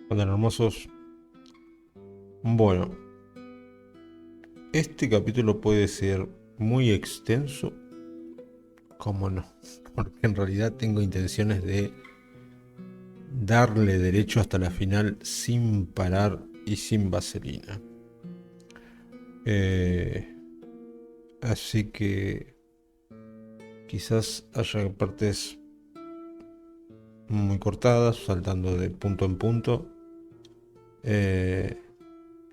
Hola, hermosos. Bueno, este capítulo puede ser muy extenso, como no, porque en realidad tengo intenciones de darle derecho hasta la final sin parar y sin vaselina. Eh, Así que quizás haya partes muy cortadas, saltando de punto en punto, eh,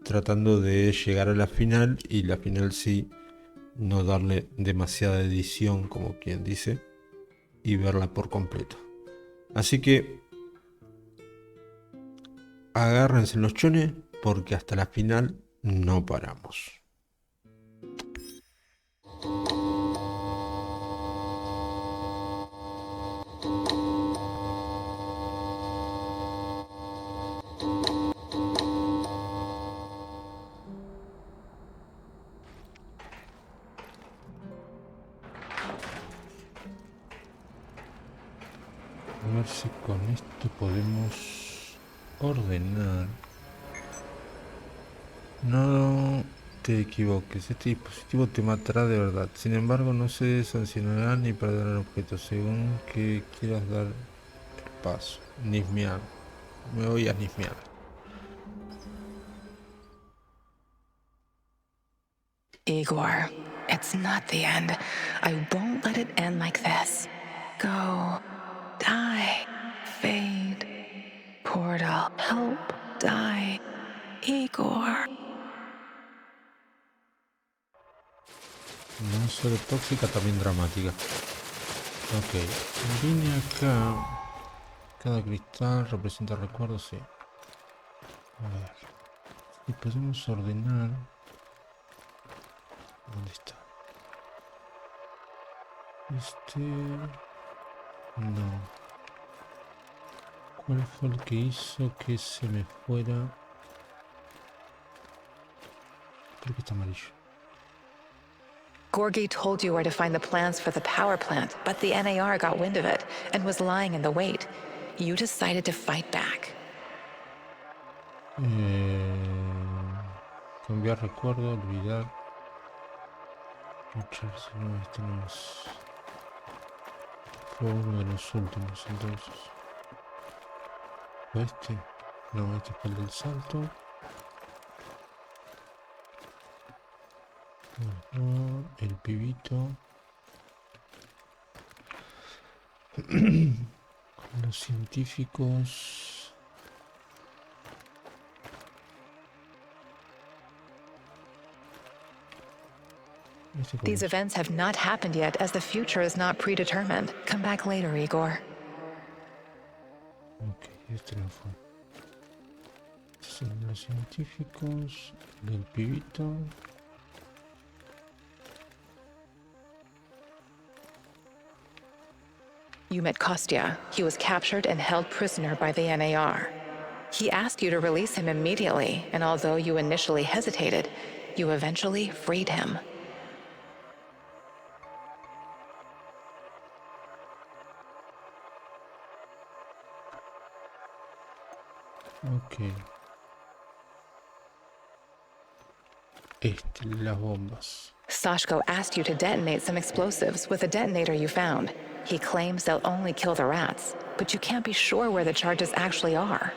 tratando de llegar a la final y la final sí, no darle demasiada edición, como quien dice, y verla por completo. Así que agárrense los chones porque hasta la final no paramos. A ver si con esto podemos ordenar. No te equivoques, este dispositivo te matará de verdad. Sin embargo, no se sancionará ni perderá el objeto según que quieras dar el paso. Nismear. Me voy a nismear. Igor, it's not the end. I won't let it end like this. Go, die, fade, portal, help, die, Igor. No solo tóxica, también dramática. Ok, vine acá. Cada cristal representa recuerdos, sí. A ver. Y podemos ordenar. ¿Dónde está? No. ¿Cuál fue el que hizo que se me fuera? Creo que está amarillo. Gorgie told you where to find the plans for the power plant, but the NAR got wind of it and was lying in the wait. You decided to fight back. Cambiar recuerdo, olvidar. Luchar, no, este no es. Fue uno de los últimos entonces. ¿O este? No, este fue el del salto. El pibito. Con los científicos. These events have not happened yet, as the future is not predetermined. Come back later, Igor. Ok, este no fue. Son los científicos. Del pibito. You met Kostya. He was captured and held prisoner by the NAR. He asked you to release him immediately, and although you initially hesitated, you eventually freed him. Ok. Las bombas. Sashko asked you to detonate some explosives with a detonator you found. He claims they'll only kill the rats, but you can't be sure where the charges actually are.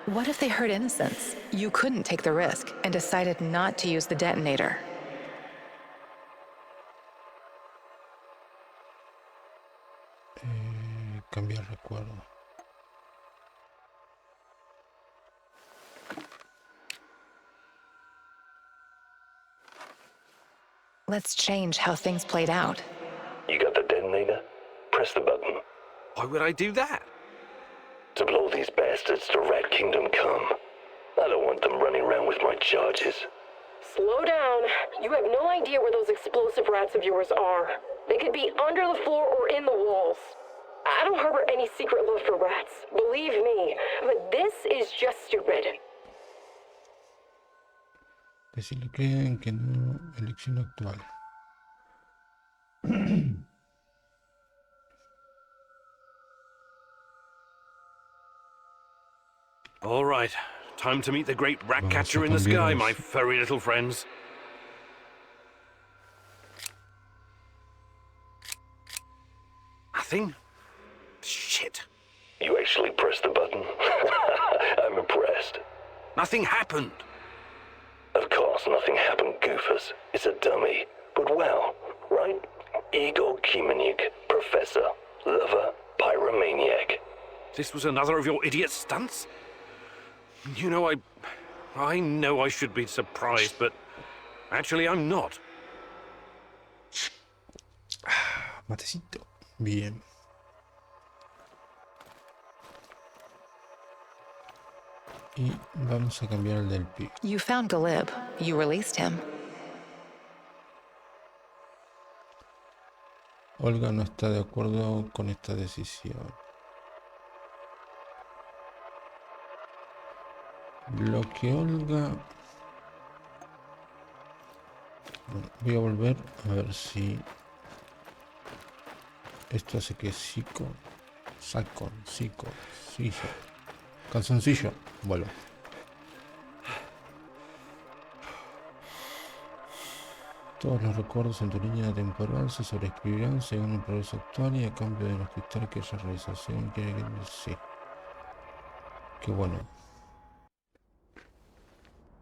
What if they hurt innocents? You couldn't take the risk and decided not to use the detonator. Cambiar recuerdo. Let's change how things played out. You got the detonator? Press the button. Why would I do that? To blow these bastards to Rat Kingdom come. I don't want them running around with my charges. Slow down. You have no idea where those explosive rats of yours are. They could be under the floor or in the walls. I don't harbor any secret love for rats, believe me, but this is just stupid. Decirle que no. Elección actual. All right. Time to meet the great rat Vamos a catcher in the sky, cambiarnos. my furry little friends. Nothing? Shit. You actually pressed the button? I'm impressed. Nothing happened. Of course, nothing happened, goofus. It's a dummy. But well, right? Igor Kimenuk, professor, lover, pyromaniac. This was another of your idiot stunts? You know, I know I should be surprised, but actually I'm not. Matecito. Bien. Y vamos a cambiar el del pibe. You found Galib. You released him. Olga no está de acuerdo con esta decisión. Lo que Olga... Bueno, voy a volver a ver si... Esto hace que Sico... Calzoncillo. Vuelvo. Todos los recuerdos en tu línea temporal se sobreescribirán según el progreso actual y a cambio de los cristales que esa realización quiere que... Sí. Qué bueno.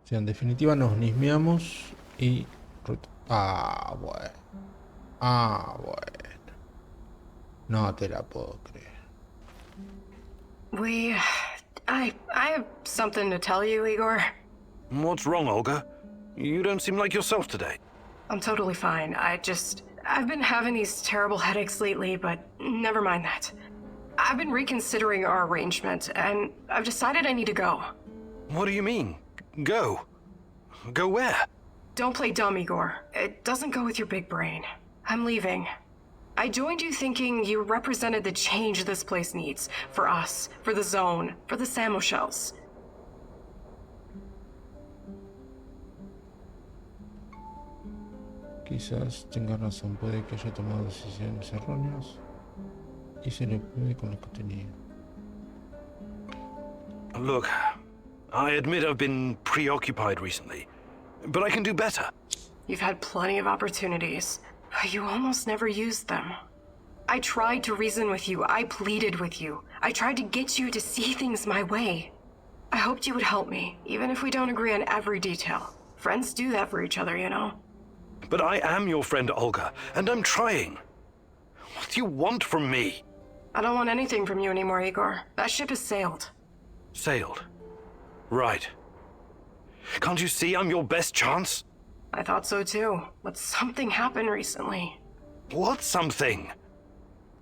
O sea, en definitiva nos nismeamos y... bueno. No te la puedo creer. I have something to tell you, Igor. What's wrong, Olga? You don't seem like yourself today. I'm totally fine. I've been having these terrible headaches lately, but never mind that. I've been reconsidering our arrangement, and I've decided I need to go. What do you mean? Go? Go where? Don't play dumb, Igor. It doesn't go with your big brain. I'm leaving. I joined you thinking you represented the change this place needs. For us, for the zone, for the Samoshells. Quizás tenga razón, puede que haya tomado decisiones erróneas y se le puede con lo que tenía. Look, I admit I've been preoccupied recently, but I can do better. You've had plenty of opportunities, but you almost never used them. I tried to reason with you. I pleaded with you. I tried to get you to see things my way. I hoped you would help me, even if we don't agree on every detail. Friends do that for each other, you know? But I am your friend, Olga, and I'm trying. What do you want from me? I don't want anything from you anymore, Igor. That ship has sailed. Sailed. Right. Can't you see I'm your best chance? I thought so too, but something happened recently. What something?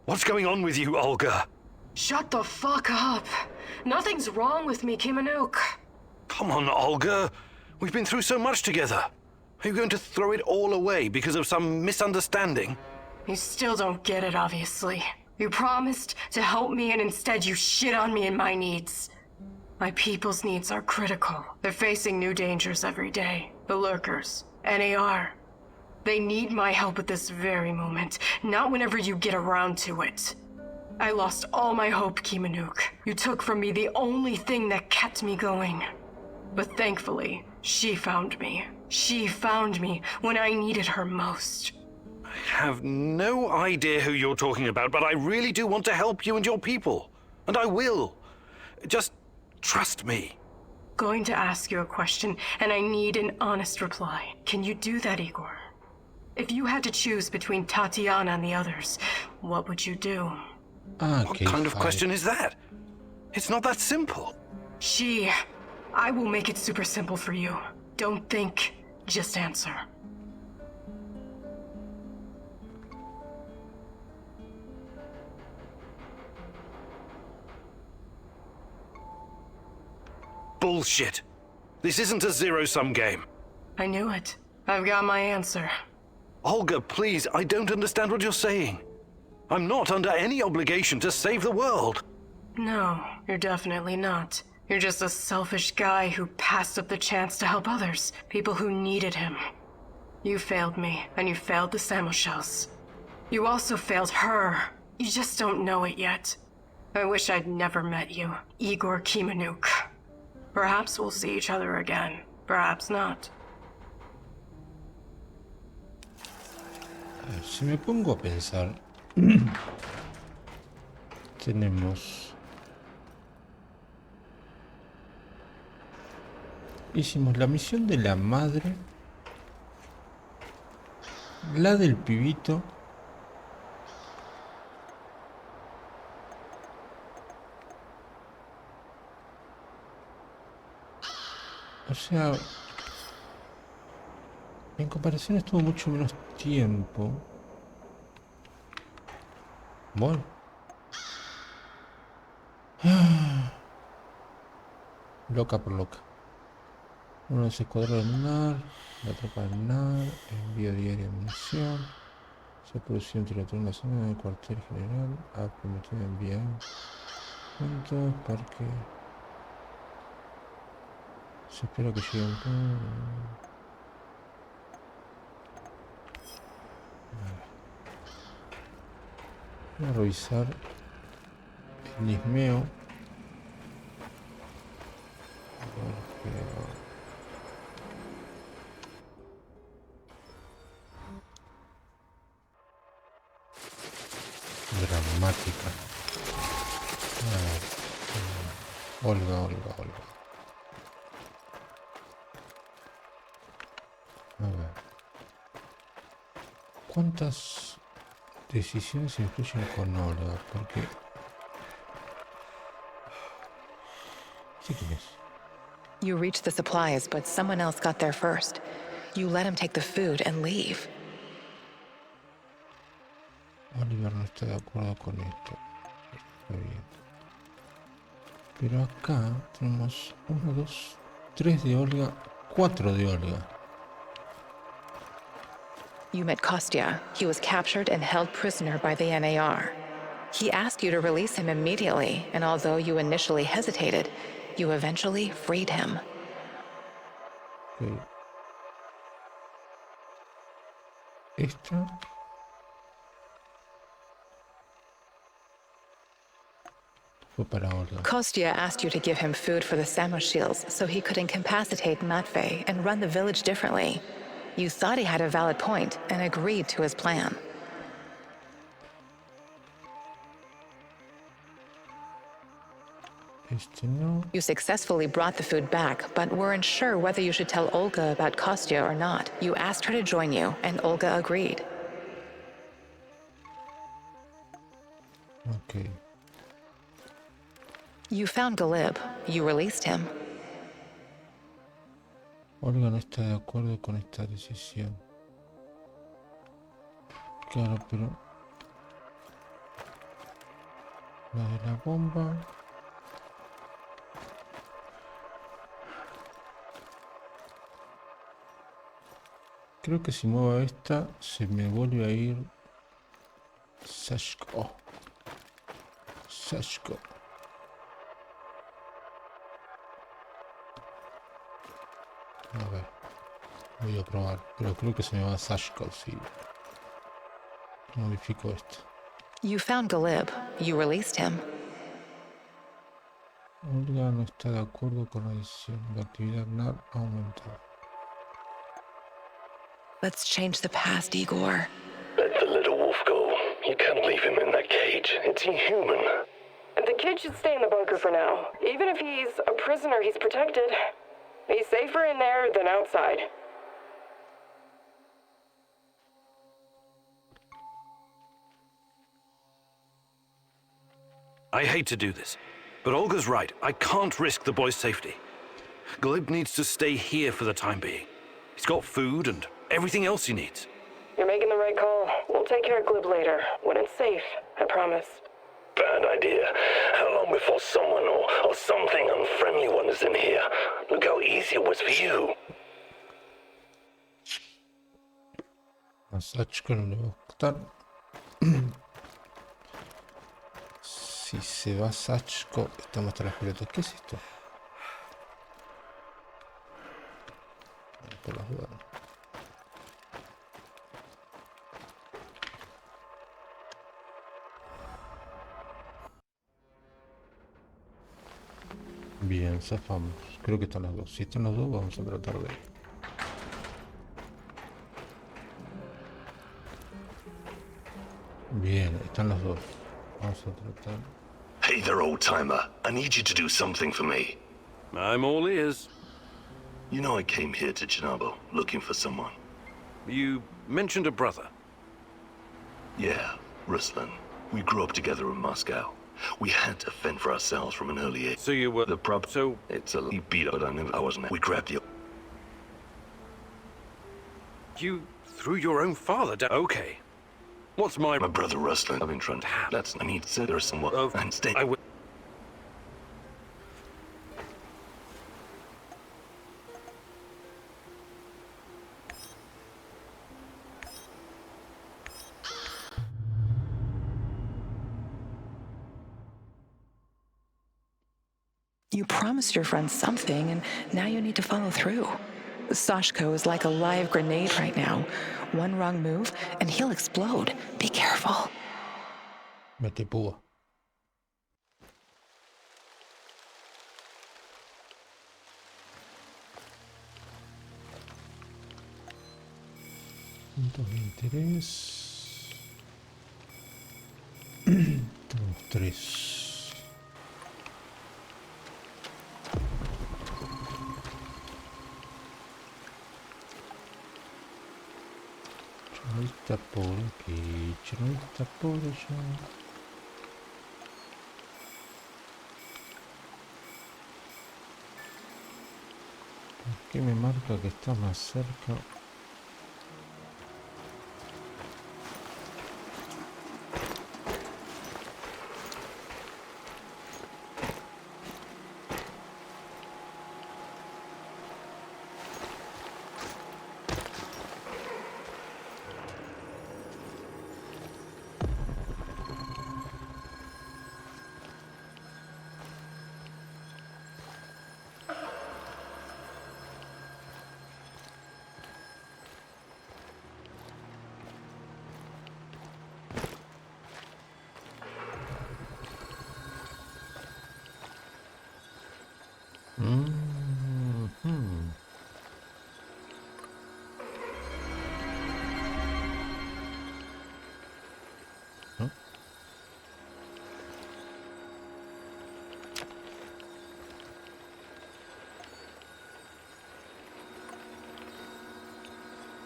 What's going on with you, Olga? Shut the fuck up. Nothing's wrong with me, Kimenuk. Come on, Olga. We've been through so much together. Are you going to throw it all away because of some misunderstanding? You still don't get it, obviously. You promised to help me, and instead you shit on me and my needs. My people's needs are critical. They're facing new dangers every day. The Lurkers, NAR. They need my help at this very moment, not whenever you get around to it. I lost all my hope, Kimenuk. You took from me the only thing that kept me going. But thankfully, she found me. She found me when I needed her most. I have no idea who you're talking about, but I really do want to help you and your people. And I will. Just trust me. Going to ask you a question, and I need an honest reply. Can you do that, Igor? If you had to choose between Tatiana and the others, what would you do? What kind of question is that? It's not that simple. I will make it super simple for you. Don't think, just answer. Bullshit. This isn't a zero-sum game. I knew it. I've got my answer. Olga, please, I don't understand what you're saying. I'm not under any obligation to save the world. No, you're definitely not. You're just a selfish guy who passed up the chance to help others, people who needed him. You failed me, and you failed the Samoshells. You also failed her. You just don't know it yet. I wish I'd never met you, Igor Kimenuk. Perhaps we'll see each other again. Perhaps not. A ver, si me pongo a pensar, tenemos... Hicimos la misión de la madre, la del pibito, o sea, en comparación estuvo mucho menos tiempo. Bueno. Loca por loca. Uno es escuadrón lunar, la tropa lunar, envío diario de munición. Se ha producido un tiroteo en la zona del cuartel general. Ha prometido enviar juntos porque se espera que llegue un... Voy a revisar el ismeo. Dramática. Olga. A ver. ¿Cuántas decisiones influyen con Olga? Porque... Sí, ¿quién es? You reached the supplies, but someone else got there first. You let him take the food and leave. Oliver no está de acuerdo con esto. Está bien. Pero acá tenemos 1, 2, 3 de Olga, 4 de Olga. You met Kostya. He was captured and held prisoner by the NAR. He asked you to release him immediately, and although you initially hesitated, you eventually freed him. Okay. Esta... fue para Olga. Kostya asked you to give him food for the Samoshils so he could incapacitate Matvey and run the village differently. You thought he had a valid point and agreed to his plan. Este no. You successfully brought the food back, but weren't sure whether you should tell Olga about Kostya or not. You asked her to join you, and Olga agreed. Ok. You found Galib. You released him. Olga no está de acuerdo con esta decisión. Claro, pero... la de la bomba... Creo que si muevo esta, se me vuelve a ir... Sashko. Oh. Sashko. A ver. Voy a probar. Pero creo que se me va a Sashko si modifico esto. You found Galib. You released him. Olga no está de acuerdo con la decisión. La actividad NAR ha aumentado. Let's change the past, Igor. Let the little wolf go. You can't leave him in that cage. It's inhuman. The kid should stay in the bunker for now. Even if he's a prisoner, he's protected. He's safer in there than outside. I hate to do this, but Olga's right. I can't risk the boy's safety. Glib needs to stay here for the time being. He's got food and everything else he needs. You're making the right call. We'll take care of Glib later, when it's safe, I promise. Bad idea. How long before someone or something unfriendly one is in here? Look how easy it was for you. A Sachko no le va a gustar. Si se va Sachko, estamos hasta las pelotas. ¿Qué es esto? Por las dudas. Bien, zafamos. Creo que están los dos. Si están los dos, vamos a tratar de... Bien, están los dos. Vamos a tratar... Hey there, old-timer. I need you to do something for me. I'm all ears. You know I came here to Chernobyl looking for someone. You mentioned a brother. Yeah, Ruslan. We grew up together in Moscow. We had to fend for ourselves from an early age. So you were... The problem... So... It's a little beat up, but I wasn't... We grabbed you. You threw your own father down... Okay. What's my... My brother Ruslan. I've been trying to... That's... I need to say there's someone... I'm staying... I will... You promised your friend something, and now you need to follow through. Sashko is like a live grenade right now. One wrong move, and he'll explode. Be careful. Mete púa. Puntos de interés. Tenemos 3. Está por aquí, está por allá. ¿Por qué me marca que está más cerca?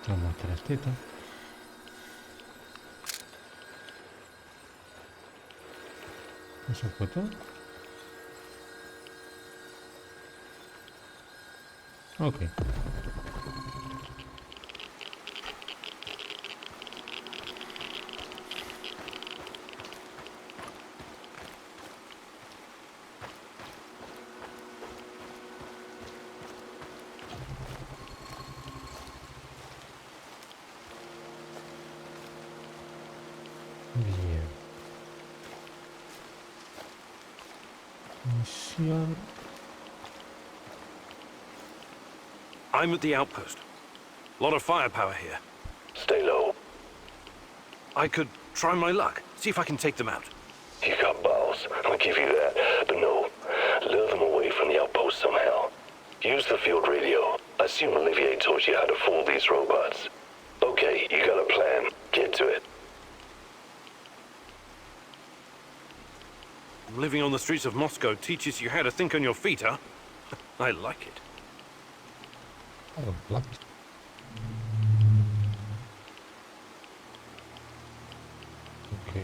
Vamos a las tetas. ¿Eso fue todo? Ok. Bien. Misión. I'm at the outpost. A lot of firepower here. Stay low. I could try my luck. See if I can take them out. You got balls. I'll give you that. But no, lure them away from the outpost somehow. Use the field radio. I assume Olivier taught you how to fool these robots. Okay, you got a plan. Get to it. Living on the streets of Moscow teaches you how to think on your feet, huh? I like it. Oh, black. Ok.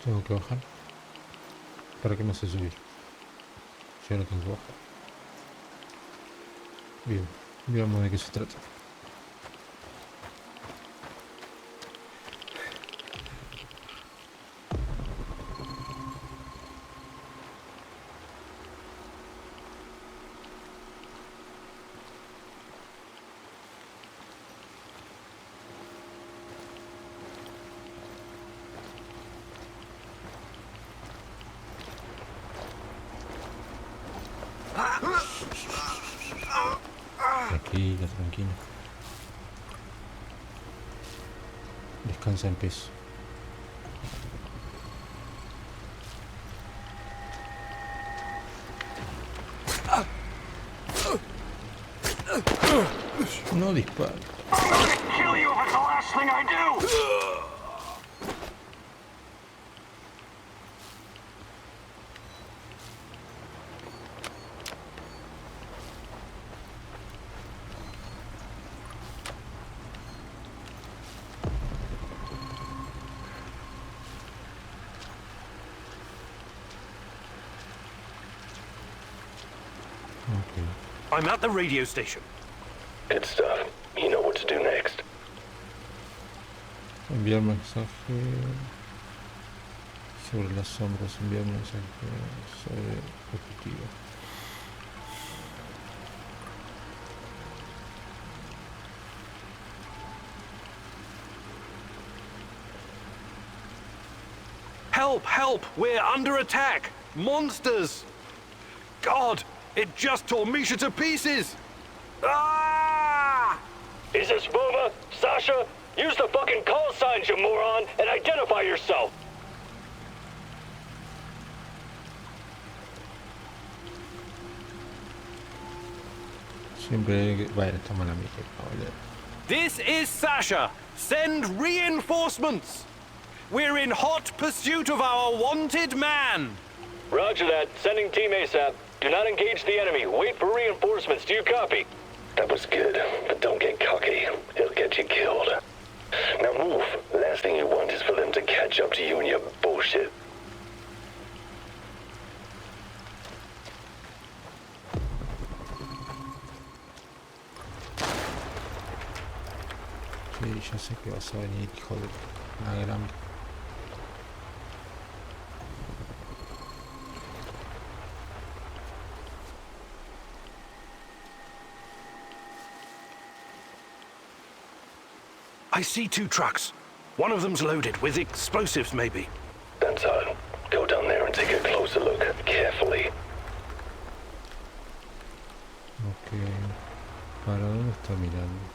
Tengo que bajar. ¿Para qué me hace subir? Yo no tengo que bajar. Bien, veamos de qué se trata. Tranquila, tranquila. Descansa en paz. No dispara. Kill you if it's the last thing I do! I'm at the radio station. Good stuff. You know what to do next. Enviar mensaje sobre las sombras. Enviar mensaje sobre objetivo. Help! Help! We're under attack! Monsters! God! It just tore Misha to pieces! Ah! Is this Bova? Sasha? Use the fucking call signs, you moron, and identify yourself! Siempre... Bueno, está mal a mí. Vale. This is Sasha! Send reinforcements! We're in hot pursuit of our wanted man! Roger that. Sending team ASAP. Do not engage the enemy. Wait for reinforcements. Do you copy? That was good, but don't get cocky. It'll get you killed. Now move. Last thing you want is for them to catch up to you and your bullshit. Sí, ya sé que vas a venir, hijo de una gran... I see 2 trucks. One of them's loaded with explosives, maybe. That's odd. Go down there and take a closer look. Carefully. Ok. ¿Para dónde está mirando?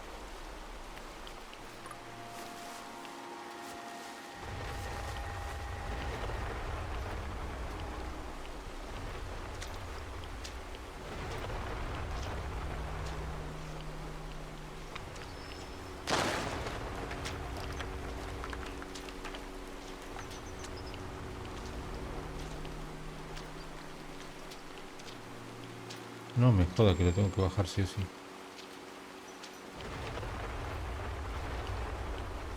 No me joda que lo tengo que bajar sí o sí.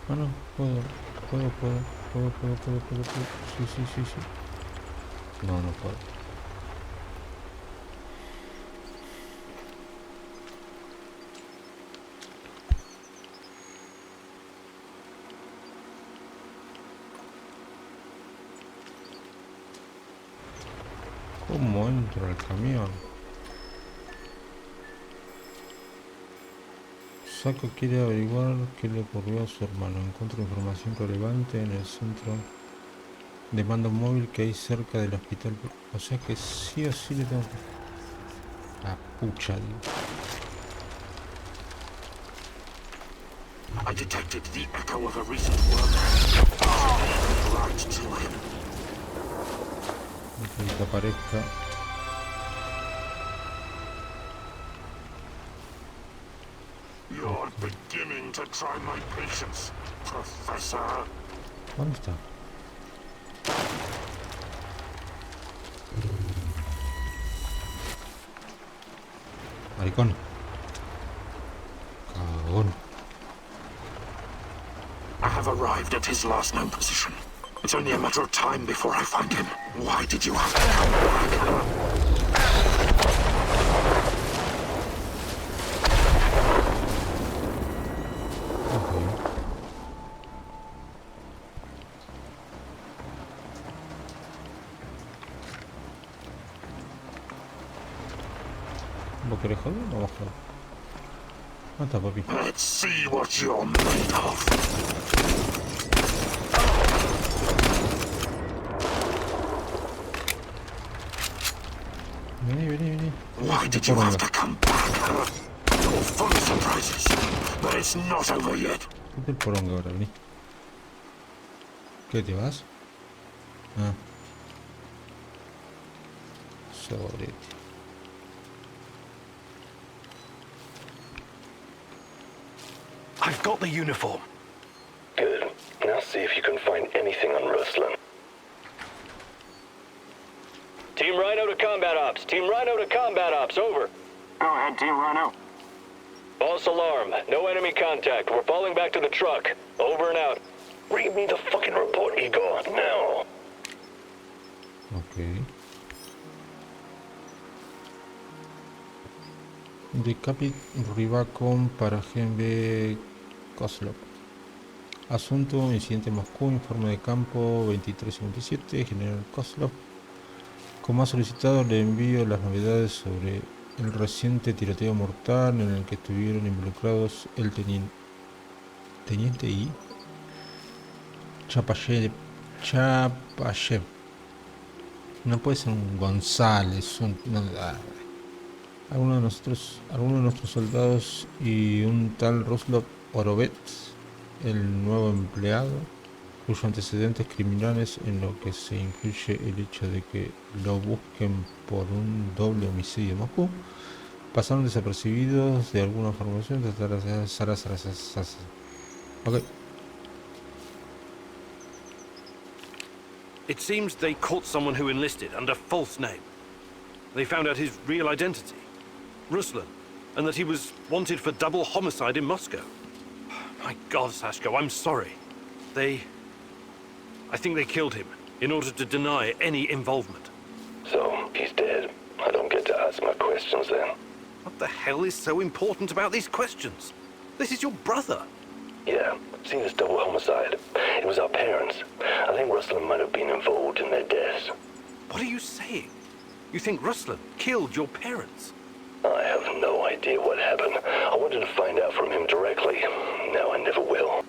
Ah, no, puedo. Sí. No, no puedo. ¿Cómo entro al camión? Saco quiere averiguar qué le ocurrió a su hermano. Encuentro información relevante en el centro de mando móvil que hay cerca del hospital. O sea que sí o sí le tengo que... La pucha, digo. I detected the echo of a recent work. Right to him. Que aparezca. You're beginning to try my patience, Professor. ¿Dónde está? Maricón. Cagón. I have arrived at his last known position. It's only a matter of time before I find him. Why did you have to come back? ¿Vos querés joder o bajar? Mata, papi. Let's see what you're made of. Vení. Why did you have to come back? You're full of surprises, but it's not over yet. Vete el poronga ahora, vení. ¿Qué te vas? Ah. Sobre. I've got the uniform. Good. Now see if you can find anything on Ruslan. Team Rhino to combat ops. Team Rhino to combat ops. Over. Go ahead, Team Rhino. False alarm. No enemy contact. We're falling back to the truck. Over and out. Read me the fucking report, Igor, now! Ok. Decapit Rivacon para GMB Koslov. Asunto, incidente Moscú, informe de campo 2357, General Koslov. Como ha solicitado, le envío las novedades sobre el reciente tiroteo mortal en el que estuvieron involucrados el teniente y Chapayev. No puede ser un González, algunos de nuestros soldados y un tal Roslov Orovets, el nuevo empleado, cuyos antecedentes criminales, en lo que se incluye el hecho de que lo busquen por un doble homicidio en Moscú, pasaron desapercibidos de alguna formación. Ok. It seems they caught someone who enlisted under false name. They found out his real identity, Ruslan, and that he was wanted for double homicide in Moscow. My God, Sashko, I'm sorry. I think they killed him in order to deny any involvement. So, he's dead. I don't get to ask my questions then. What the hell is so important about these questions? This is your brother. Yeah, seen as double homicide. It was our parents. I think Ruslan might have been involved in their deaths. What are you saying? You think Ruslan killed your parents? I have no idea what happened. I wanted to find out from him directly. Now I never will.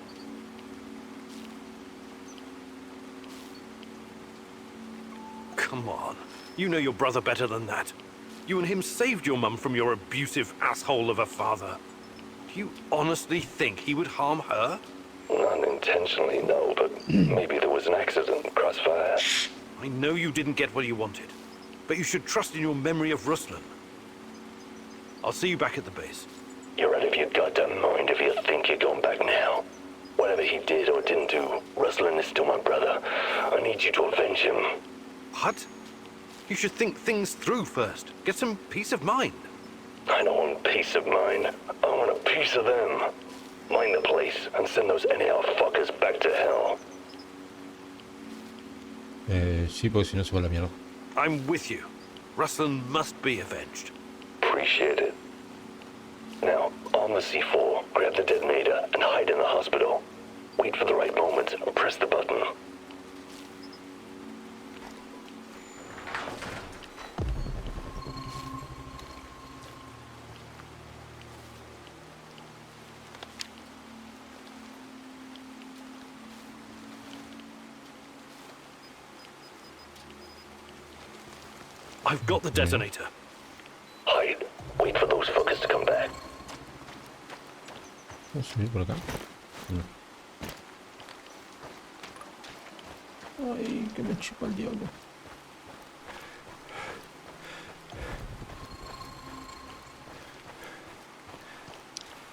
Come on. You know your brother better than that. You and him saved your mum from your abusive asshole of a father. Do you honestly think he would harm her? Not intentionally, no, but maybe there was an accident, crossfire. I know you didn't get what you wanted, but you should trust in your memory of Ruslan. I'll see you back at the base. You're out of your goddamn mind if you think you're going back now. Whatever he did or didn't do, Ruslan is still my brother. I need you to avenge him. What? You should think things through first. Get some peace of mind. I don't want peace of mind. I want a piece of them. Mind the place and send those NAR fuckers back to hell. Sí, porque si no se va a la mierda. I'm with you. Ruslan must be avenged. Appreciate it. Now, arm the C4, grab the detonator, and hide in the hospital. Wait for the right moment and press the button. I've got the detonator. Hide. Wait for those fuckers to come back. ¿Puedo subir por acá? No. Ay, que me chupa el diablo.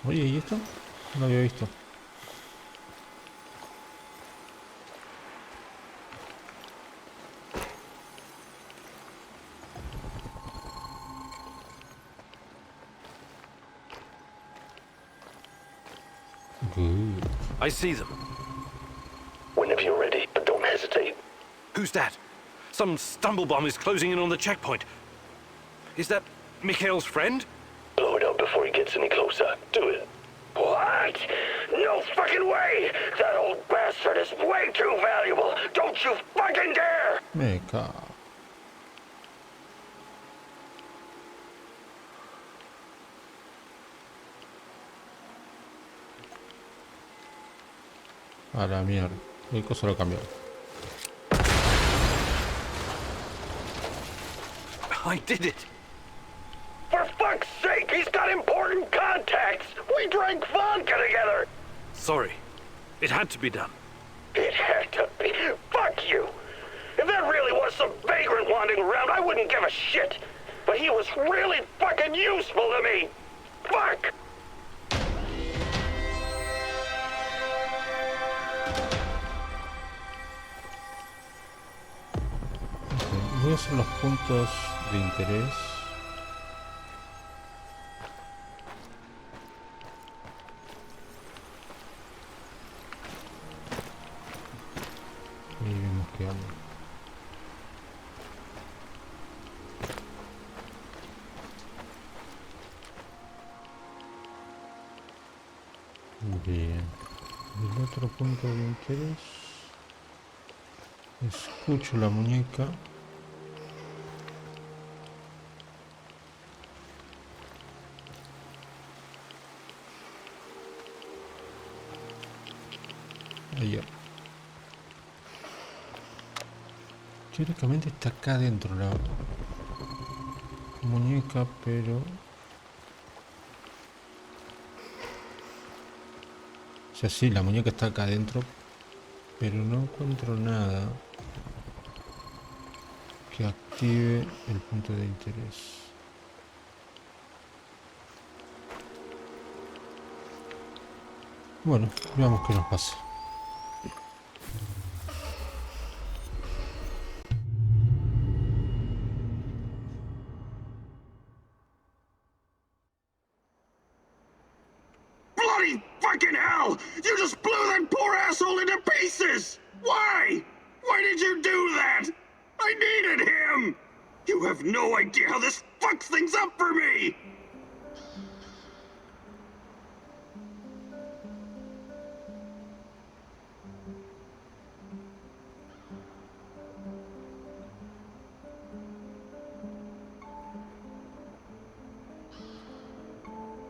Oye, ¿y esto? No lo había visto. Good. I see them. Whenever you're ready, but don't hesitate. Who's that? Some stumblebomb is closing in on the checkpoint. Is that Mikhail's friend? Blow it up before he gets any closer. Do it. What? No fucking way! That old bastard is way too valuable! Don't you fucking dare! Me cago. A la mierda. El coso lo cambió. I did it. For fuck's sake, he's got important contacts! We drank vodka together! Sorry. It had to be done. It had to be. Fuck you! If there really was some vagrant wandering around, I wouldn't give a shit. But he was really fucking useful to me. Fuck! Ok, voy a hacer los puntos de interés. Y vemos qué anda. Bien. El otro punto de interés. Escucho la muñeca. Allá. Teóricamente está acá adentro la muñeca, pero... O sea, sí, la muñeca está acá adentro, pero no encuentro nada que active el punto de interés. Bueno, veamos qué nos pasa. Bloody fucking hell! You just blew that poor asshole into pieces! Why? Why did you do that? I needed him! You have no idea how this fucks things up for me!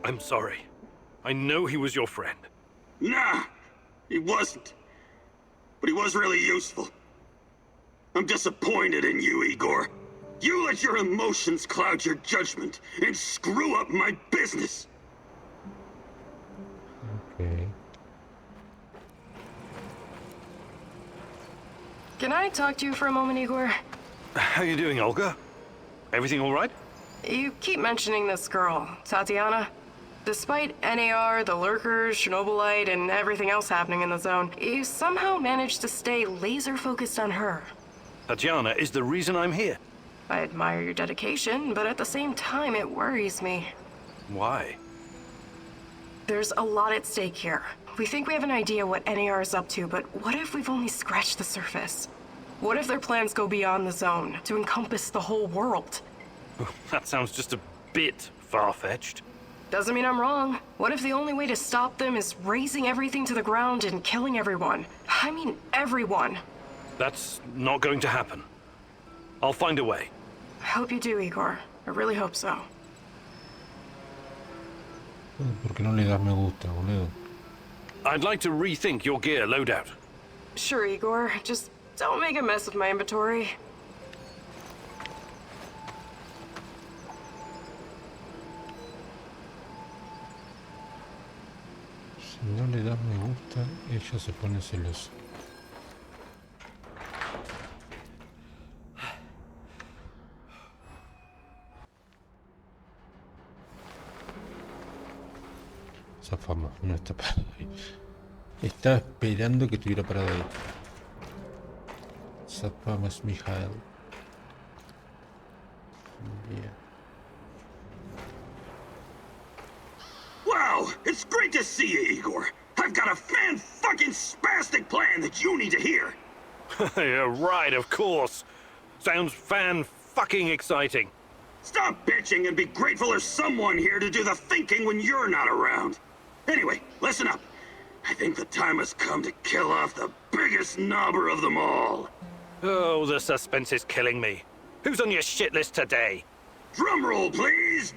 I'm sorry. I know he was your friend. Nah, he wasn't. But he was really useful. I'm disappointed in you, Igor. You let your emotions cloud your judgment and screw up my business. Okay. Can I talk to you for a moment, Igor? How you doing, Olga? Everything all right? You keep mentioning this girl, Tatiana. Despite NAR, the lurkers, Chernobylit, and everything else happening in the zone, you somehow managed to stay laser-focused on her. Tatiana is the reason I'm here. I admire your dedication, but at the same time, it worries me. Why? There's a lot at stake here. We think we have an idea what NAR is up to, but what if we've only scratched the surface? What if their plans go beyond the zone, to encompass the whole world? That sounds just a bit far-fetched. Doesn't mean I'm wrong. What if the only way to stop them is razing everything to the ground and killing everyone? I mean, everyone. That's not going to happen. I'll find a way. I hope you do, Igor. I really hope so. ¿Por qué no le das me gusta, boludo? I'd like to rethink your gear loadout. Sure, Igor. Just don't make a mess of my inventory. Si no le das me gusta, ella se pone celosa. Zafamos, no está parado ahí. Estaba esperando que estuviera parado ahí. Zafamos, Mijael. Bien. Wow, it's great to see you, Igor. I've got a fan-fucking-spastic plan that you need to hear. Yeah, right, of course. Sounds fan-fucking exciting. Stop bitching and be grateful there's someone here to do the thinking when you're not around. Anyway, listen up. I think the time has come to kill off the biggest knobber of them all. Oh, the suspense is killing me. Who's on your shit list today? Drum roll, please!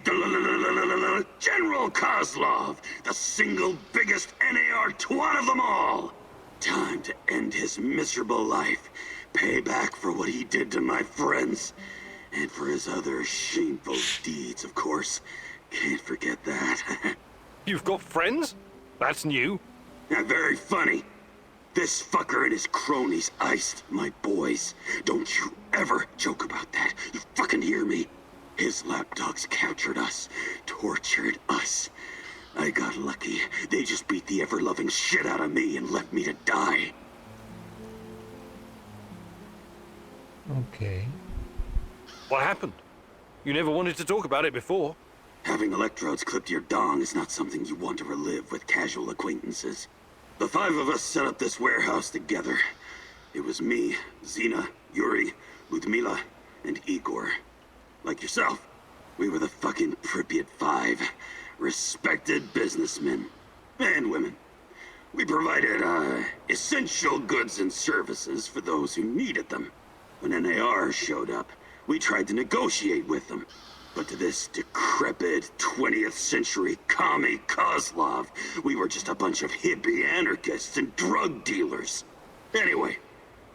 General Kozlov, the single biggest NAR twat of them all! Time to end his miserable life. Pay back for what he did to my friends. And for his other shameful deeds, of course. Can't forget that. You've got friends? That's new. Very funny. This fucker and his cronies iced my boys. Don't you ever joke about that. You fucking hear me? His lapdogs captured us, tortured us. I got lucky. They just beat the ever-loving shit out of me and left me to die. Ok. What happened? You never wanted to talk about it before. Having electrodes clipped to your dong is not something you want to relive with casual acquaintances. The 5 of us set up this warehouse together. It was me, Xena, Yuri, Ludmila, and Igor. Like yourself, we were the fucking Pripyat 5. Respected businessmen. And women. We provided, essential goods and services for those who needed them. When NAR showed up, we tried to negotiate with them. But to this decrepit 20th century commie Kozlov, we were just a bunch of hippie anarchists and drug dealers. Anyway,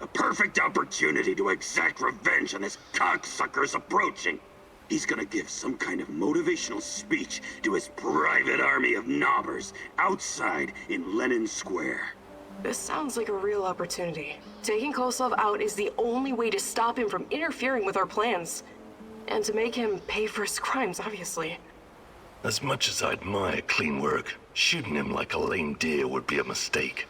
a perfect opportunity to exact revenge on this cocksucker's approaching. He's gonna give some kind of motivational speech to his private army of knobbers outside in Lenin Square. This sounds like a real opportunity. Taking Kozlov out is the only way to stop him from interfering with our plans. And to make him pay for his crimes, obviously. As much as I admire clean work, shooting him like a lame deer would be a mistake.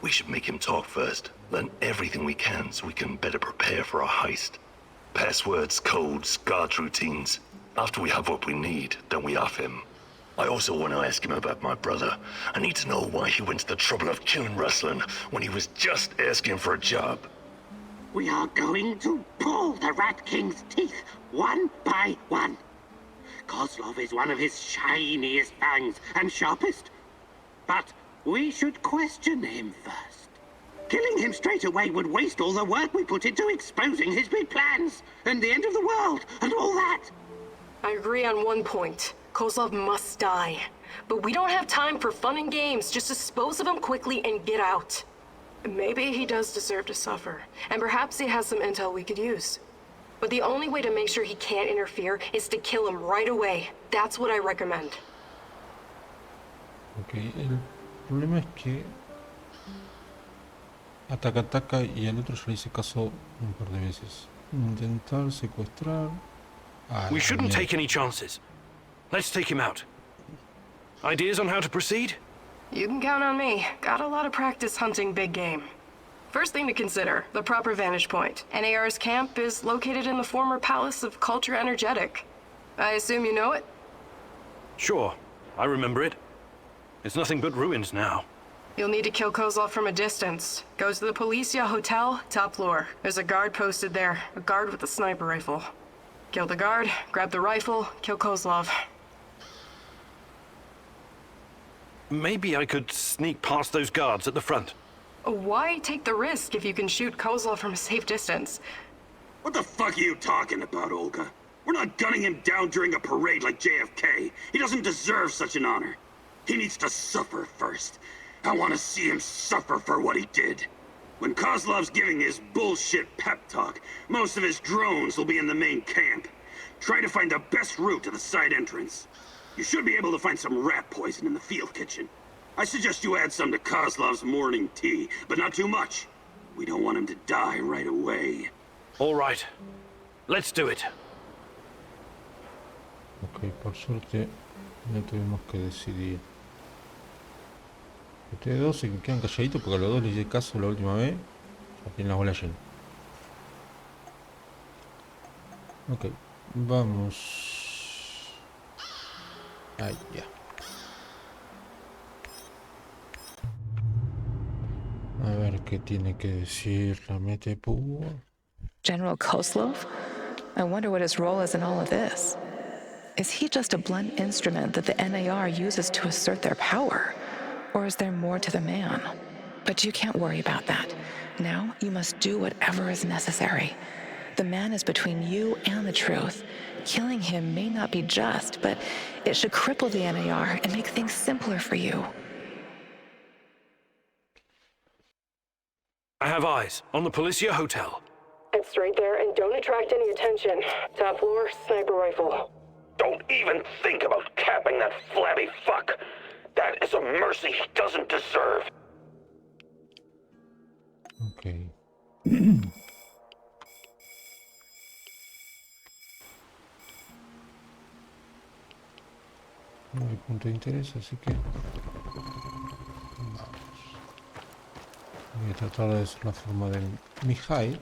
We should make him talk first, learn everything we can so we can better prepare for our heist. Passwords, codes, guard routines. After we have what we need, then we off him. I also want to ask him about my brother. I need to know why he went to the trouble of killing Ruslan when he was just asking for a job. We are going to pull the Rat King's teeth, one by one. Kozlov is one of his shiniest fangs and sharpest. But we should question him first. Killing him straight away would waste all the work we put into exposing his big plans, and the end of the world, and all that. I agree on one point. Kozlov must die. But we don't have time for fun and games. Just dispose of him quickly and get out. Maybe he does deserve to suffer, and perhaps he has some intel we could use. But the only way to make sure he can't interfere is to kill him right away. That's what I recommend. Ok, el problema es que ataca y al otro yo le hice caso un par de veces. Intentar secuestrar. We shouldn't take any chances. Let's take him out. Ideas on how to proceed? You can count on me. Got a lot of practice hunting big game. First thing to consider, the proper vantage point. NAR's camp is located in the former Palace of Culture Energetic. I assume you know it? Sure, I remember it. It's nothing but ruins now. You'll need to kill Kozlov from a distance. Goes to the Policia Hotel, top floor. There's a guard posted there, a guard with a sniper rifle. Kill the guard, grab the rifle, kill Kozlov. Maybe I could sneak past those guards at the front. Why take the risk if you can shoot Kozlov from a safe distance? What the fuck are you talking about, Olga? We're not gunning him down during a parade like JFK. He doesn't deserve such an honor. He needs to suffer first. I want to see him suffer for what he did. When Kozlov's giving his bullshit pep talk, most of his drones will be in the main camp. Try to find the best route to the side entrance. You should be able to find some rat poison in the field kitchen. I suggest you add some to Kozlov's morning tea, but not too much. We don't want him to die right away. All right. Let's do it. Ok, por suerte no tuvimos que decidir. Ustedes dos se quedan calladitos porque a los dos les hice caso la última vez. Ya tienen las bolas llenas. Ok, vamos. Ahí, ya. A ver qué tiene que decir la mete púa. General Kozlov? I wonder what his role is in all of this. Is he just a blunt instrument that the NAR uses to assert their power? Or is there more to the man? But you can't worry about that. Now you must do whatever is necessary. The man is between you and the truth. Killing him may not be just, but it should cripple the NAR and make things simpler for you. I have eyes on the Policia Hotel. It's straight there, and don't attract any attention. Top floor, sniper rifle. Don't even think about capping that flabby fuck. That is a mercy he doesn't deserve. Ok. No hay punto de interés, así que vamos. Voy a tratar de hacer la forma de Mihai.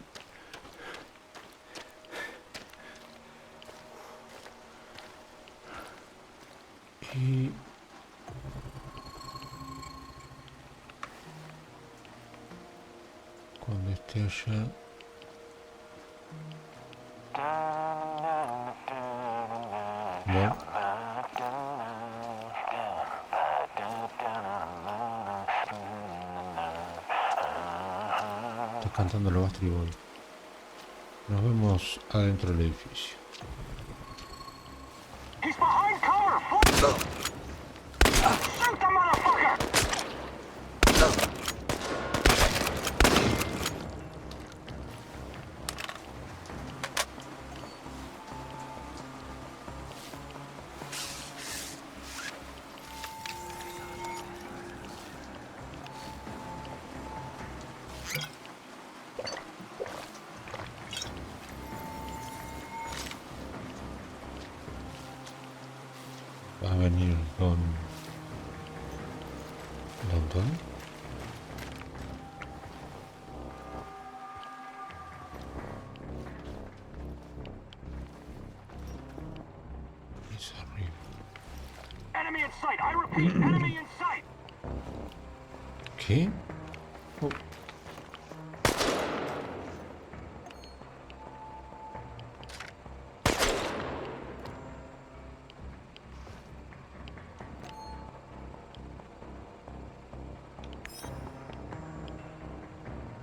Y cuando esté allá, bueno, está cantando los Bastard Boys. Nos vemos adentro del edificio. He's behind cover! Shoot the motherfucker! Va a venir Don Tony. Es arriba. Enemy in sight! I repeat, enemy in sight! ¿Qué? Oh.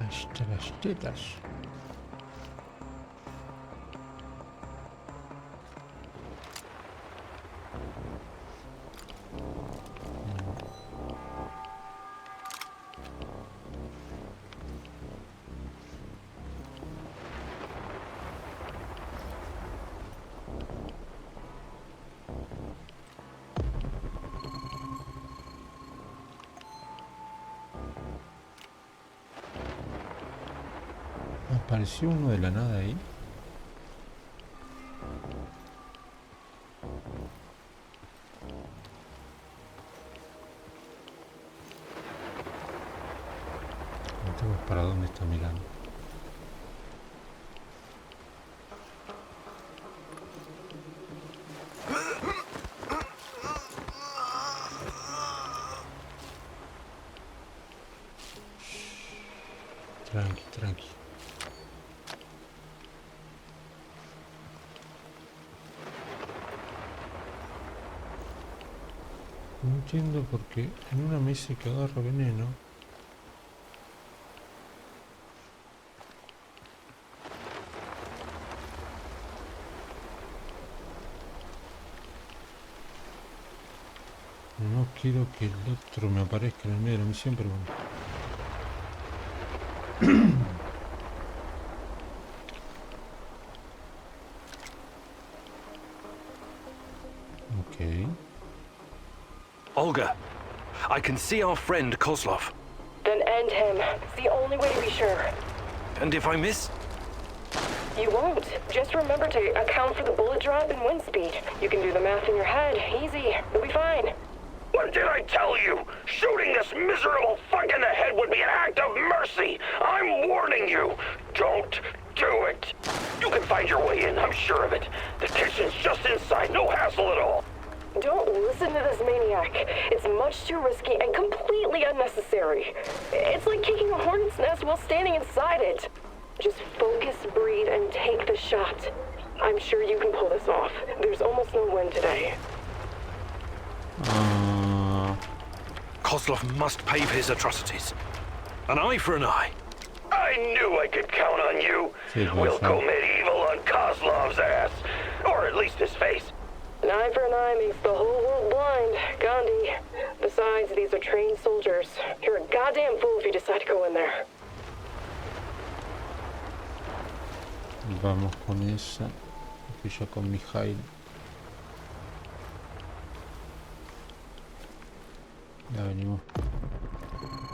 Hasta las tetas. Apareció uno de la nada ahí. No tengo para dónde está mirando. Tranqui, tranqui. No entiendo por qué en una me dice que agarra veneno. No quiero que el otro me aparezca en el medio de la misión, pero bueno. Okay. Olga, I can see our friend Kozlov. Then end him. It's the only way to be sure. And if I miss? You won't. Just remember to account for the bullet drop and wind speed. You can do the math in your head. Easy. You'll be fine. What did I tell you? Shooting this miserable fuck in the head would be an act of mercy. I'm warning you. Don't do it. You can find your way in, I'm sure of it. The kitchen's just inside, no hassle at all. Don't listen to this maniac. It's much too risky and completely unnecessary. It's like kicking a hornet's nest while standing inside it. Just focus, breathe, and take the shot. I'm sure you can pull this off. There's almost no wind today. Kozlov must pay for his atrocities. An eye for an eye. I knew I could count on you. We'll go medieval on Kozlov's ass. Or at least his face. An eye for an eye makes the whole world blind, Gandhi. Besides, these are trained soldiers. You're a goddamn fool if you decide to go in there. Vamos con esa. Aquí yo con Mijail. Ya venimos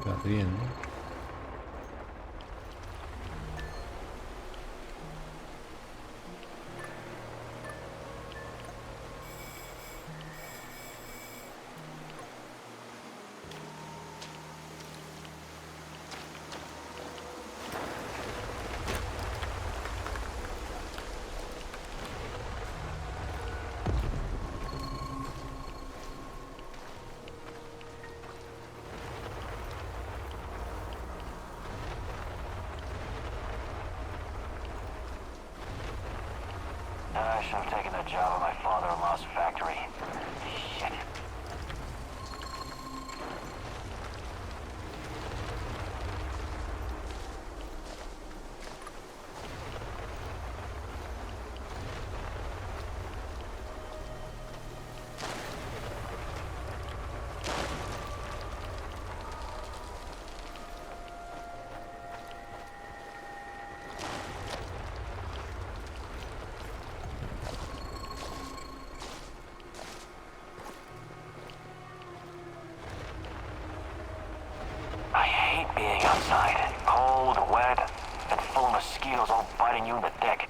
perdiendo. I should have taken the job at my father-in-law's factory. Shit. Being outside, cold, wet, and full of mosquitoes all biting you in the dick.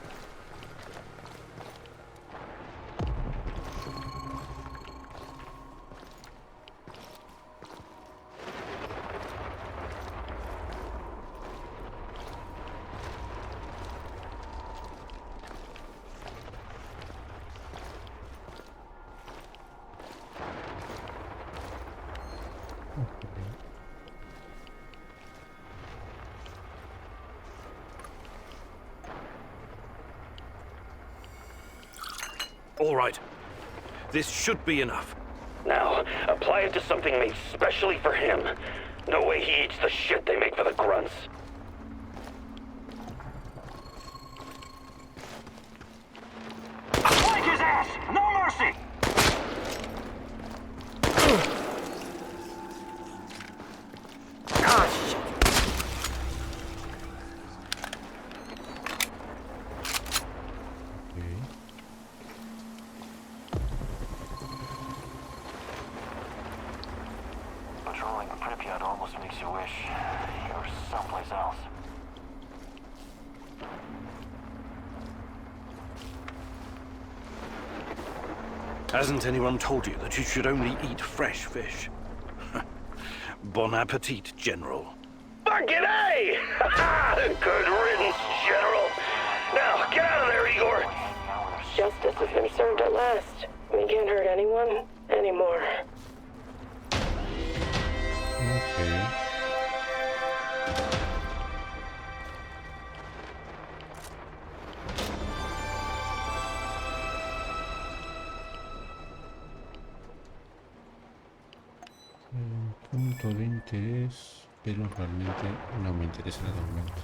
All right. This should be enough. Now, apply it to something made specially for him. No way he eats the shit they make for the grunts. Strike his ass! No mercy! Ah, shit. Okay. Patrolling Pripyat almost makes you wish you were someplace else. Hasn't anyone told you that you should only eat fresh fish? Bon appetit, General. Fucking A! Good riddance, General. Now, get out of there, Igor. Justice has been served at last. We can't hurt anyone anymore. Okay. Punto de interés, pero realmente no me interesa en el momento.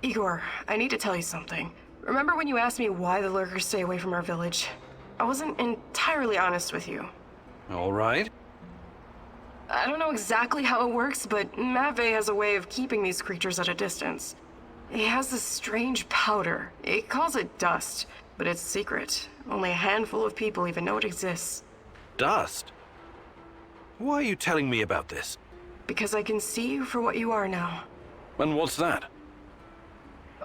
Igor, I need to tell you something. Remember when you asked me why the lurkers stay away from our village? I wasn't entirely honest with you. All right. I don't know exactly how it works, but Matvey has a way of keeping these creatures at a distance. He has this strange powder. He calls it dust, but it's secret. Only a handful of people even know it exists. Dust? Why are you telling me about this? Because I can see you for what you are now. And what's that?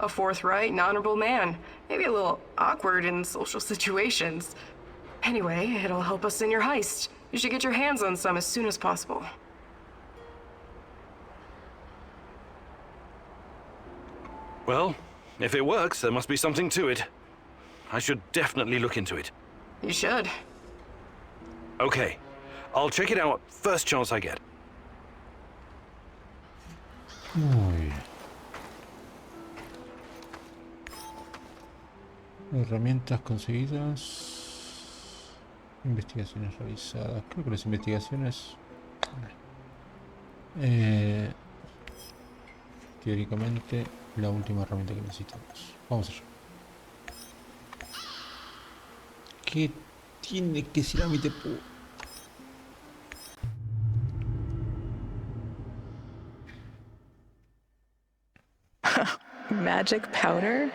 A forthright and honorable man. Maybe a little awkward in social situations. Anyway, it'll help us in your heist. You should get your hands on some as soon as possible. Well, if it works, there must be something to it. I should definitely look into it. You should. Okay. I'll check it out first chance I get. Muy bien. Herramientas conseguidas. Investigaciones realizadas. Creo que las investigaciones... teóricamente, la última herramienta que necesitamos. Vamos allá. ¿Qué tiene que ser a mi tepu? Magic powder?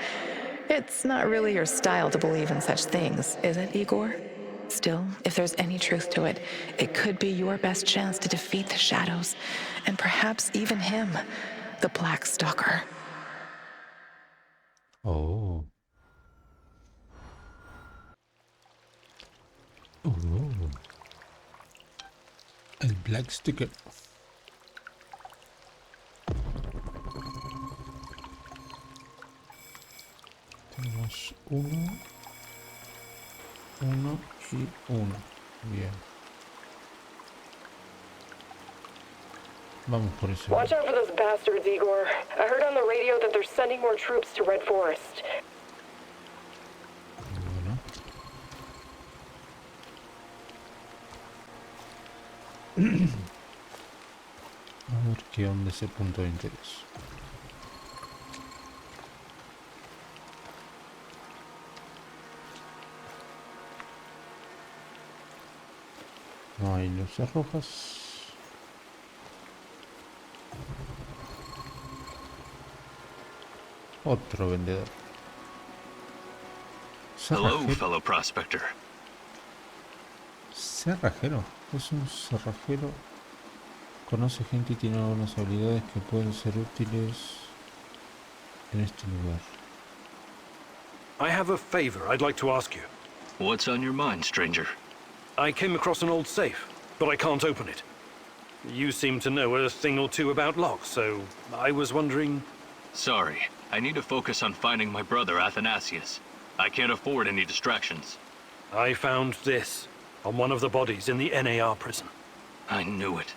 It's not really your style to believe in such things, is it, Igor? Still, if there's any truth to it, it could be your best chance to defeat the shadows, and perhaps even him, the Black Stalker. Oh. Oh. El Black Sticker. Uno. Uno y uno. Bien. Vamos por ese. Watch out for those bastards, Igor. I heard on the radio that they're sending more troops to Red Forest. Bueno. A ver qué onda ese punto de interés. No hay luces rojas. Otro vendedor. Hello, Cerrajero. fellow prospector. Cerrajero. Es un cerrajero. Conoce gente y tiene algunas habilidades que pueden ser útiles en este lugar. I have a favor I'd like to ask you. What's on your mind, stranger? I came across an old safe, but I can't open it. You seem to know a thing or two about locks, so I was wondering... Sorry, I need to focus on finding my brother Athanasius. I can't afford any distractions. I found this on one of the bodies in the NAR prison. I knew it.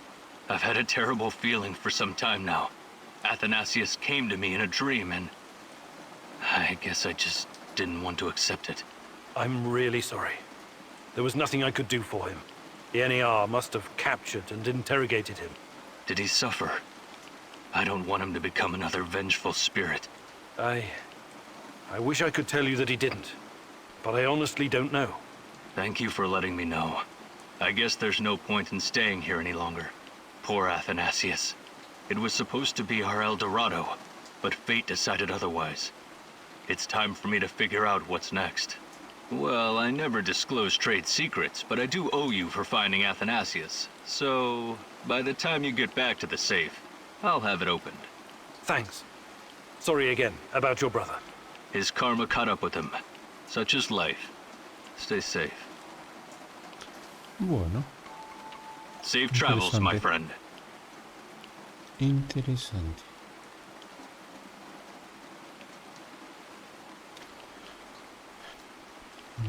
I've had a terrible feeling for some time now. Athanasius came to me in a dream and... I guess I just didn't want to accept it. I'm really sorry. There was nothing I could do for him. The NAR must have captured and interrogated him. Did he suffer? I don't want him to become another vengeful spirit. I wish I could tell you that he didn't, but I honestly don't know. Thank you for letting me know. I guess there's no point in staying here any longer. Poor Athanasius. It was supposed to be our El Dorado, but fate decided otherwise. It's time for me to figure out what's next. Well, I never disclose trade secrets, but I do owe you for finding Athanasius. So, by the time you get back to the safe, I'll have it opened. Thanks. Sorry again about your brother. His karma caught up with him. Such is life. Stay safe. Bueno. Safe travels, my Interesante. friend. Interesante.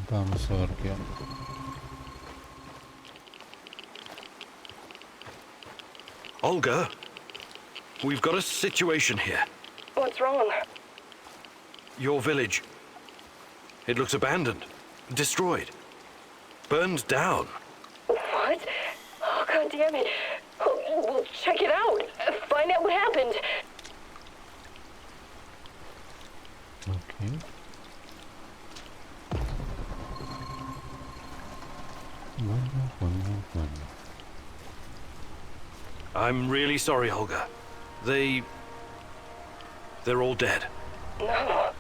Vamos a ver qué onda. Olga, we've got a situation here. What's wrong? Your village. It looks abandoned, destroyed, burned down. What? Oh, God damn it. Oh, we'll check it out. Find out what happened. Ok. Bueno. I'm really sorry, Olga. They're all dead. No.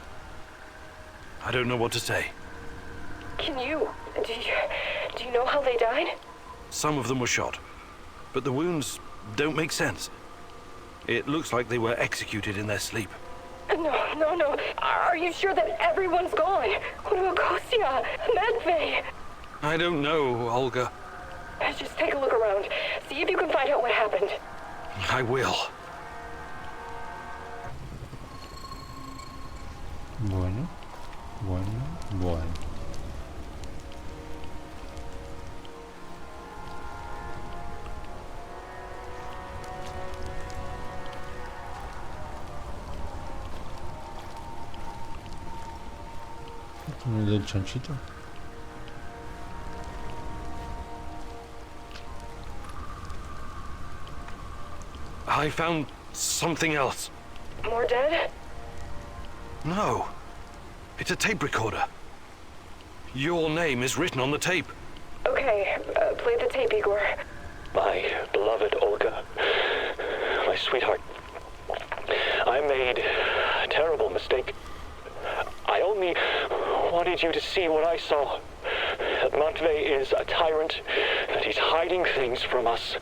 I don't know what to say. Can you... Do you know how they died? Some of them were shot, but the wounds don't make sense. It looks like they were executed in their sleep. No. Are you sure that everyone's gone? What about Kostya? Medvey? I don't know, Olga. Just take a look around. See if you can find out what happened. I will. Bueno. ¿El del chanchito? I found something else. More dead? No. It's a tape recorder. Your name is written on the tape. Okay, play the tape, Igor. My beloved Olga, my sweetheart, I made a terrible mistake. I only wanted you to see what I saw. That Matvey is a tyrant, that he's hiding things from us,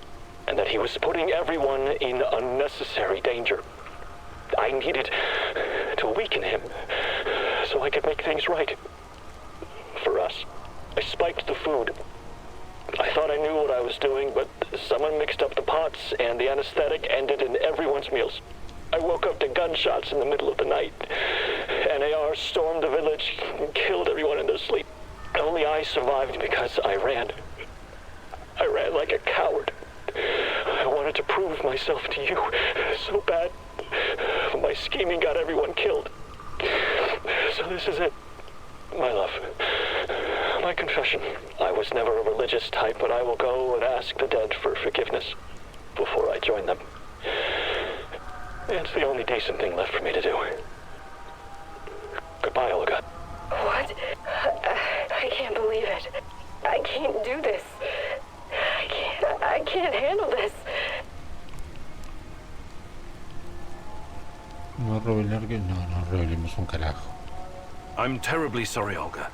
and that he was putting everyone in unnecessary danger. I needed to weaken him so I could make things right. For us. I spiked the food. I thought I knew what I was doing, but someone mixed up the pots and the anesthetic ended in everyone's meals. I woke up to gunshots in the middle of the night. NAR stormed the village and killed everyone in their sleep. Only I survived because I ran. I ran like a coward. I wanted to prove myself to you so bad. But my scheming got everyone killed. So this is it. My love. My confession. I was never a religious type, but I will go and ask the dead for forgiveness before I join them. It's the only decent thing left for me to do. Goodbye, Olga. What? I can't believe it. I can't do this. I can't handle this. No revelar que no revelemos un carajo. I'm terribly sorry, Olga.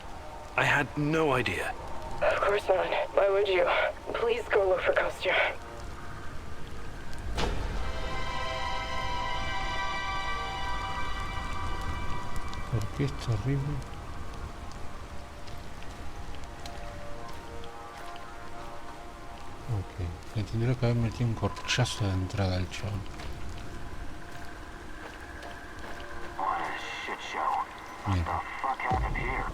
I had no idea. Of course not. Why would you? Please go look for Kostya. ¿Por qué es terrible? Ok, le tendría que haber metido un corchazo de entrada al chabón. What a shit show. What Mierda. the fuck happened here?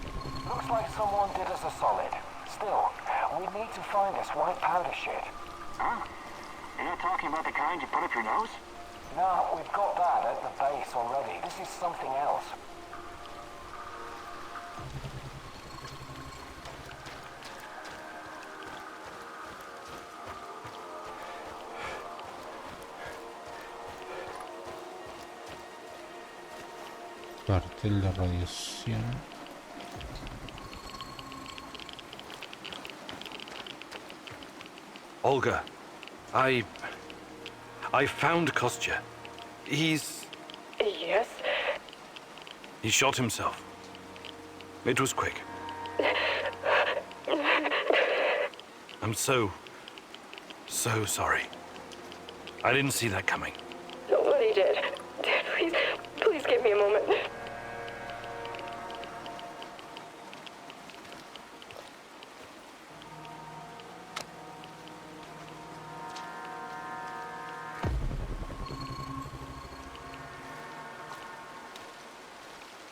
Looks like someone did us a solid. Still, we need to find this white powder shit. Huh? You're not talking about the kind you put up your nose? No, we've got that at the base already. This is something else. Cartel de radiación. Olga, I found Kostya. He's... Yes? He shot himself. It was quick. I'm so sorry. I didn't see that coming. Nobody did. Please give me a moment.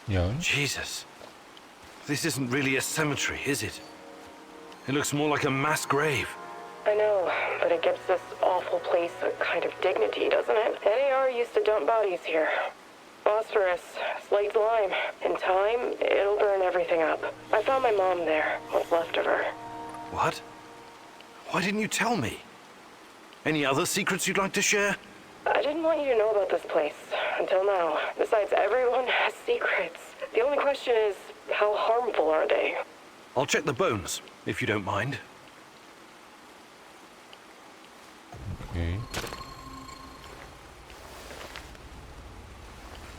¿Ya ves? Jesus. This isn't really a cemetery, is it? It looks more like a mass grave. I know, but it gives this awful place a kind of dignity, doesn't it? NAR used to dump bodies here. Phosphorus, slate lime. In time, it'll burn everything up. I found my mom there, what's left of her. What? Why didn't you tell me? Any other secrets you'd like to share? I didn't want you to know about this place until now. Besides, everyone has secrets. The only question is, how harmful are they? I'll check the bones, if you don't mind. Ok.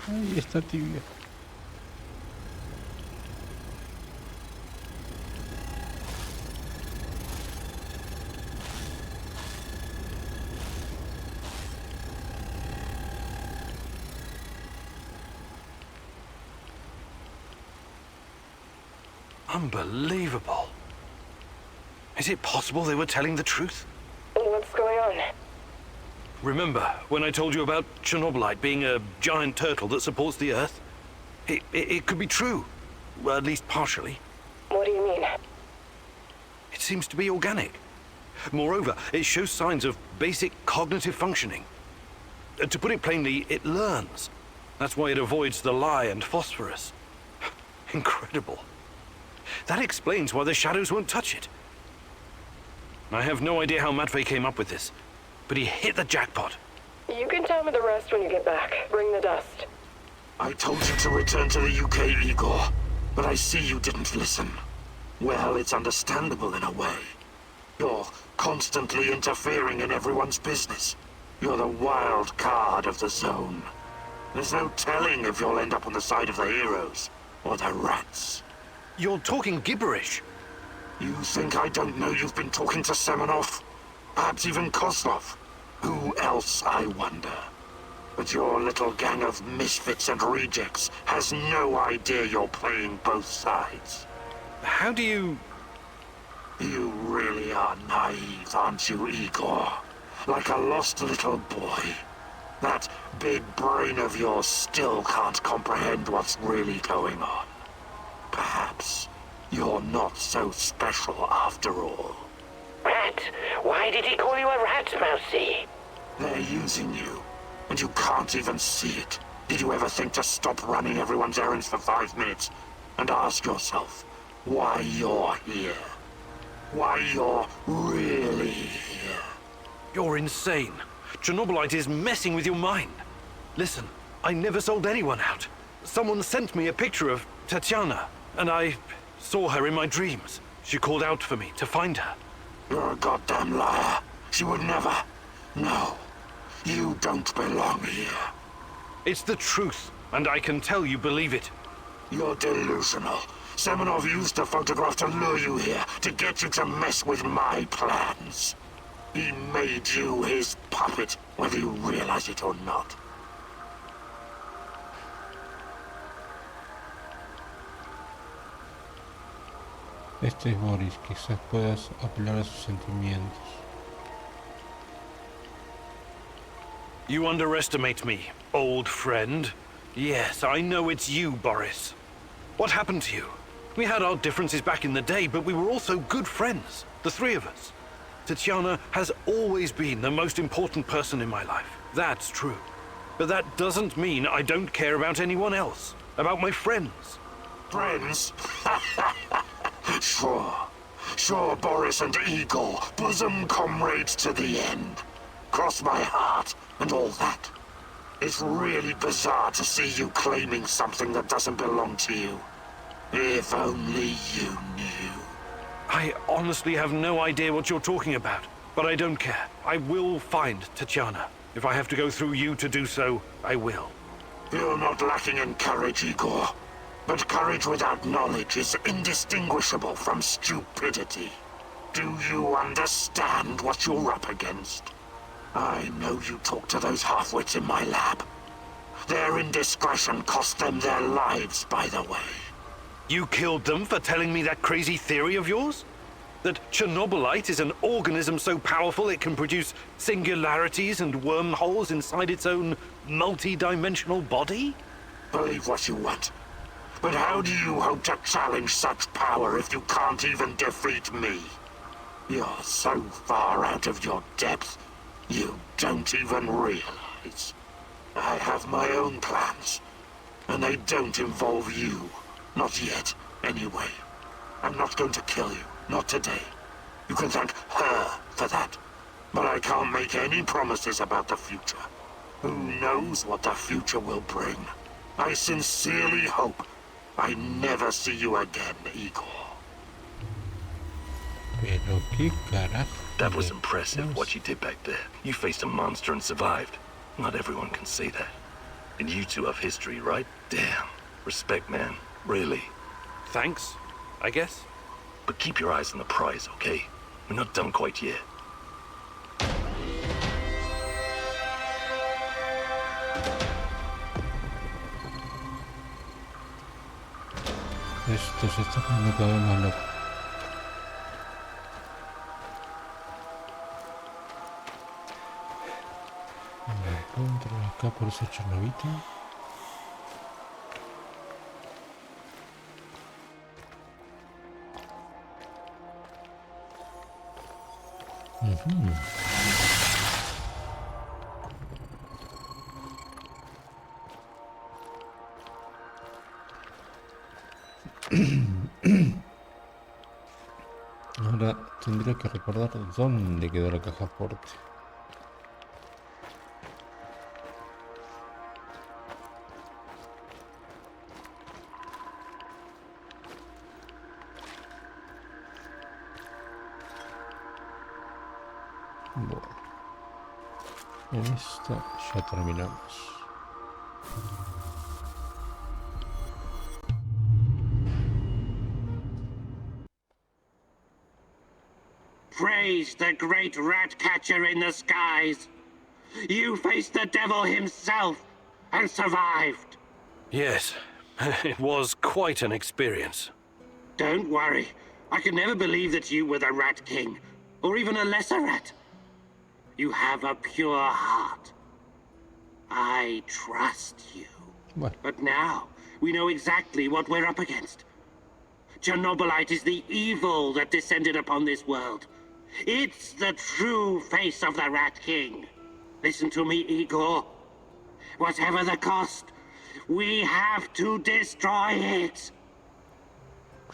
Ahí está tibia. Unbelievable. Is it possible they were telling the truth? What's going on? Remember when I told you about Chernobylit being a giant turtle that supports the Earth? It could be true. Well, at least partially. What do you mean? It seems to be organic. Moreover, it shows signs of basic cognitive functioning. To put it plainly, it learns. That's why it avoids the lye and phosphorus. Incredible. That explains why the shadows won't touch it. I have no idea how Matvey came up with this, but he hit the jackpot. You can tell me the rest when you get back. Bring the dust. I told you to return to the UK, Igor, but I see you didn't listen. Well, it's understandable in a way. You're constantly interfering in everyone's business. You're the wild card of the zone. There's no telling if you'll end up on the side of the heroes or the rats. You're talking gibberish. You think I don't know you've been talking to Semenov? Perhaps even Kozlov? Who else, I wonder? But your little gang of misfits and rejects has no idea you're playing both sides. How do you... You really are naive, aren't you, Igor? Like a lost little boy. That big brain of yours still can't comprehend what's really going on. Perhaps you're not so special after all. Rat? Why did he call you a rat, Mousy? They're using you, and you can't even see it. Did you ever think to stop running everyone's errands for 5 minutes and ask yourself why you're here? Why you're really here? You're insane. Chernobylit is messing with your mind. Listen, I never sold anyone out. Someone sent me a picture of Tatiana, and I saw her in my dreams. She called out for me to find her. You're a goddamn liar. She would never. No, you don't belong here. It's the truth, and I can tell you believe it. You're delusional. Semenov used a photograph to lure you here, to get you to mess with my plans. He made you his puppet, whether you realize it or not. Este es Boris, quizás puedas apelar a sus sentimientos. You underestimate me, old friend. Yes, I know it's you, Boris. What happened to you? We had our differences back in the day, but we were also good friends, the three of us. Tatiana has always been the most important person in my life. That's true. But that doesn't mean I don't care about anyone else, about my friends. Friends? Sure, Boris and Igor, bosom comrades to the end. Cross my heart and all that. It's really bizarre to see you claiming something that doesn't belong to you. If only you knew. I honestly have no idea what you're talking about, but I don't care. I will find Tatiana. If I have to go through you to do so, I will. You're not lacking in courage, Igor. But courage without knowledge is indistinguishable from stupidity. Do you understand what you're up against? I know you talk to those half-wits in my lab. Their indiscretion cost them their lives, by the way. You killed them for telling me that crazy theory of yours? That Chernobylit is an organism so powerful it can produce singularities and wormholes inside its own multi-dimensional body? Believe what you want. But how do you hope to challenge such power if you can't even defeat me? You're so far out of your depth, you don't even realize. I have my own plans, and they don't involve you. Not yet, anyway. I'm not going to kill you, not today. You can thank her for that. But I can't make any promises about the future. Who knows what the future will bring? I sincerely hope I never see you again, Igor. Pero qué carajo. That was impressive, what you did back there. You faced a monster and survived. Not everyone can say that. And you two have history, right? Damn. Respect, man. Really. Thanks, I guess. But keep your eyes on the prize, okay? We're not done quite yet. Esto se está poniendo cada vez más loco. ¿Puedo entrar acá por ese Chernobylit? Ahora tendría que recordar dónde quedó la caja fuerte. Bueno, en esta ya terminamos. Praise the great rat catcher in the skies. You faced the devil himself and survived. Yes, it was quite an experience. Don't worry. I could never believe that you were the Rat King, or even a lesser rat. You have a pure heart. I trust you. Bueno, But now, we know exactly what we're up against. Chernobylit is the evil that descended upon this world. It's the true face of the Rat King. Listen to me, Igor. Whatever the cost, we have to destroy it.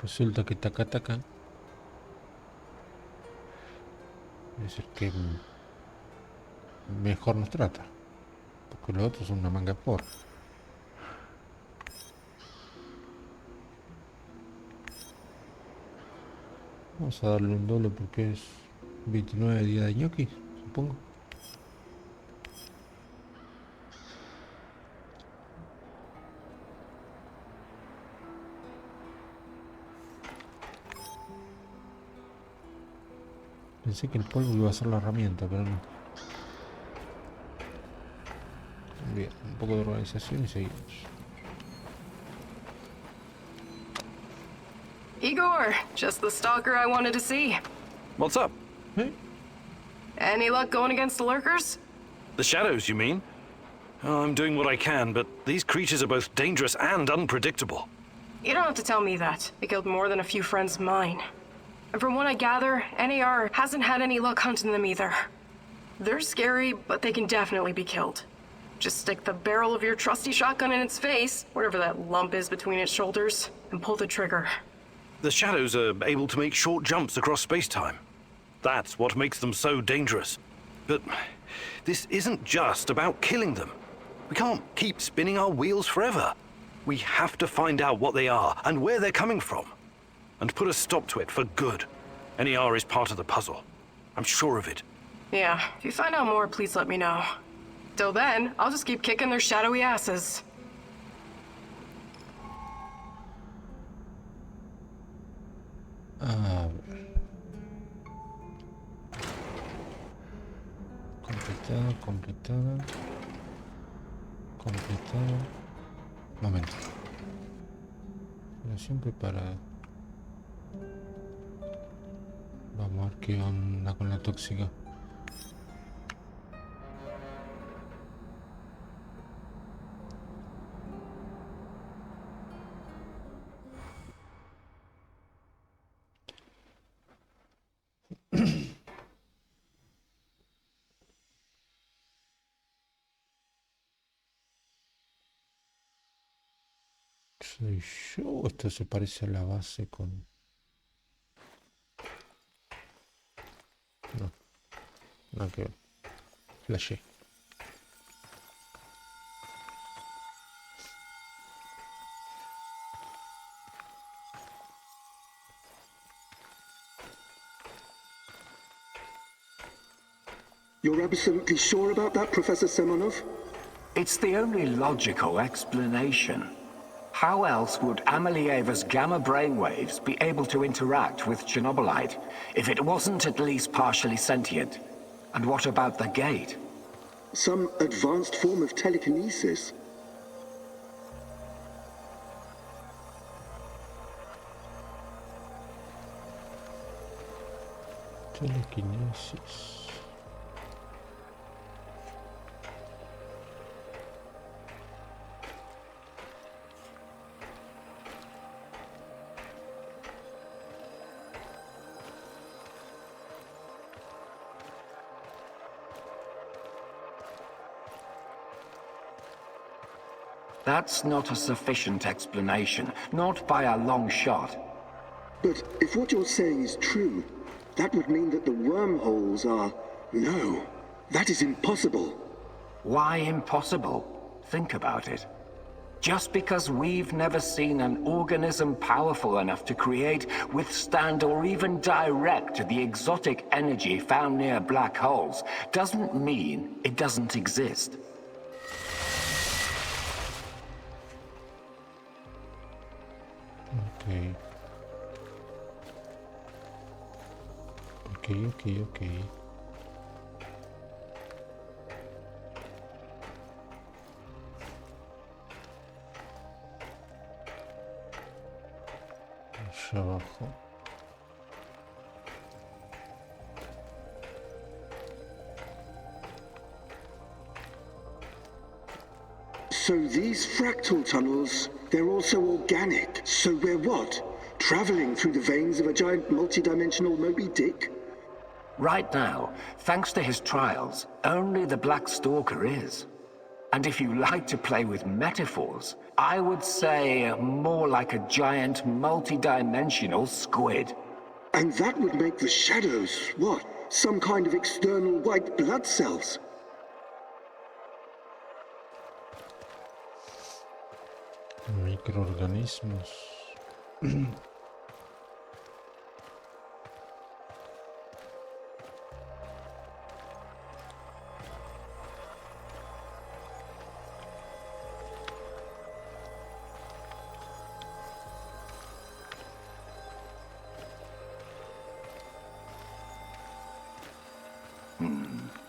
resulta que taca es el que mejor nos trata. Porque los otros son una manga de porra. Vamos a darle un doble porque es 29 días de ñoquis, supongo. Pensé que el polvo iba a ser la herramienta, pero no. Bien, un poco de organización y seguimos. Igor, just the stalker I wanted to see. What's up? Any luck going against the lurkers? The shadows, you mean? Oh, I'm doing what I can, but these creatures are both dangerous and unpredictable. You don't have to tell me that. They killed more than a few friends of mine. And from what I gather, NAR hasn't had any luck hunting them either. They're scary, but they can definitely be killed. Just stick the barrel of your trusty shotgun in its face, whatever that lump is between its shoulders, and pull the trigger. The shadows are able to make short jumps across space-time. That's what makes them so dangerous. But this isn't just about killing them. We can't keep spinning our wheels forever. We have to find out what they are and where they're coming from. And put a stop to it for good. NER is part of the puzzle. I'm sure of it. Yeah, if you find out more, please let me know. Till then, I'll just keep kicking their shadowy asses. A ver. Completada. Momento. Relación preparada. Vamos a ver qué onda con la tóxica. ¿Soy yo o esto se parece a la base con...? No, nada que ver. Flashé. You're absolutely sure about that, Professor Semonov? It's the only logical explanation. How else would Amelieva's gamma brainwaves be able to interact with Chernobylit if it wasn't at least partially sentient? And what about the gate? Some advanced form of telekinesis. Telequinesis. That's not a sufficient explanation, not by a long shot. But if what you're saying is true, that would mean that the wormholes are... No, that is impossible. Why impossible? Think about it. Just because we've never seen an organism powerful enough to create, withstand, or even direct the exotic energy found near black holes, doesn't mean it doesn't exist. Ok. Allá abajo. So these fractal tunnels, they're also organic. So we're what? Traveling through the veins of a giant multi-dimensional Moby Dick? Right now, thanks to his trials, only the Black Stalker is. And if you like to play with metaphors, I would say more like a giant multi-dimensional squid. And that would make the shadows, what? Some kind of external white blood cells? Microorganismos.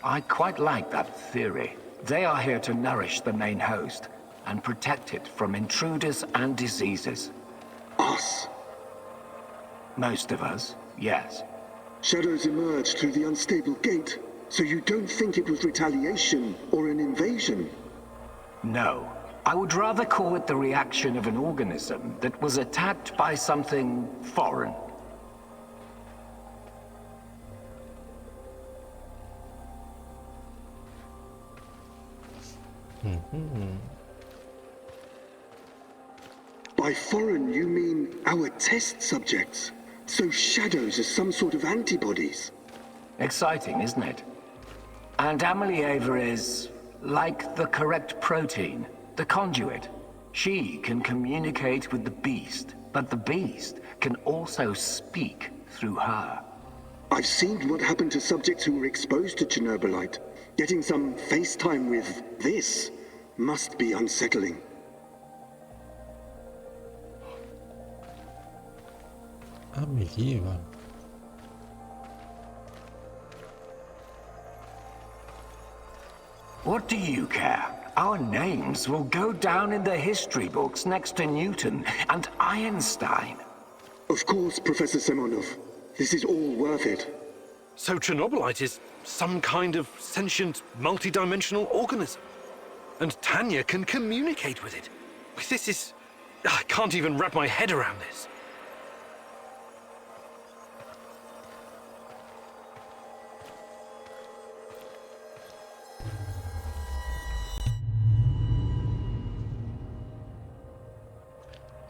I quite like that theory. They are here to nourish the main host and protect it from intruders and diseases. Us? Most of us, yes. Shadows emerged through the unstable gate, so you don't think it was retaliation or an invasion? No. I would rather call it the reaction of an organism that was attacked by something foreign. By foreign, you mean our test subjects? So shadows are some sort of antibodies? Exciting, isn't it? And Amelieva is like the correct protein, the conduit. She can communicate with the beast, but the beast can also speak through her. I've seen what happened to subjects who were exposed to Chernobylit. Getting some FaceTime with this must be unsettling. Amelieva. What do you care? Our names will go down in the history books next to Newton and Einstein. Of course, Professor Semonov. This is all worth it. So Chernobylit is some kind of sentient, multi-dimensional organism. And Tanya can communicate with it. This is... I can't even wrap my head around this.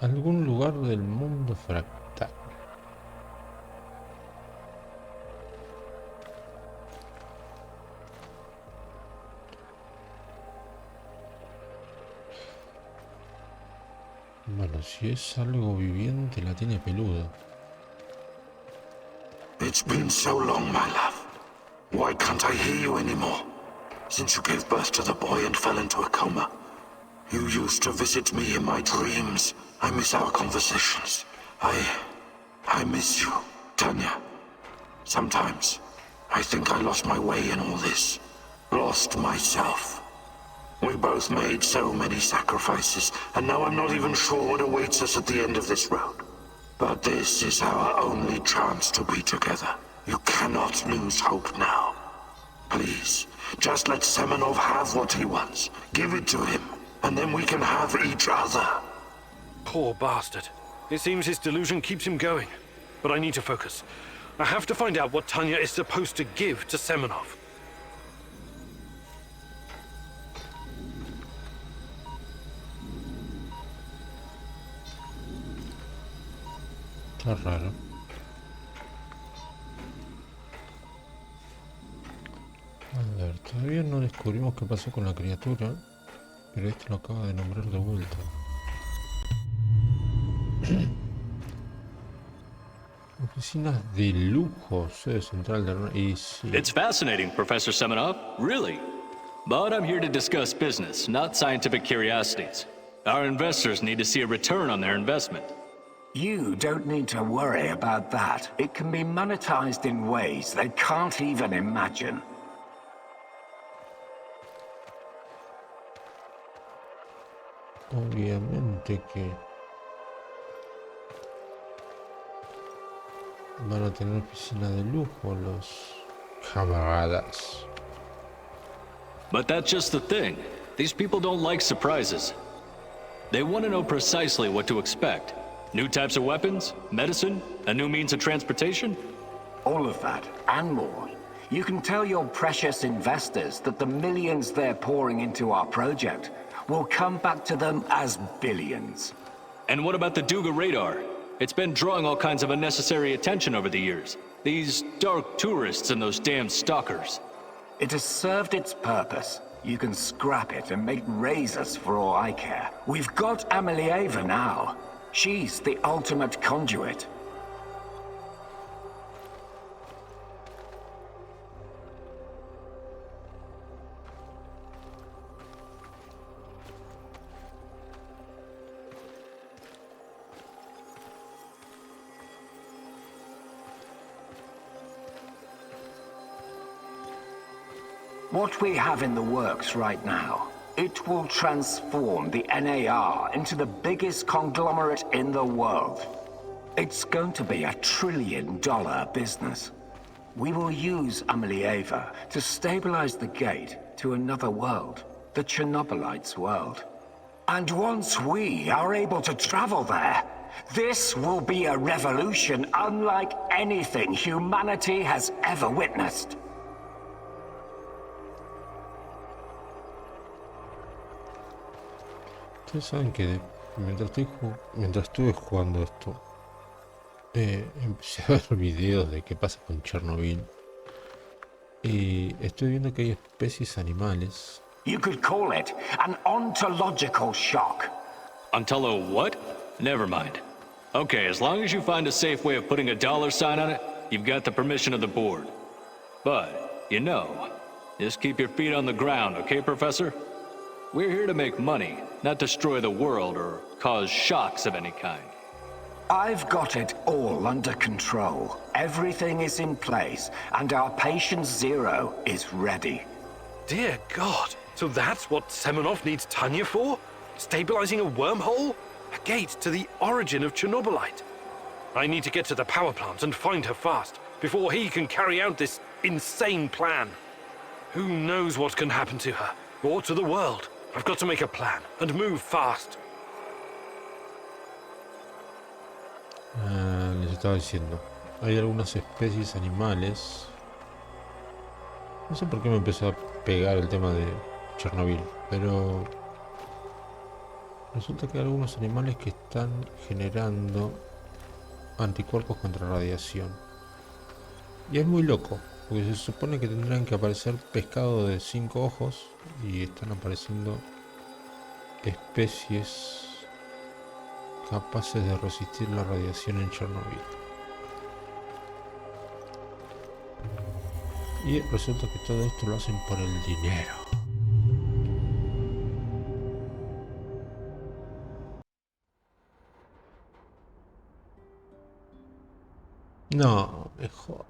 Algún lugar del mundo fractal. Bueno, si es algo viviente, la tiene peluda. It's been so long, my love. Why can't I hear you anymore? Since you gave birth to the boy and fell into a coma. You used to visit me in my dreams. I miss our conversations. I miss you, Tanya. Sometimes, I think I lost my way in all this. Lost myself. We both made so many sacrifices, and now I'm not even sure what awaits us at the end of this road. But this is our only chance to be together. You cannot lose hope now. Please, just let Semenov have what he wants. Give it to him, and then we can have each other. Poor bastard. It seems his delusion keeps him going. But I need to focus. I have to find out what Tanya is supposed to give to Semenov. Está raro. A ver, todavía no descubrimos qué pasó con la criatura, pero este lo acaba de nombrar de vuelta. Oficinas de lujo, sede central de... Y sí. It's fascinating, Professor Semenov, really. But I'm here to discuss business, not scientific curiosities. Our investors need to see a return on their investment. You don't need to worry about that. It can be monetized in ways they can't even imagine. Obviamente que van a tener oficina de lujo los camaradas. But that's just the thing. These people don't like surprises. They want to know precisely what to expect. New types of weapons, medicine, a new means of transportation. All of that, and more. You can tell your precious investors that the millions they're pouring into our project will come back to them as billions. And what about the Duga radar? It's been drawing all kinds of unnecessary attention over the years. These dark tourists and those damn stalkers. It has served its purpose. You can scrap it and make razors for all I care. We've got Amelieva now. She's the ultimate conduit. What we have in the works right now, it will transform the NAR into the biggest conglomerate in the world. It's going to be $1 trillion business. We will use Amelieva to stabilize the gate to another world, the Chernobylit's world. And once we are able to travel there, this will be a revolution unlike anything humanity has ever witnessed. Ustedes saben que mientras estuve jugando esto, empecé a ver videos de qué pasa con Chernobyl y estoy viendo que hay especies animales. You could call it an ontological shock. Ontolo what? Never mind. Okay, as long as you find a safe way of putting a $ sign on it, you've got the permission of the board. But, you know, just keep your feet on the ground, okay, Professor? We're here to make money, not destroy the world or cause shocks of any kind. I've got it all under control. Everything is in place, and our patient zero is ready. Dear God, so that's what Semenov needs Tanya for? Stabilizing a wormhole? A gate to the origin of Chernobylit. I need to get to the power plant and find her fast, before he can carry out this insane plan. Who knows what can happen to her, or to the world? I've got to make a plan, and move fast. Les estaba diciendo, hay algunas especies animales. No sé por qué me empezó a pegar el tema de Chernobyl, pero resulta que hay algunos animales que están generando anticuerpos contra radiación. Y es muy loco, porque se supone que tendrán que aparecer pescado de 5 ojos y están apareciendo especies capaces de resistir la radiación en Chernobyl. Y resulta que todo esto lo hacen por el dinero. No, me jodas.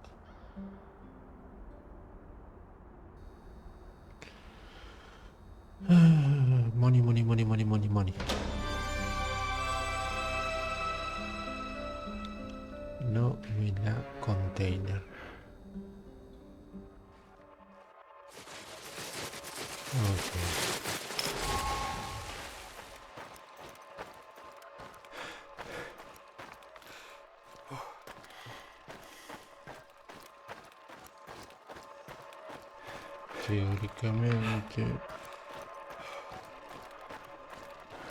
Money, money, money, money, money, money. No me la container. Okay. Teóricamente,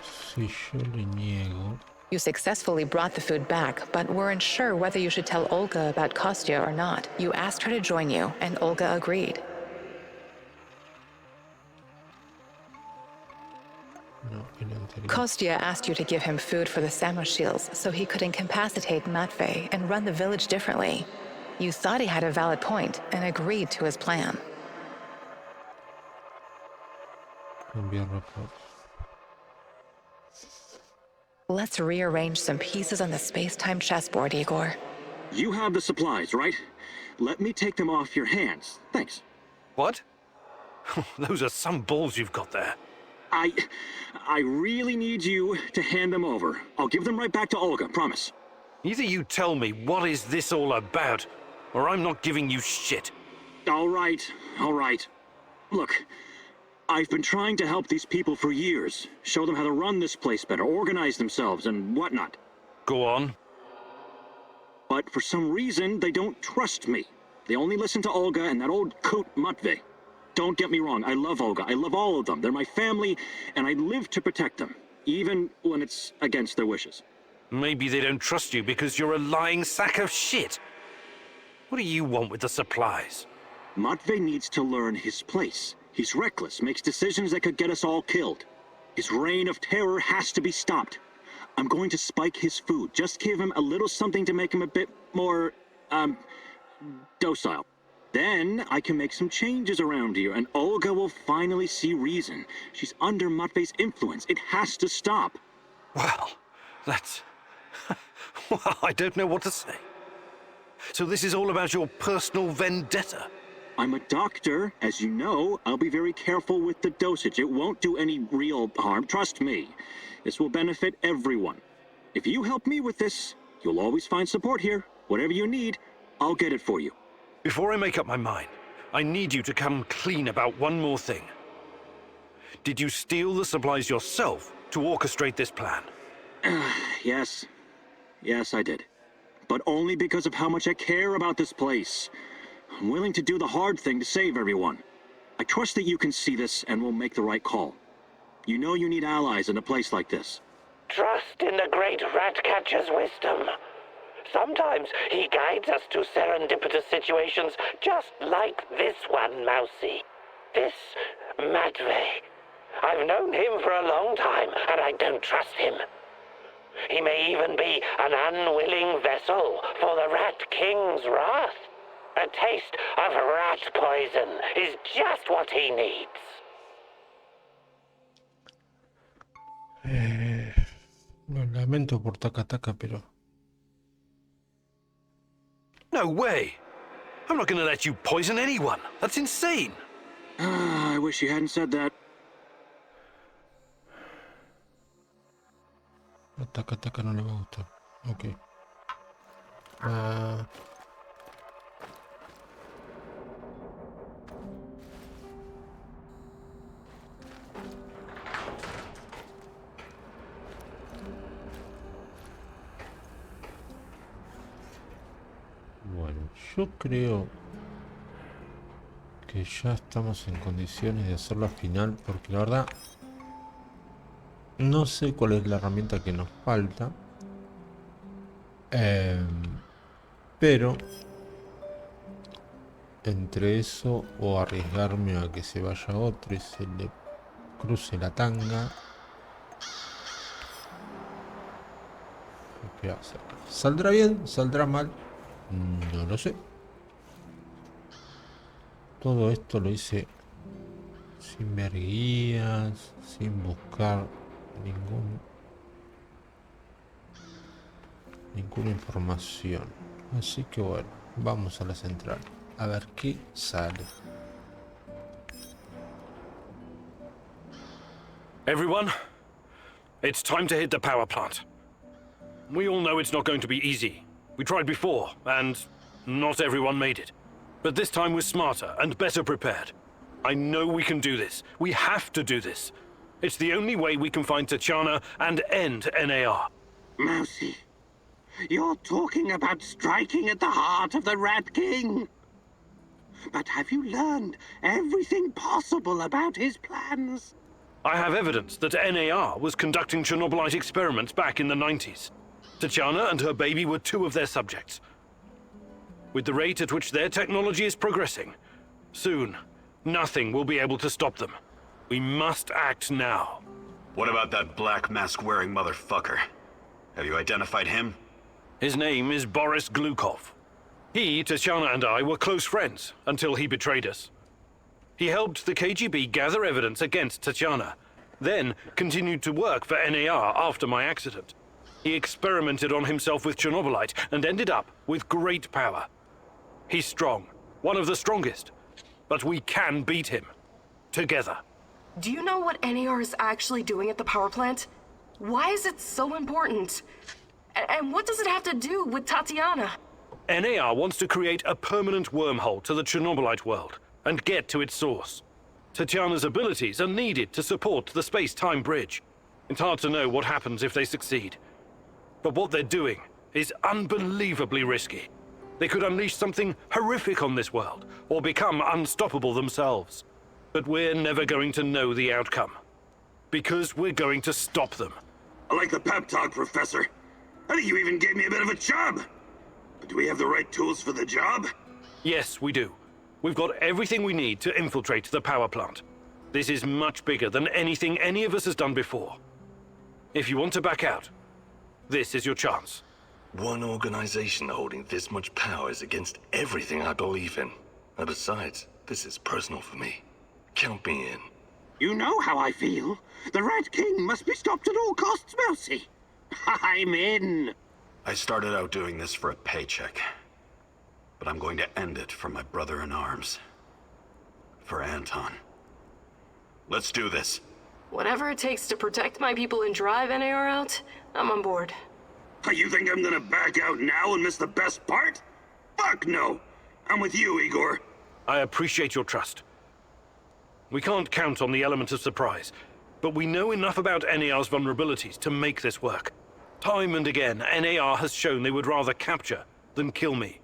si yo le niego. You successfully brought the food back, but weren't sure whether you should tell Olga about Kostya or not. You asked her to join you, and Olga agreed. Kostya asked you to give him food for the Samoshils so he could incapacitate Matvey and run the village differently. You thought he had a valid point and agreed to his plan. Let's rearrange some pieces on the space-time chessboard, Igor. You have the supplies, right? Let me take them off your hands. Thanks. What? Those are some balls you've got there. I really need you to hand them over. I'll give them right back to Olga, promise. Either you tell me what is this all about, or I'm not giving you shit. All right. Look, I've been trying to help these people for years. Show them how to run this place better, organize themselves, and whatnot. Go on. But for some reason, they don't trust me. They only listen to Olga and that old coot Matvey. Don't get me wrong, I love Olga. I love all of them. They're my family, and I live to protect them, even when it's against their wishes. Maybe they don't trust you because you're a lying sack of shit. What do you want with the supplies? Matvey needs to learn his place. He's reckless, makes decisions that could get us all killed. His reign of terror has to be stopped. I'm going to spike his food. Just give him a little something to make him a bit more, docile. Then I can make some changes around here, and Olga will finally see reason. She's under Matvey's influence. It has to stop. Well, that's... well, I don't know what to say. So this is all about your personal vendetta? I'm a doctor, as you know. I'll be very careful with the dosage. It won't do any real harm, trust me. This will benefit everyone. If you help me with this, you'll always find support here. Whatever you need, I'll get it for you. Before I make up my mind, I need you to come clean about one more thing. Did you steal the supplies yourself to orchestrate this plan? Yes. Yes, I did. But only because of how much I care about this place. I'm willing to do the hard thing to save everyone. I trust that you can see this and will make the right call. You know you need allies in a place like this. Trust in the great Ratcatcher's wisdom. Sometimes he guides us to serendipitous situations just like this one, Mousy. This Matvey. I've known him for a long time, and I don't trust him. He may even be an unwilling vessel for the Rat King's wrath. A taste of rat poison is just what he needs. Lo lamento por Taka, pero... No way! I'm not gonna let you poison anyone. That's insane. I wish you hadn't said that. A Taka no le va a gustar. Ok. Bueno, yo creo que ya estamos en condiciones de hacer la final, porque la verdad no sé cuál es la herramienta que nos falta, pero entre eso o arriesgarme a que se vaya otro y se le cruce la tanga, ¿qué va a hacer? ¿Saldrá bien? ¿Saldrá mal? No lo sé. Todo esto lo hice sin ver guías, sin buscar ninguna información. Así que bueno, vamos a la central a ver qué sale. Everyone, it's time to hit the power plant. We all know it's not going to be easy. We tried before, and not everyone made it. But this time we're smarter and better prepared. I know we can do this. We have to do this. It's the only way we can find Tatiana and end NAR. Mousy, you're talking about striking at the heart of the Rat King. But have you learned everything possible about his plans? I have evidence that NAR was conducting Chernobylit experiments back in the 90s. Tatiana and her baby were two of their subjects. With the rate at which their technology is progressing, soon, nothing will be able to stop them. We must act now. What about that black mask-wearing motherfucker? Have you identified him? His name is Boris Glukov. He, Tatiana, and I were close friends until he betrayed us. He helped the KGB gather evidence against Tatiana, then continued to work for NAR after my accident. He experimented on himself with Chernobylit and ended up with great power. He's strong, one of the strongest, but we can beat him. Together. Do you know what NAR is actually doing at the power plant? Why is it so important? And what does it have to do with Tatiana? NAR wants to create a permanent wormhole to the Chernobylit world and get to its source. Tatiana's abilities are needed to support the space-time bridge. It's hard to know what happens if they succeed. But what they're doing is unbelievably risky. They could unleash something horrific on this world, or become unstoppable themselves. But we're never going to know the outcome. Because we're going to stop them. I like the pep talk, Professor. I think you even gave me a bit of a job. But do we have the right tools for the job? Yes, we do. We've got everything we need to infiltrate the power plant. This is much bigger than anything any of us has done before. If you want to back out, this is your chance. One organization holding this much power is against everything I believe in. And besides, this is personal for me. Count me in. You know how I feel. The Rat King must be stopped at all costs, Mousy. I'm in. I started out doing this for a paycheck. But I'm going to end it for my brother in arms. For Anton. Let's do this. Whatever it takes to protect my people and drive NAR out, I'm on board. You think I'm gonna back out now and miss the best part? Fuck no! I'm with you, Igor. I appreciate your trust. We can't count on the element of surprise, but we know enough about NAR's vulnerabilities to make this work. Time and again, NAR has shown they would rather capture than kill me.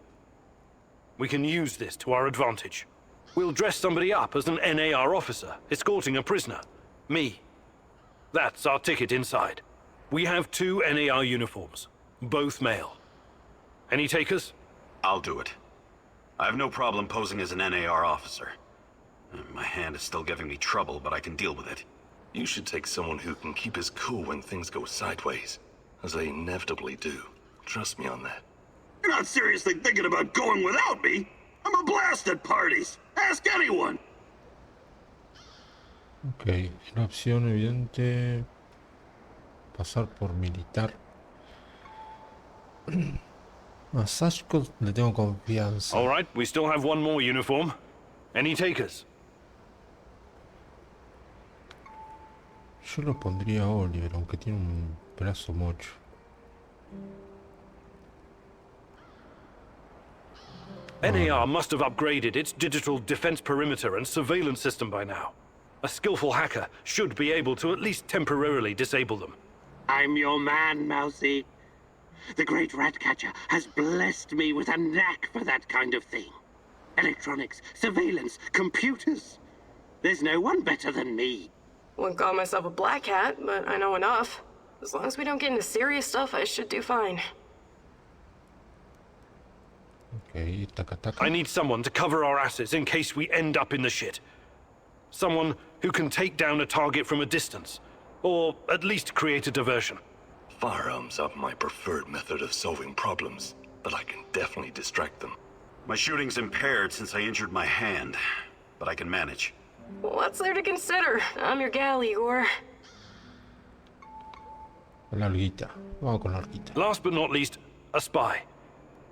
We can use this to our advantage. We'll dress somebody up as an NAR officer, escorting a prisoner. Me. That's our ticket inside. We have 2 NAR uniforms, both male. Any takers? I'll do it. I have no problem posing as an NAR officer. My hand is still giving me trouble, but I can deal with it. You should take someone who can keep his cool when things go sideways, as they inevitably do. Trust me on that. You're not seriously thinking about going without me? I'm a blast at parties. Ask anyone. Ok, la opción evidente. Pasar por militar. A Sashko le tengo confianza. All right, we still have one more uniform. Any takers? Yo lo pondría a Oliver, aunque tiene un brazo mocho. NAR must have upgraded its digital defense perimeter and surveillance system by now. A skillful hacker should be able to at least temporarily disable them. I'm your man, Mousy. The great Ratcatcher has blessed me with a knack for that kind of thing. Electronics, surveillance, computers. There's no one better than me. Wouldn't call myself a black hat, but I know enough. As long as we don't get into serious stuff, I should do fine. Okay, taka. I need someone to cover our asses in case we end up in the shit. Someone who can take down a target from a distance, or at least create a diversion. Firearms are my preferred method of solving problems, but I can definitely distract them. My shooting's impaired since I injured my hand, but I can manage. What's there to consider? I'm your gal, Igor. Con la horquita. Vamos con la horquita. Last but not least, a spy.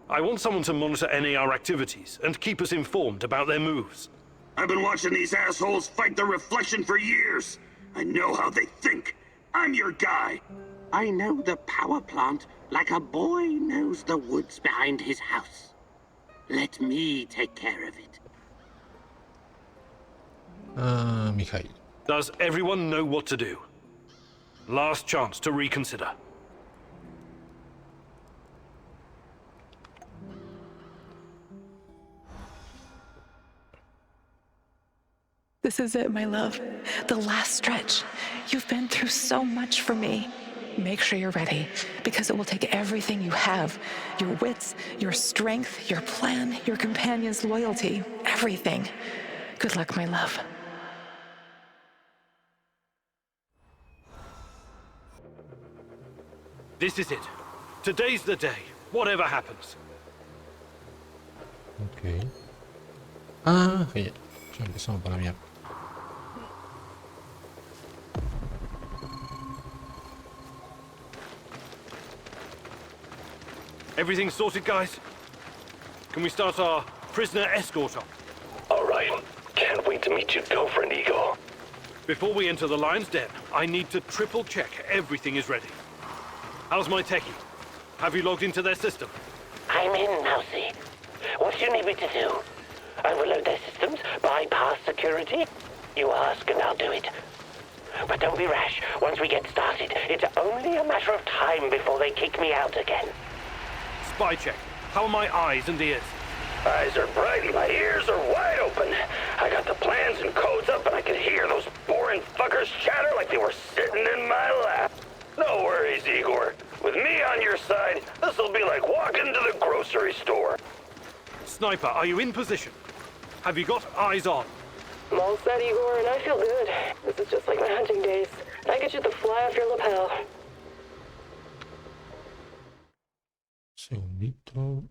I want someone to monitor NAR activities and keep us informed about their moves. I've been watching these assholes fight the reflection for years. I know how they think. I'm your guy. I know the power plant like a boy knows the woods behind his house. Let me take care of it. Mikhail. Does everyone know what to do? Last chance to reconsider. This is it, my love. The last stretch. You've been through so much for me. Make sure you're ready, because it will take everything you have. Your wits, your strength, your plan, your companion's loyalty, everything. Good luck, my love. This is it. Today's the day, whatever happens. Ok. Genial. Ya empezamos para la mierda. Everything sorted, guys? Can we start our prisoner escort up? All right. Can't wait to meet you, girlfriend Igor. Before we enter the lion's den, I need to triple check everything is ready. How's my techie? Have you logged into their system? I'm in, Mousy. What do you need me to do? Overload their systems? Bypass security? You ask and I'll do it. But don't be rash. Once we get started, it's only a matter of time before they kick me out again. Spy check. How are my eyes and ears? Eyes are bright and my ears are wide open. I got the plans and codes up and I can hear those boring fuckers chatter like they were sitting in my lap. No worries, Igor. With me on your side, this'll be like walking to the grocery store. Sniper, are you in position? Have you got eyes on? I'm all set, Igor, and I feel good. This is just like my hunting days. I get you the fly off your lapel. Segundito.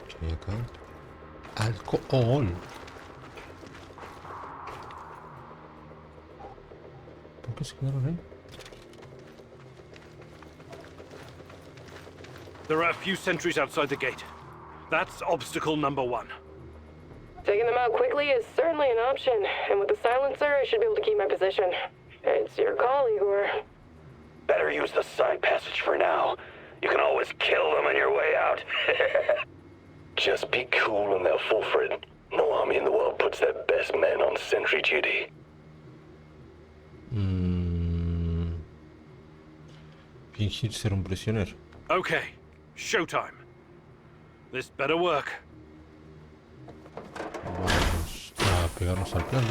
¿Qué hay acá? Alcohol. ¿Por qué se quedaron ahí? There are a few sentries outside the gate. That's obstacle number 1. Taking them out quickly is certainly an option, and with the silencer, I should be able to keep my position. It's your call, Igor. Better use the side passage for now. You can always kill them on your way out. Just be cool and they'll fall for it. No army in the world puts their best men on sentry duty. Fingir ser un prisionero. Okay, showtime. This better work. Vamos a pegarnos al plan.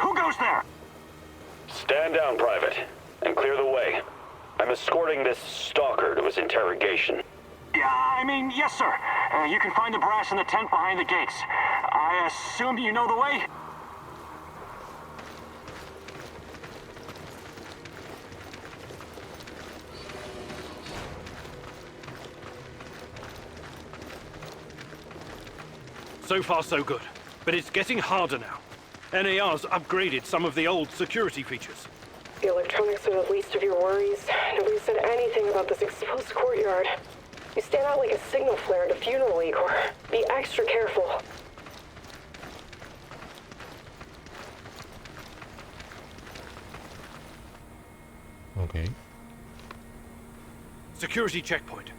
Who goes there? Stand down, Private, and clear the way. I'm escorting this stalker to his interrogation. Yeah, I mean, yes, sir. You can find the brass in the tent behind the gates. I assume you know the way? So far, so good. But it's getting harder now. NAR's upgraded some of the old security features. The electronics are the least of your worries. Nobody said anything about this exposed courtyard. You stand out like a signal flare at a funeral, Igor. Be extra careful. Okay. Security checkpoint.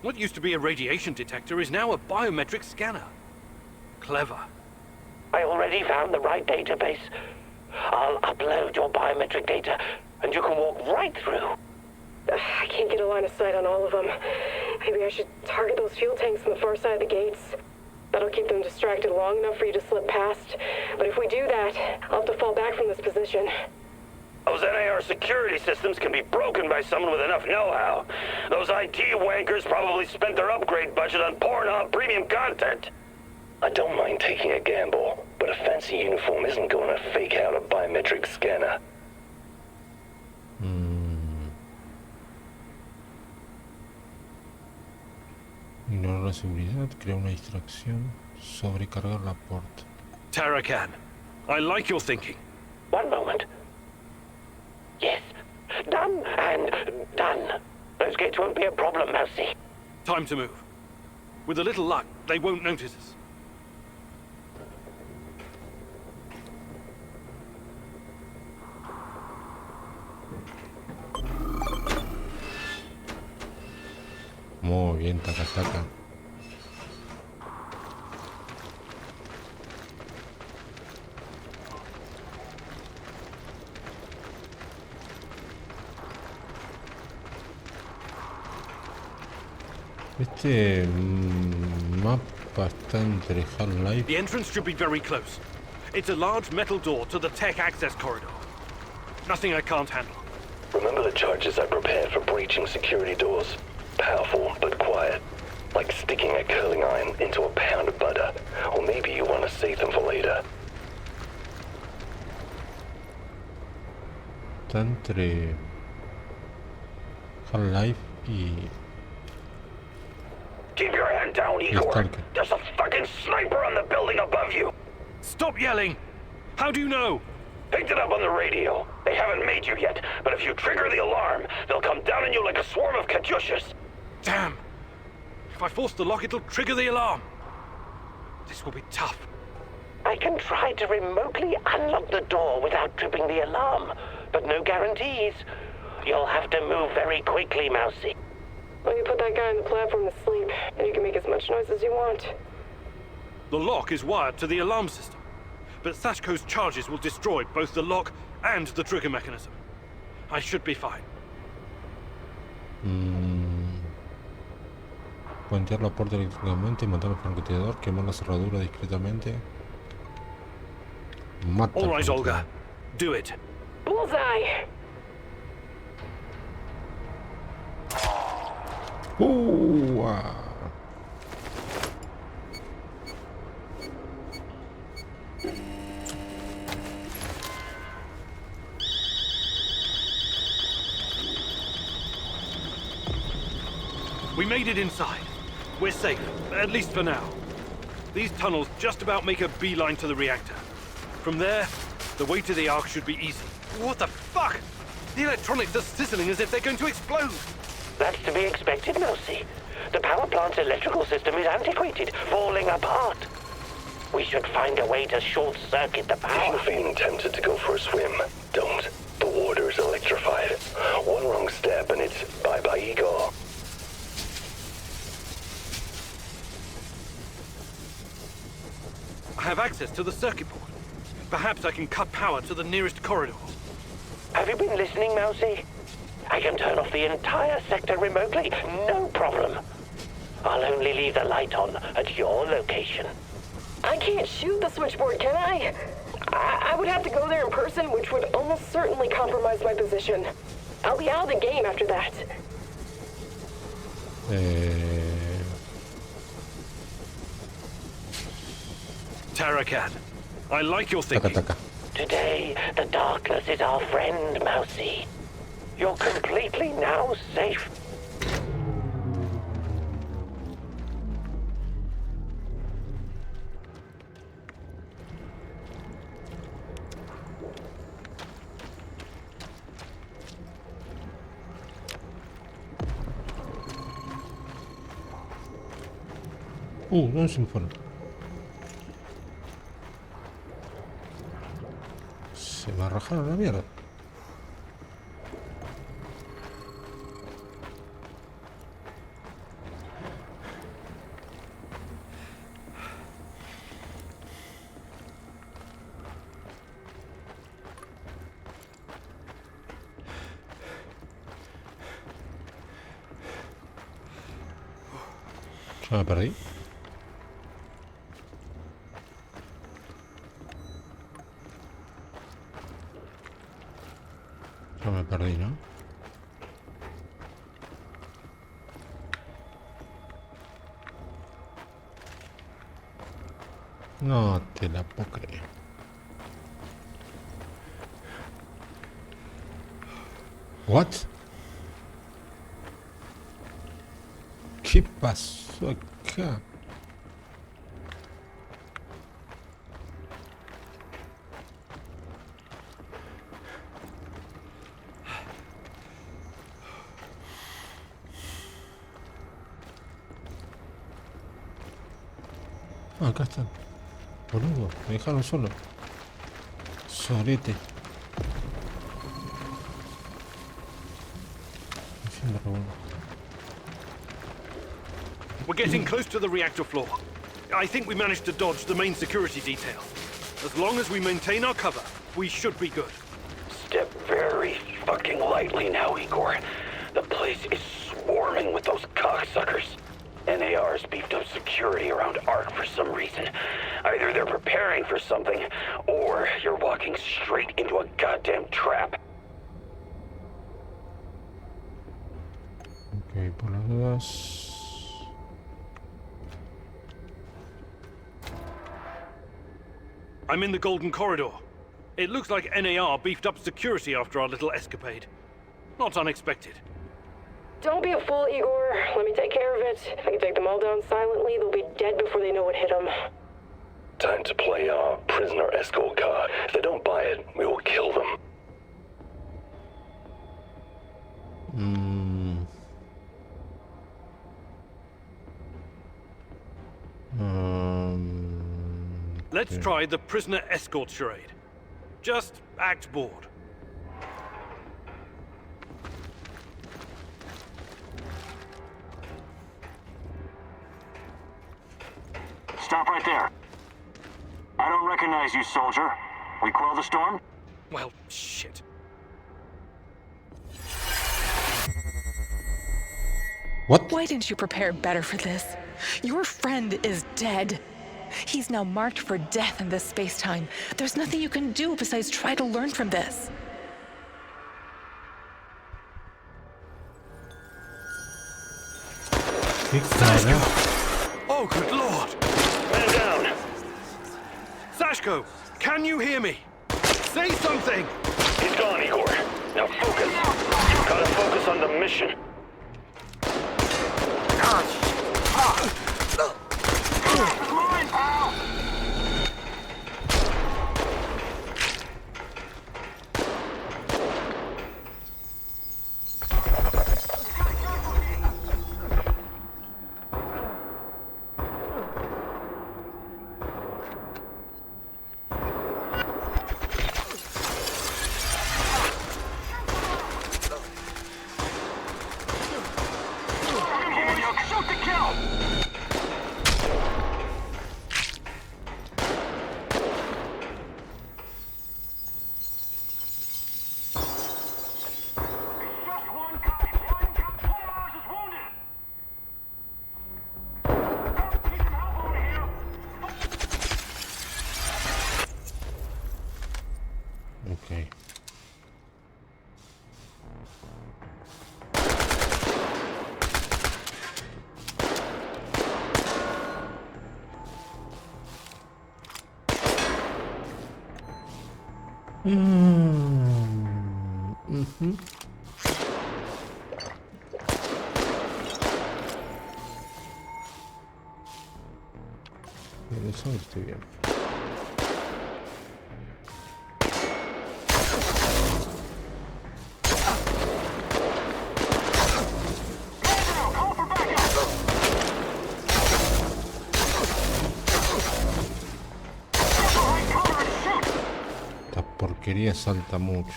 What used to be a radiation detector is now a biometric scanner. Clever. I already found the right database. I'll upload your biometric data, and you can walk right through. I can't get a line of sight on all of them. Maybe I should target those fuel tanks on the far side of the gates. That'll keep them distracted long enough for you to slip past. But if we do that, I'll have to fall back from this position. Those NAR security systems can be broken by someone with enough know-how. Those IT wankers probably spent their upgrade budget on Pornhub premium content. I don't mind taking a gamble, but a fancy uniform isn't going to fake out a biometric scanner. Ignorar la seguridad, crear una distracción, sobrecargar la puerta. Tarakan, I like your thinking. One moment. Yes. Done and done. Those gates won't be a problem, Mousy. Time to move. With a little luck, they won't notice us. Muy bien, taca, taca. Este mapa está entre Half-Life. The entrance should be very close. It's a large metal door to the tech access corridor. Nothing I can't handle. Remember the charges I prepared for breaching security doors? Powerful, but quiet. Like sticking a curling iron into a pound of butter. Or maybe you want to save them for later. Está entre Half-Life y... Keep your head down, Igor. There's a fucking sniper on the building above you. Stop yelling! How do you know? Picked it up on the radio. They haven't made you yet, but if you trigger the alarm, they'll come down on you like a swarm of Katyushas. Damn! If I force the lock, it'll trigger the alarm. This will be tough. I can try to remotely unlock the door without tripping the alarm, but no guarantees. You'll have to move very quickly, Mousy. Well, you put that guy on the platform to sleep, and you can make as much noise as you want. The lock is wired to the alarm system, but Sashko's charges will destroy both the lock and the trigger mechanism. I should be fine. Puentear la puerta eléctricamente y matar al francotirador, quemar la cerradura discretamente. Mata All al right, Olga. francotirador. Do it. Bullseye! We made it inside. We're safe, at least for now. These tunnels just about make a beeline to the reactor. From there, the way to the Ark should be easy. What the fuck? The electronics are sizzling as if they're going to explode. That's to be expected, Mousy. The power plant's electrical system is antiquated, falling apart. We should find a way to short-circuit the If power. you're feeling tempted to go for a swim, don't. The water is electrified. One wrong step and it's bye-bye, Igor. I have access to the circuit board. Perhaps I can cut power to the nearest corridor. Have you been listening, Mousy? I can turn off the entire sector remotely, no problem. I'll only leave the light on at your location. I can't shoot the switchboard, can I? I would have to go there in person, which would almost certainly compromise my position. I'll be out of the game after that. Tarakan, I like your thinking. Today, the darkness is our friend, Mousy. You're completely now safe. ¿Dónde se me fueron? Se me arrojaron la mierda. Ya me perdí. Ya me perdí, ¿no? No te la puedo creer. What? ¿Qué pasó acá? Ah, acá están. Boludo, me dejaron solo. Sorete. We're getting close to the reactor floor. I think we managed to dodge the main security detail. As long as we maintain our cover, we should be good. Step very fucking lightly now, Igor. The place is swarming with those cocksuckers. NAR's beefed up security around Ark for some reason. Either they're preparing for something, or you're walking straight into a goddamn trap. Ok, por las dudas. I'm in the Golden Corridor. It looks like NAR beefed up security after our little escapade. Not unexpected. Don't be a fool, Igor. Let me take care of it. I can take them all down silently. They'll be dead before they know what hit them. Time to play our prisoner escort card. If they don't buy it, we will kill them. Let's try the prisoner escort charade. Just act bored. Stop right there. I don't recognize you, soldier. We quell the storm? Well, shit. What? Why didn't you prepare better for this? Your friend is dead. He's now marked for death in this space-time. There's nothing you can do besides try to learn from this. Oh, good lord! Man down! Sashko, can you hear me? Say something! He's gone, Igor. Now focus. You've got to focus on the mission. Okay. Eso estoy bien. Esta porquería salta mucho.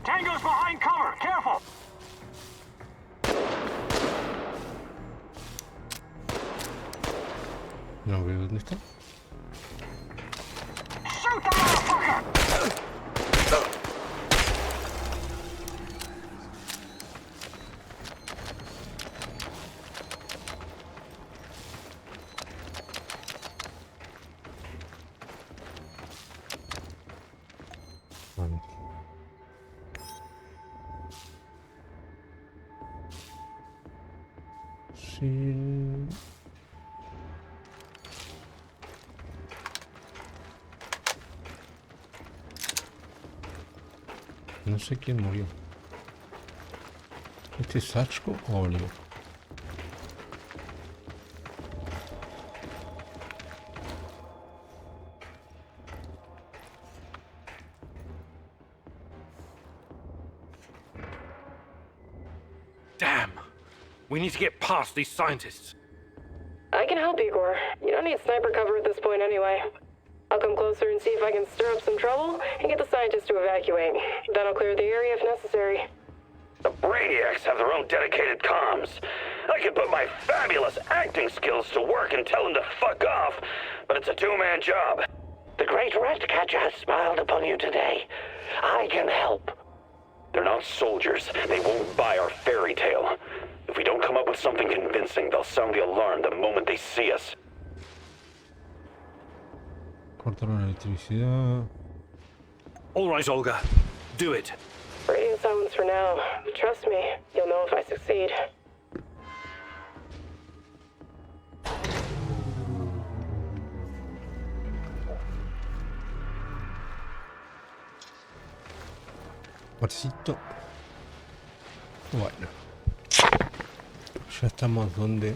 Tango's behind cover! Careful! No veo dónde está. Shoot the motherfucker! Vale. Sí. No sé quién murió. ¿Este es Sachko o Oliver? Damn! We need to get past these scientists. I can help, Igor. You don't need sniper cover at this point anyway. I'll come closer and see if I can stir up some trouble and get the scientists to evacuate. Then I'll clear the area if necessary. The Brainiacs have their own dedicated comms. I could put my fabulous acting skills to work and tell them to fuck off, but it's a two-man job. The great Ratcatcher has smiled upon you today. I can help. They're not soldiers. They won't buy our fairy tale. If we don't come up with something convincing, they'll sound the alarm the moment they see us. Cortaron la electricidad. All right, Olga. Do it. Radio silence for now. Trust me, you'll know if I succeed. Barcito. Bueno. Ya estamos donde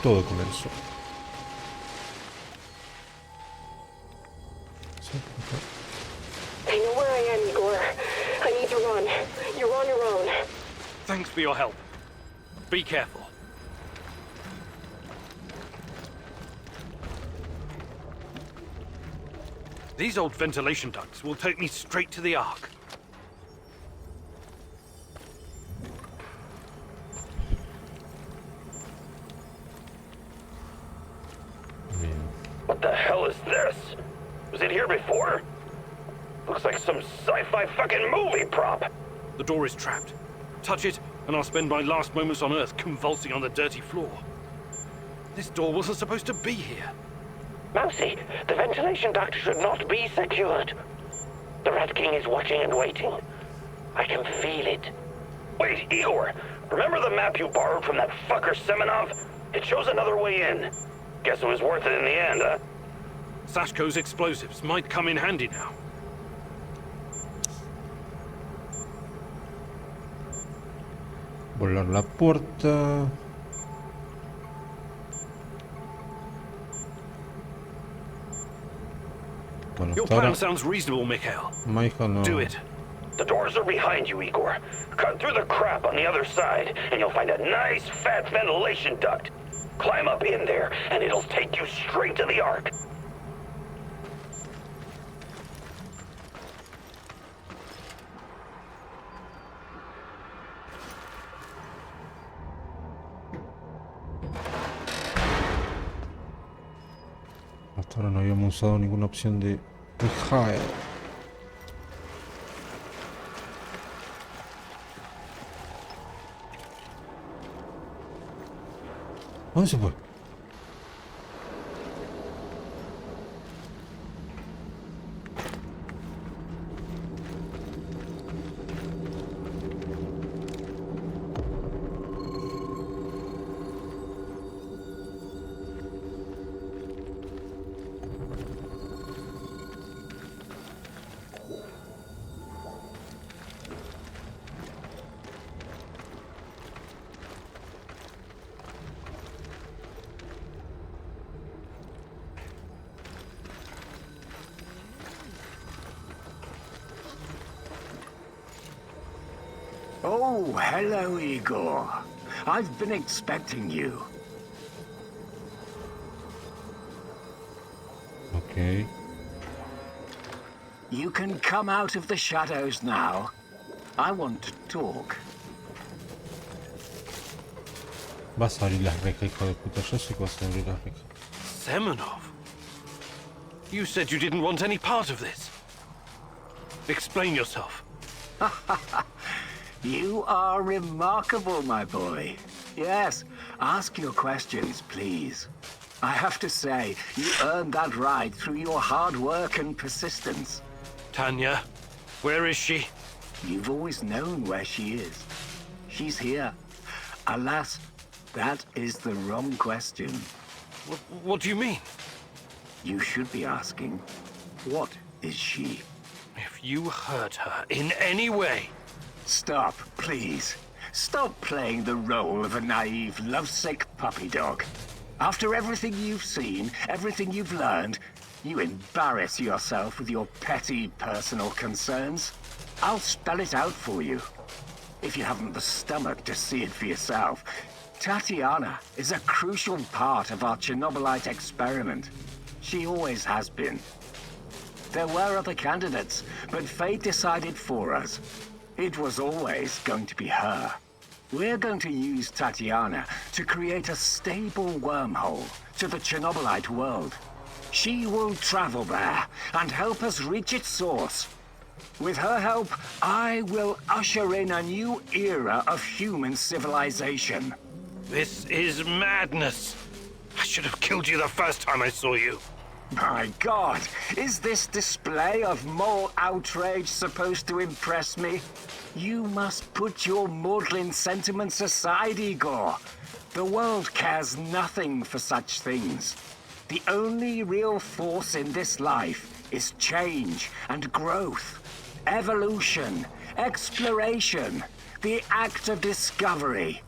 todo comenzó. I know where I am, Igor. I need to run. You're on your own. Thanks for your help. Be careful. These old ventilation ducts will take me straight to the Ark. What the hell is this? Was it here before? Looks like some sci-fi fucking movie prop. The door is trapped. Touch it, and I'll spend my last moments on Earth convulsing on the dirty floor. This door wasn't supposed to be here. Mousy, the ventilation duct should not be secured. The Rat King is watching and waiting. I can feel it. Wait, Igor, remember the map you borrowed from that fucker Semenov? It shows another way in. Guess it was worth it in the end, huh? Sashko's explosives might come in handy now. Volar la puerta. Bueno, Your plan sounds reasonable, Mikhail. Maija no. Do it. The doors are behind you, Igor. Cut through the crap on the other side, and you'll find a nice, fat ventilation duct. Climb up in there, and it'll take you straight to the Ark. Hasta ahora no habíamos usado ninguna opción de Mikhail. ¿Dónde se fue? Oh, hello, Igor. I've been expecting you. Okay. You can come out of the shadows now. I want to talk. Vas a abrir las rejas, hijo de puta. Yo sé que vas a abrir las rejas. Semenov? You said you didn't want any part of this. Explain yourself. You are remarkable, my boy. Yes, ask your questions, please. I have to say, you earned that right through your hard work and persistence. Tanya, where is she? You've always known where she is. She's here. Alas, that is the wrong question. What do you mean? You should be asking, what is she? If you hurt her in any way... Stop, please. Stop playing the role of a naive, lovesick puppy dog. After everything you've seen, everything you've learned, you embarrass yourself with your petty personal concerns. I'll spell it out for you. If you haven't the stomach to see it for yourself, Tatiana is a crucial part of our Chernobylit experiment. She always has been. There were other candidates, but fate decided for us. It was always going to be her. We're going to use Tatiana to create a stable wormhole to the Chernobylit world. She will travel there and help us reach its source. With her help, I will usher in a new era of human civilization. This is madness. I should have killed you the first time I saw you. My God, is this display of moral outrage supposed to impress me? You must put your maudlin sentiments aside, Igor. The world cares nothing for such things. The only real force in this life is change and growth, evolution, exploration, The act of discovery.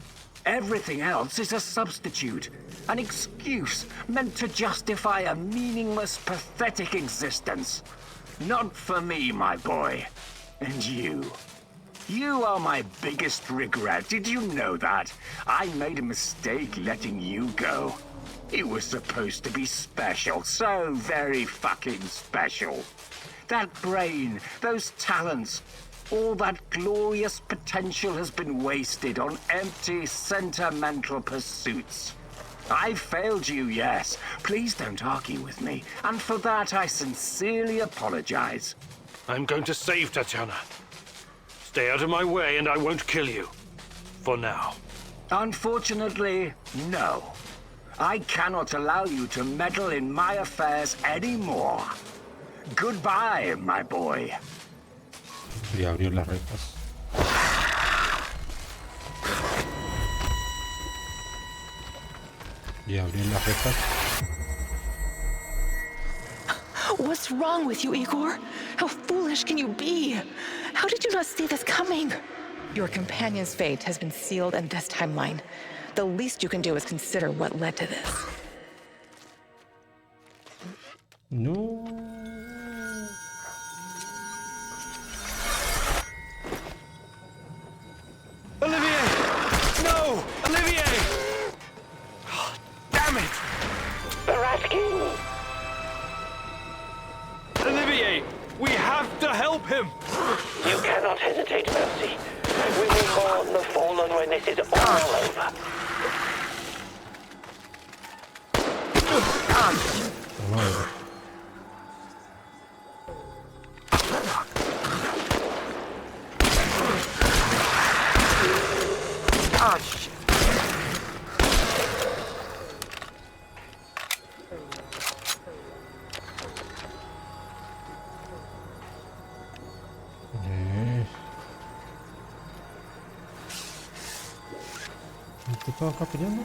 Everything else is a substitute. An excuse meant to justify a meaningless, pathetic existence. Not for me, my boy. And you. You are my biggest regret. Did you know that? I made a mistake letting you go. You were supposed to be special. So very fucking special. That brain, those talents, all that glorious potential has been wasted on empty, sentimental pursuits. I failed you, yes. Please don't argue with me. And for that, I sincerely apologize. I'm going to save Tatiana. Stay out of my way and I won't kill you. For now. Unfortunately, no. I cannot allow you to meddle in my affairs anymore. Goodbye, my boy. Y abrió las rejas. Y abrió las rejas. What's wrong with you, Igor? How foolish can you be? How did you not see this coming? Your companion's fate has been sealed in this timeline. The least you can do is consider what led to this. No. Olivier! No! Olivier! Oh, damn it! The Rat King! Olivier! We have to help him! You cannot hesitate, Mercy. We will mourn the fallen when this is all over. ¿Te estás acá peleando?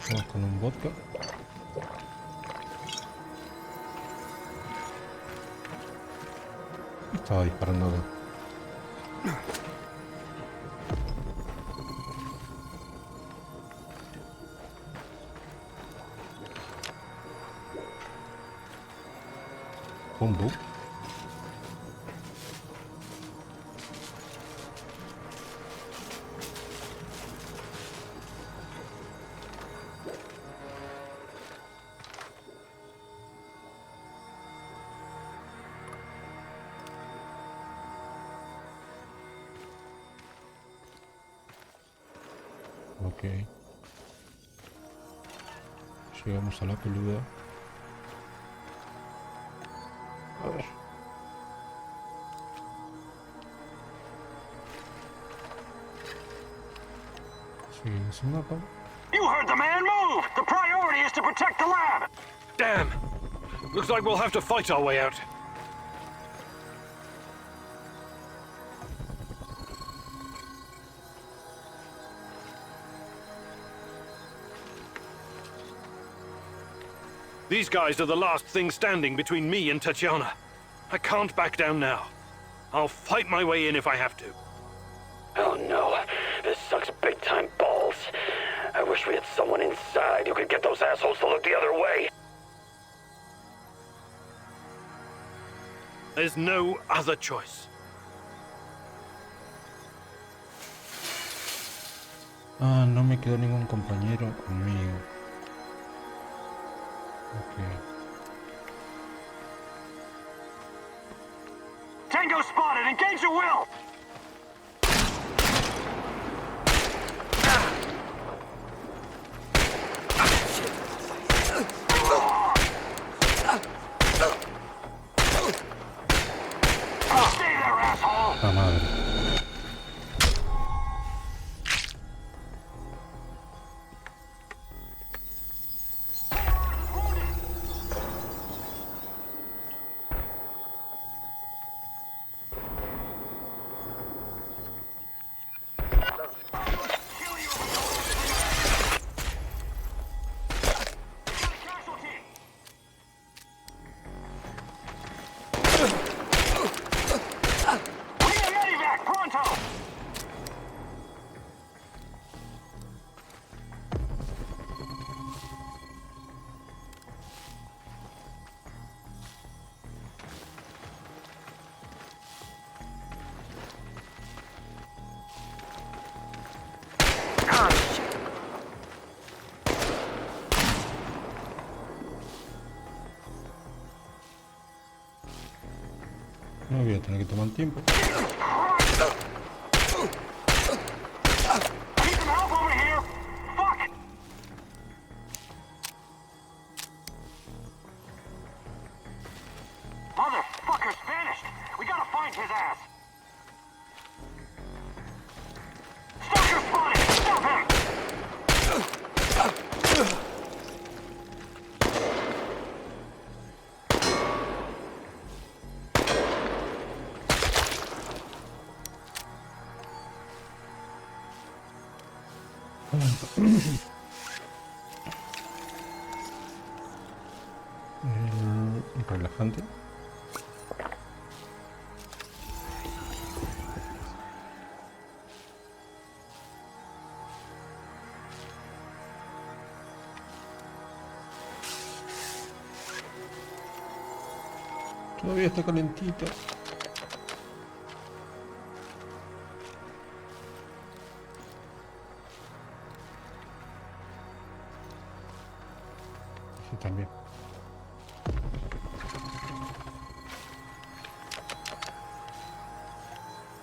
Vamos con un vodka. Estaba disparando. Un bug. Ok. Llegamos a la peluda. A ver. Seguimos el mapa. You heard the man. Move! The priority is to protect the lab! Damn! Looks like we'll have to fight our way out. These guys are the last thing standing between me and Tatiana. I can't back down now. I'll fight my way in if I have to. Oh no, this sucks big time balls. I wish we had someone inside who could get those assholes to look the other way. There's no other choice. Ah, no me quedó ningún compañero conmigo. Okay. Tango spotted! Engage your will! Stay there, asshole! La madre. No voy a tener que tomar tiempo. Motherfucker's vanished! We gotta find his ass! Stalker spotted! Stop him! Relajante. Todavía está calentito. Sí, también.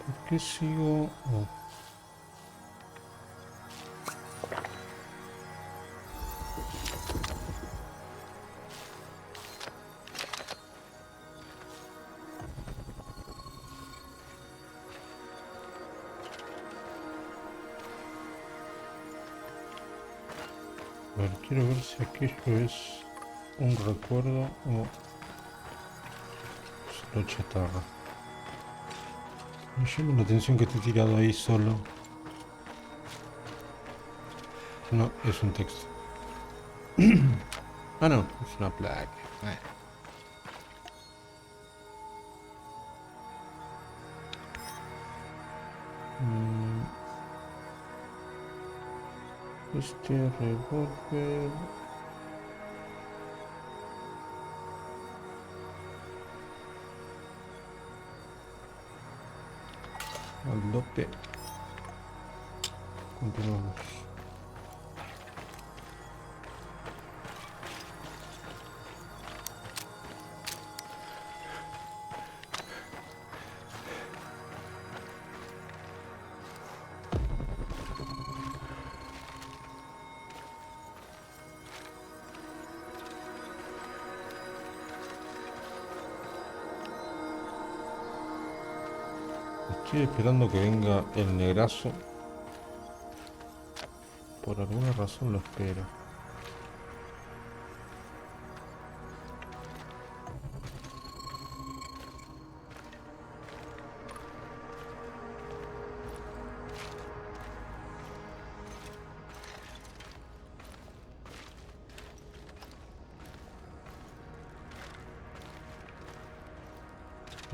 ¿Por qué sigo? Oh. A ver, quiero ver si aquello es un recuerdo o solo chatarra. Me llama la atención que esté tirado ahí solo. No, es un texto. Ah, no, es una placa. Este revólver. Al dope. Continuamos. Estoy esperando que venga el negrazo. Por alguna razón lo espero.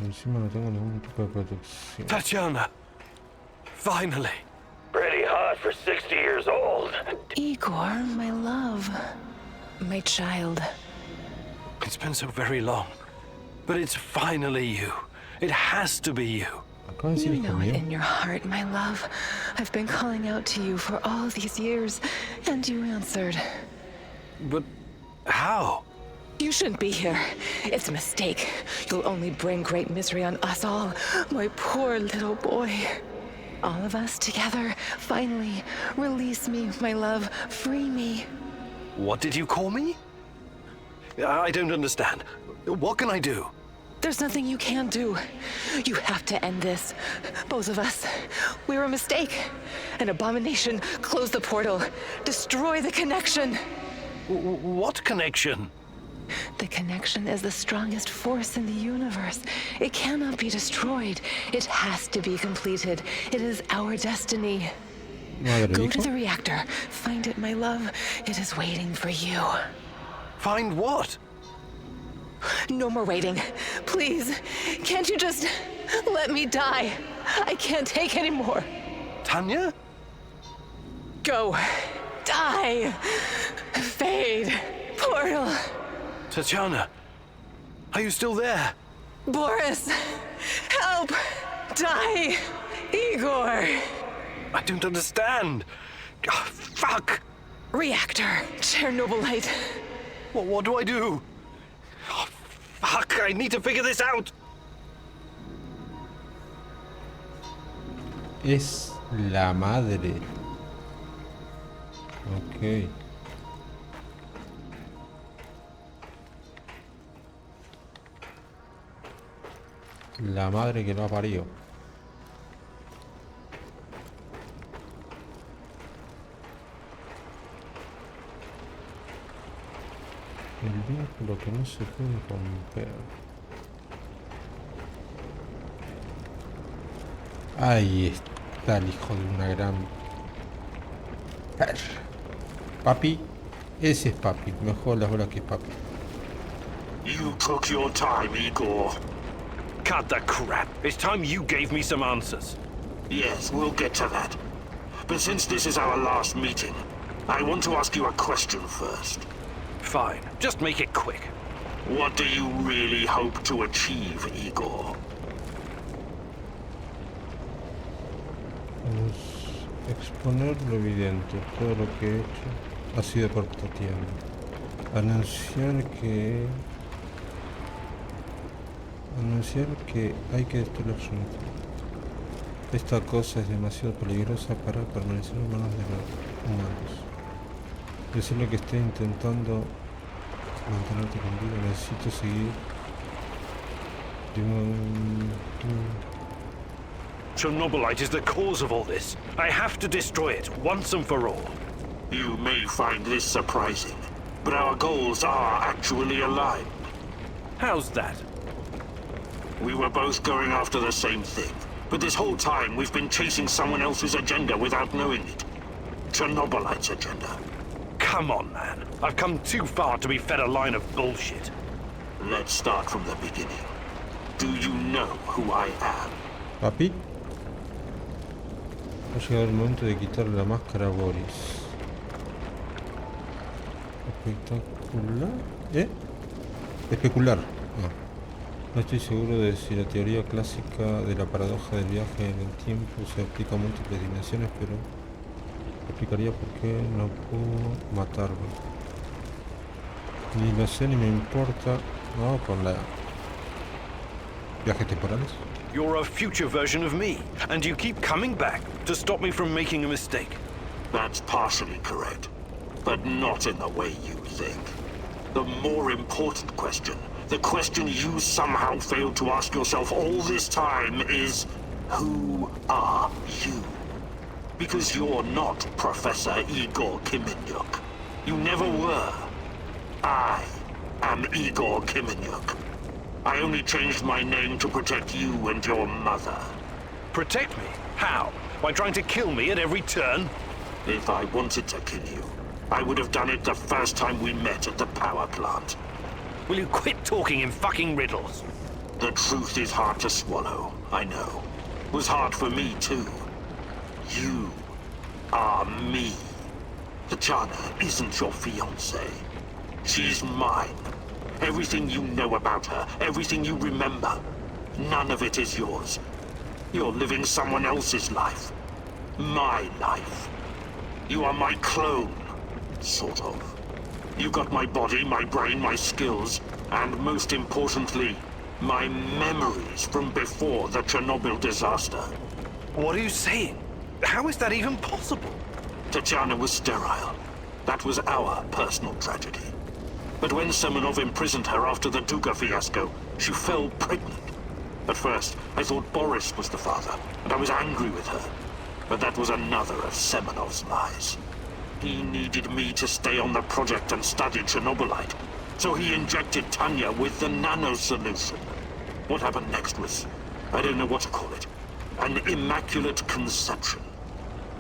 Encima no tengo ningún tipo de protección. Tatiana! Finally! Pretty hot for 60 years old. Igor, my love. My child. It's been so very long. But it's finally you. It has to be you. You know it in your heart, my love. I've been calling out to you for all these years, and you answered. But how? You shouldn't be here. It's a mistake. You'll only bring great misery on us all. My poor little boy. All of us together. Finally, release me, my love. Free me. What did you call me? I don't understand. What can I do? There's nothing you can do. You have to end this. Both of us. We're a mistake. An abomination. Close the portal. Destroy the connection. What connection? The connection is the strongest force in the universe. It cannot be destroyed. It has to be completed. It is our destiny. Go to the reactor. Find it, my love. It is waiting for you. Find what? No more waiting. Please, can't you just let me die? I can't take any more. Tanya? Go. Die. Fade. Portal. Tatiana, are you still there? Boris, help! Die! Igor! I don't understand. Oh, fuck! Reactor, Chernobylit. What do I do? Oh, fuck, I need to figure this out. Es la madre. Ok. La madre que lo ha parido. El vínculo que no se puede romper. Ahí está el hijo de una gran... Papi. Ese es papi. Mejor las horas que papi. You took your time, Igor. Cut the crap. It's time you gave me some answers. Yes, we'll get to that. But since this is our last meeting, I want to ask you a question first. Fine. Just make it quick. What do you really hope to achieve, Igor? Exponer lo evidente. Todo lo que he hecho ha sido por Tatiana. Anunciar que hay que destruir Rompe. Esta cosa es demasiado peligrosa para permanecer en manos de los humanos. Decirle que estoy intentando mantenerte con vida. Necesito seguir. Chernobylit is the cause of all this. I have to destroy it once and for all. You may find this surprising, but our goals are actually aligned. How's that? We were both going after the same thing, but this whole time we've been chasing someone else's agenda without knowing it. Chernobylit's agenda. Come on, man. I've come too far to be fed a line of bullshit. Let's start from the beginning. Do you know who I am? Papi. Ha llegado el momento de quitarle la máscara a Boris. Espectacular. Especular. No estoy seguro de si la teoría clásica de la paradoja del viaje en el tiempo se aplica a múltiples dimensiones, pero explicaría por qué no pudo matarlo. Ni lo sé ni me importa. No, con la viajes temporales. You're a future version of me, and you keep coming back to stop me from making a mistake. That's partially correct, but not in the way you think. The more important question, the question you somehow failed to ask yourself all this time is, who are you? Because you're not Professor Igor Kiminyuk. You never were. I am Igor Kiminyuk. I only changed my name to protect you and your mother. Protect me? How? By trying to kill me at every turn? If I wanted to kill you, I would have done it the first time we met at the power plant. Will you quit talking in fucking riddles? The truth is hard to swallow, I know. It was hard for me too. You are me. Tatiana isn't your fiancée. She's mine. Everything you know about her, everything you remember, none of it is yours. You're living someone else's life. My life. You are my clone, sort of. You got my body, my brain, my skills, and most importantly, my memories from before the Chernobyl disaster. What are you saying? How is that even possible? Tatiana was sterile. That was our personal tragedy. But when Semenov imprisoned her after the Duga fiasco, she fell pregnant. At first, I thought Boris was the father, and I was angry with her. But that was another of Semenov's lies. He needed me to stay on the project and study Chernobylit, so he injected Tanya with the nano solution. What happened next was, I don't know what to call it, an immaculate conception.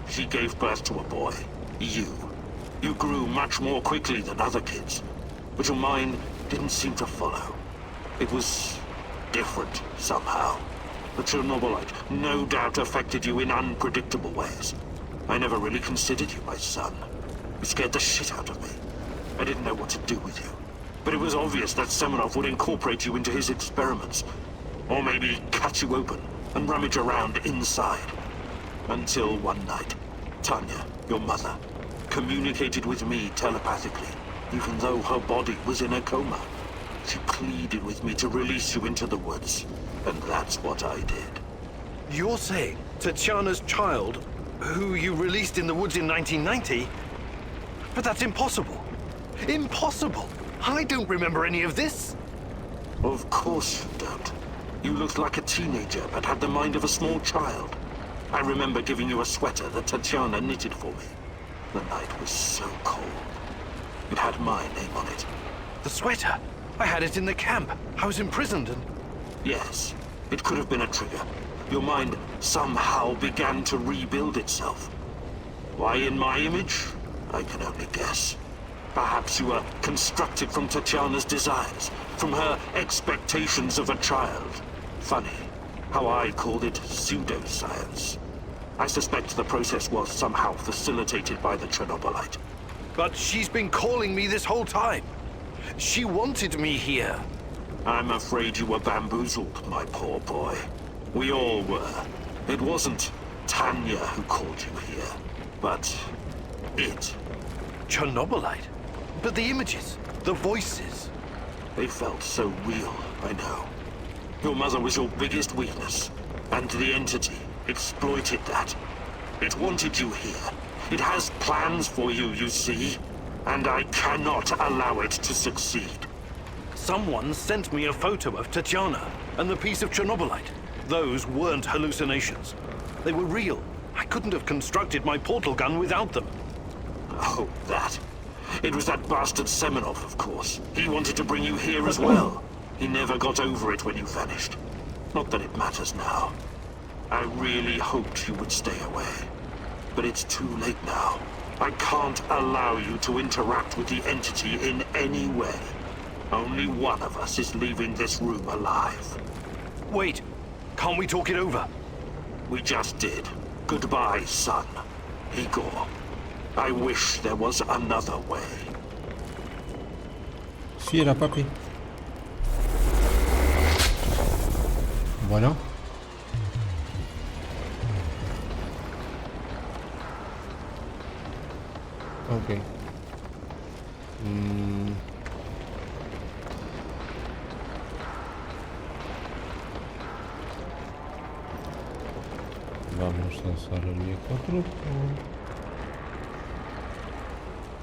She gave birth to a boy, you. You grew much more quickly than other kids, but your mind didn't seem to follow. It was different somehow. The Chernobylit no doubt affected you in unpredictable ways. I never really considered you my son. You scared the shit out of me. I didn't know what to do with you. But it was obvious that Semenov would incorporate you into his experiments. Or maybe cut you open and rummage around inside. Until one night, Tanya, your mother, communicated with me telepathically, even though her body was in a coma. She pleaded with me to release you into the woods, and that's what I did. You're saying Tatiana's child, who you released in the woods in 1990? But that's impossible. Impossible! I don't remember any of this. Of course you don't. You looked like a teenager, but had the mind of a small child. I remember giving you a sweater that Tatiana knitted for me. The night was so cold. It had my name on it. The sweater? I had it in the camp. I was imprisoned and... Yes, it could have been a trigger. Your mind somehow began to rebuild itself. Why in my image? I can only guess. Perhaps you were constructed from Tatiana's desires, from her expectations of a child. Funny, how I called it pseudoscience. I suspect the process was somehow facilitated by the Chernobylit. But she's been calling me this whole time. She wanted me here. I'm afraid you were bamboozled, my poor boy. We all were. It wasn't Tanya who called you here, but it. Chernobylit? But the images, the voices. They felt so real, I know. Your mother was your biggest weakness, and the entity exploited that. It wanted you here. It has plans for you, you see, and I cannot allow it to succeed. Someone sent me a photo of Tatiana and the piece of Chernobylit. Those weren't hallucinations. They were real. I couldn't have constructed my portal gun without them. Oh, that. It was that bastard Semenov, of course. He wanted to bring you here as well. He never got over it when you vanished. Not that it matters now. I really hoped you would stay away. But it's too late now. I can't allow you to interact with the entity in any way. Only one of us is leaving this room alive. Wait, can't we talk it over? We just did. Goodbye, son. Igor. I wish there was another way. Sí, era papi. Bueno. Ok. Vamos a usar el viejo truco.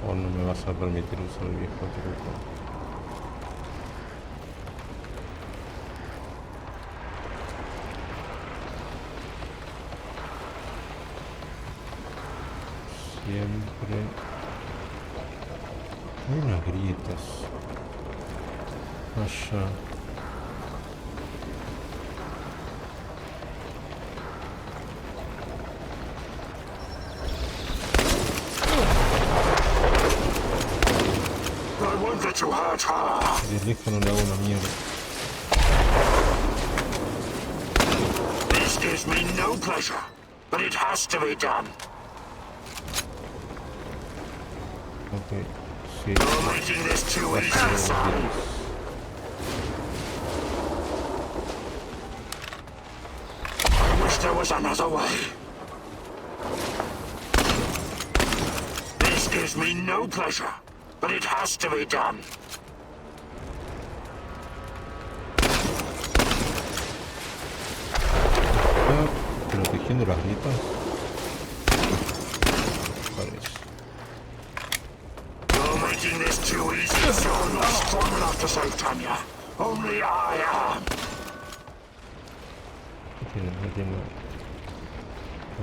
¿O no me vas a permitir usar el viejo truco? Siempre hay unas grietas allá. De lejos no le hago una mierda. This gives me no pleasure, but it has to be done. Ok, sí. You're making this too easy, son. I wish there was another way. This gives me no pleasure, but it has to be done. Protegiendo las grietas. Parece. You're making this too easy, so I'm not strong enough to save Tanya. Only I am. No tiene.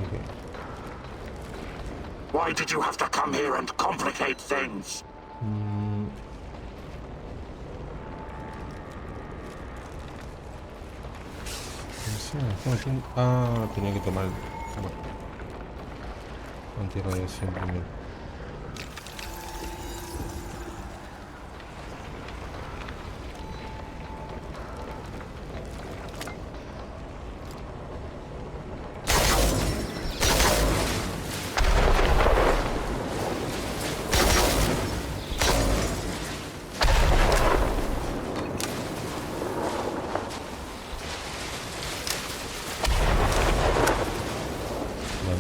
Ok. Why did you have to come here and complicate things? Ah, tenía que tomar antirradiación primero.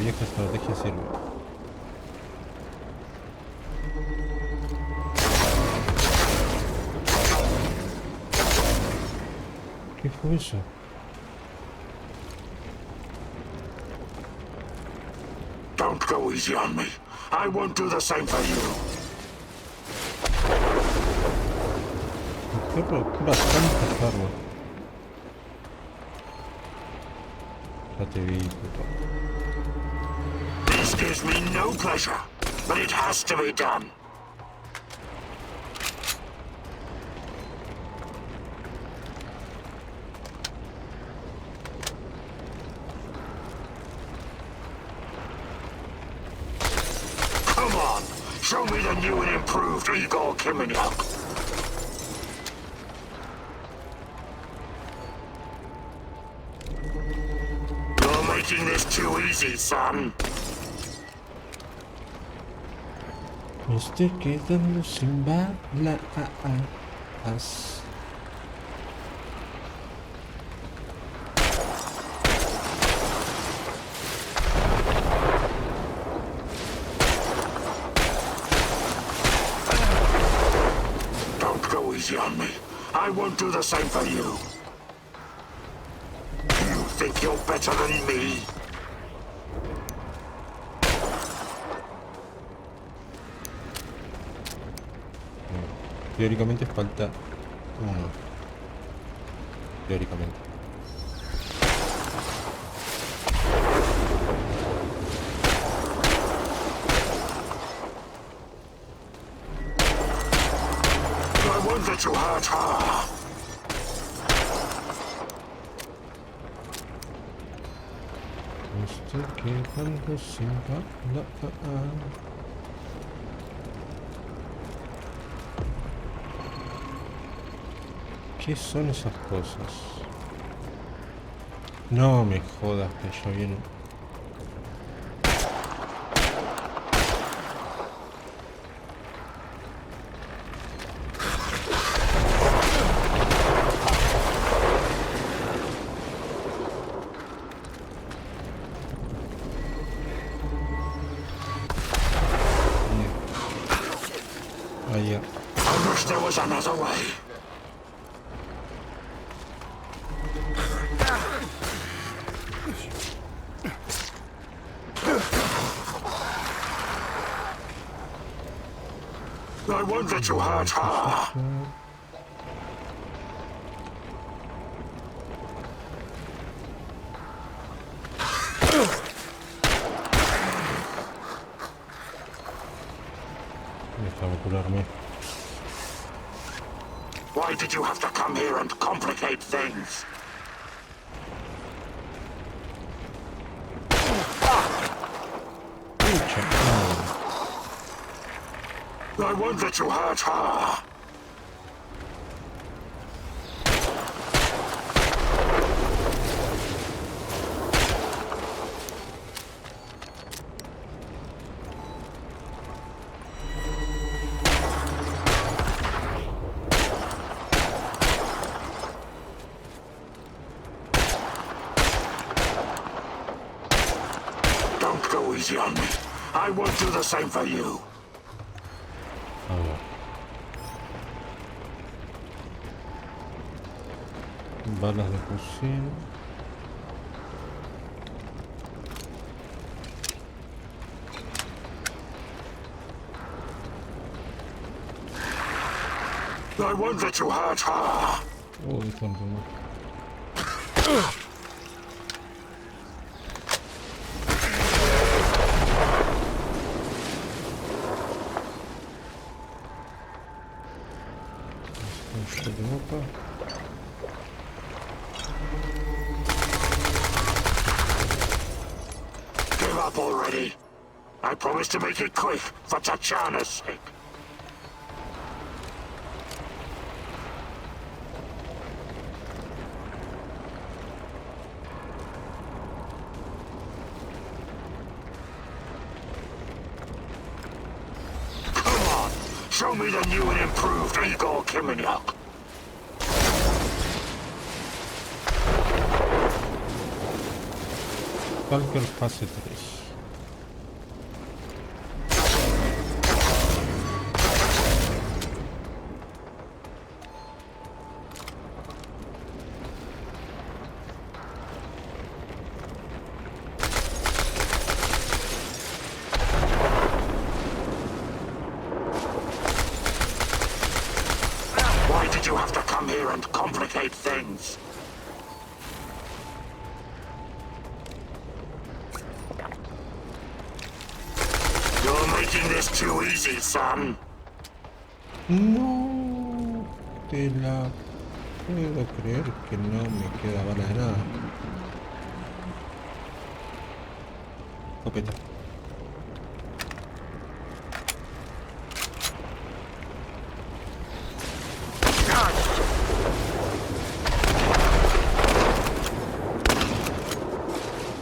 Esta estrategia sirve. ¿Qué fue eso? Don't go easy on me. I won't do the same for you. Perro, bastante farma. Ya te vi, puto. This gives me no pleasure, but it has to be done. Come on, show me the new and improved Igor Kimeniuk. You're making this too easy, son. Me estoy quedando sin balas. Don't go easy on me. I won't do the same for you. You think you're better than me? Teóricamente falta uno. Teóricamente. I want that you hurt her. Me estoy quedando sin balas. ¿Qué son esas cosas? No me jodas que ya viene. Allá. I wish there was another way. I won't let you hurt her. Déjame curarme. Why did you have to come here and complicate things? I won't let you hurt her. Don't go easy on me. I won't do the same for you. Balas de fusil. I won't let you hurt her. Uy, tanto no. Give up already. I promise to make it quick for Tatiana's sake. Come on, show me the new and improved Igor Kimeniuk. Stalker fase 3. minds. You're making this too easy, son. No te la puedo creer que no me queda bala de nada. Copeta.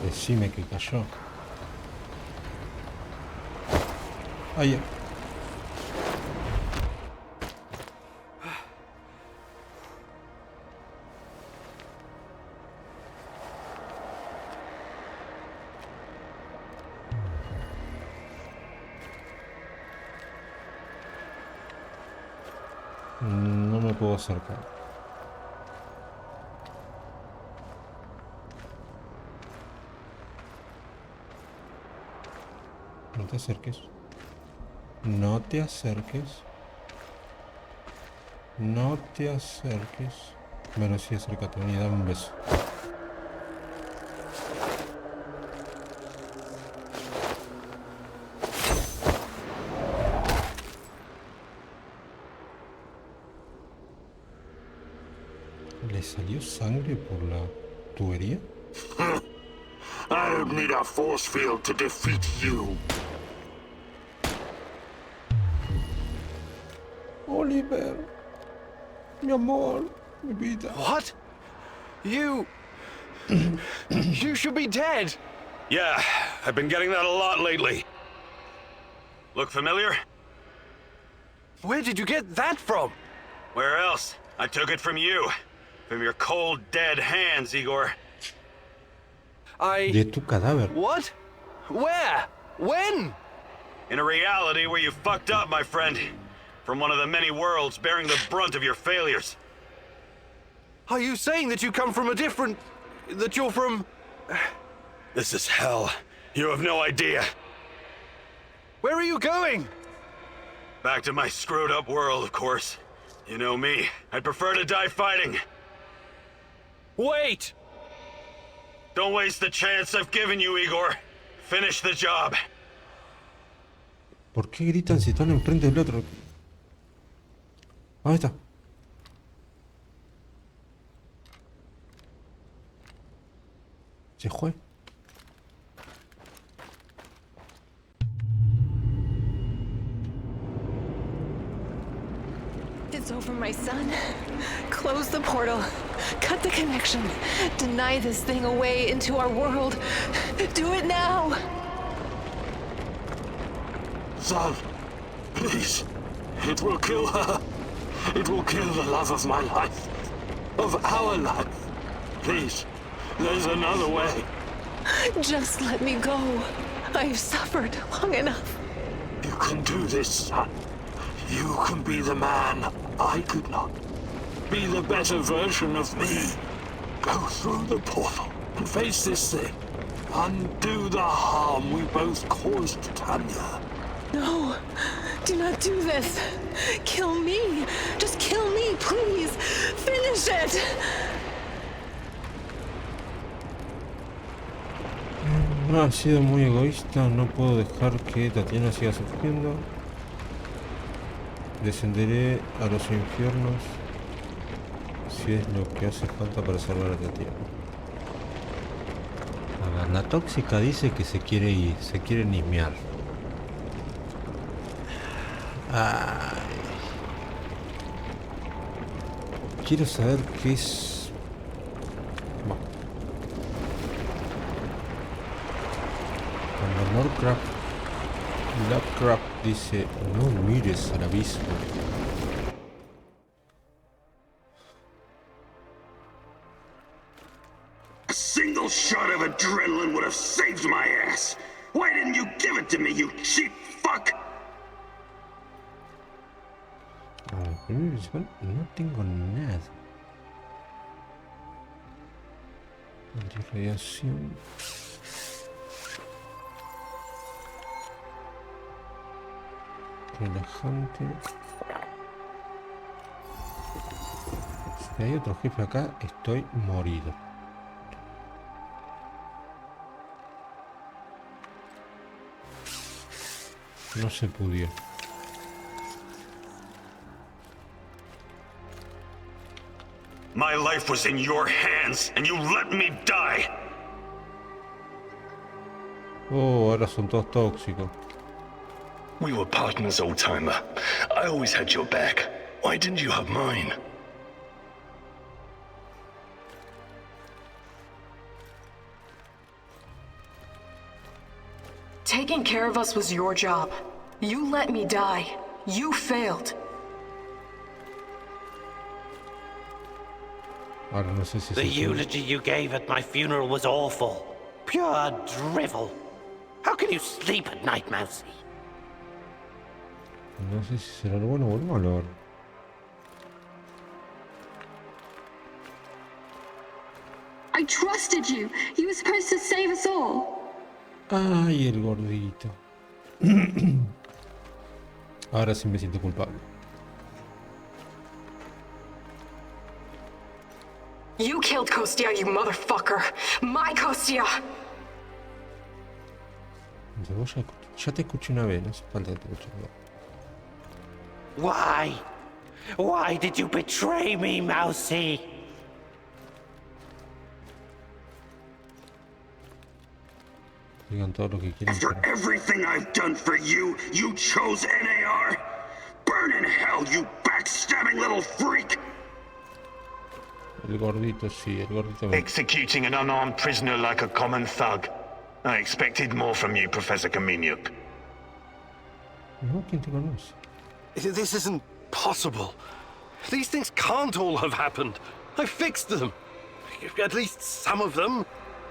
Decime que cayó. Ahí. No me puedo acercar. No te acerques. No te acerques. No te acerques. Bueno, sí, acércate, vení, dame un beso. ¿Le salió sangre por la tubería? I don't need a force field to defeat you. Oliver, mi amor, mi vida. What? You should be dead. Yeah, I've been getting that a lot lately. Look familiar? Where did you get that from? Where else? I took it from you. From your cold, dead hands, Igor. De tu cadáver. What? Where? When? In a reality where you fucked up, my friend. From one of the many worlds bearing the brunt of your failures. Are you saying that you come from a different... that you're from... This is hell. You have no idea. Where are you going? Back to my screwed up world, of course. You know me. I'd prefer to die fighting. Wait! Don't waste the chance I've given you, Igor. Finish the job. ¿Por qué gritan si están enfrente del otro? Ahí está. Se fue. It's over, my son. Close the portal. Cut the connection. Deny this thing away into our world. Do it now! Son, please. It will kill her. It will kill the love of my life. Of our life. Please, there's another way. Just let me go. I've suffered long enough. You can do this, son. You can be the man I could not. Be the better version of me. Go through the portal and face this thing. Undo the harm we both caused Tanya. No, do not do this. Kill me. Just kill me, please. Finish it. No, ha sido muy egoísta. No puedo dejar que Tatiana siga sufriendo. Descenderé a los infiernos si es lo que hace falta para salvar a Tatiana. A ver, la tóxica dice que se quiere ir, se quiere nismear. Ay. Quiero saber qué es. Bueno. Cuando Lovecraft dice no mires al abismo. A single shot of adrenaline would have saved my ass. Why didn't you give it to me, you cheap fuck? No tengo nada. Antirradiación. Relajante. Si hay otro jefe acá, estoy morido. No se pudió. My life was in your hands, and you let me die! Oh, ahora son todos tóxicos. We were partners, old-timer. I always had your back. Why didn't you have mine? Taking care of us was your job. You let me die. You failed. Ahora no sé si The eulogy you gave at my funeral was awful. Pure drivel. How can you sleep at night, Mousy? No sé si será lo bueno o lo malo ahora. I trusted you. You were supposed to save us all. Ay, el gordito. Ahora sí me siento culpable. You killed Kostia, you motherfucker. My Kostia. Ya te escuché una vez, no hace falta que te escuche. Why? Why did you betray me, Mousy? Digan todo lo que quieran. After everything I've done for you, you chose NAR? Burn in hell, you backstabbing little freak! El gordito, sí, el gordito me... Executing an unarmed prisoner like a common thug. I expected more from you, Professor Kameniuk. No, ¿quién te conoce? This isn't possible. These things can't all have happened. I fixed them. At least some of them.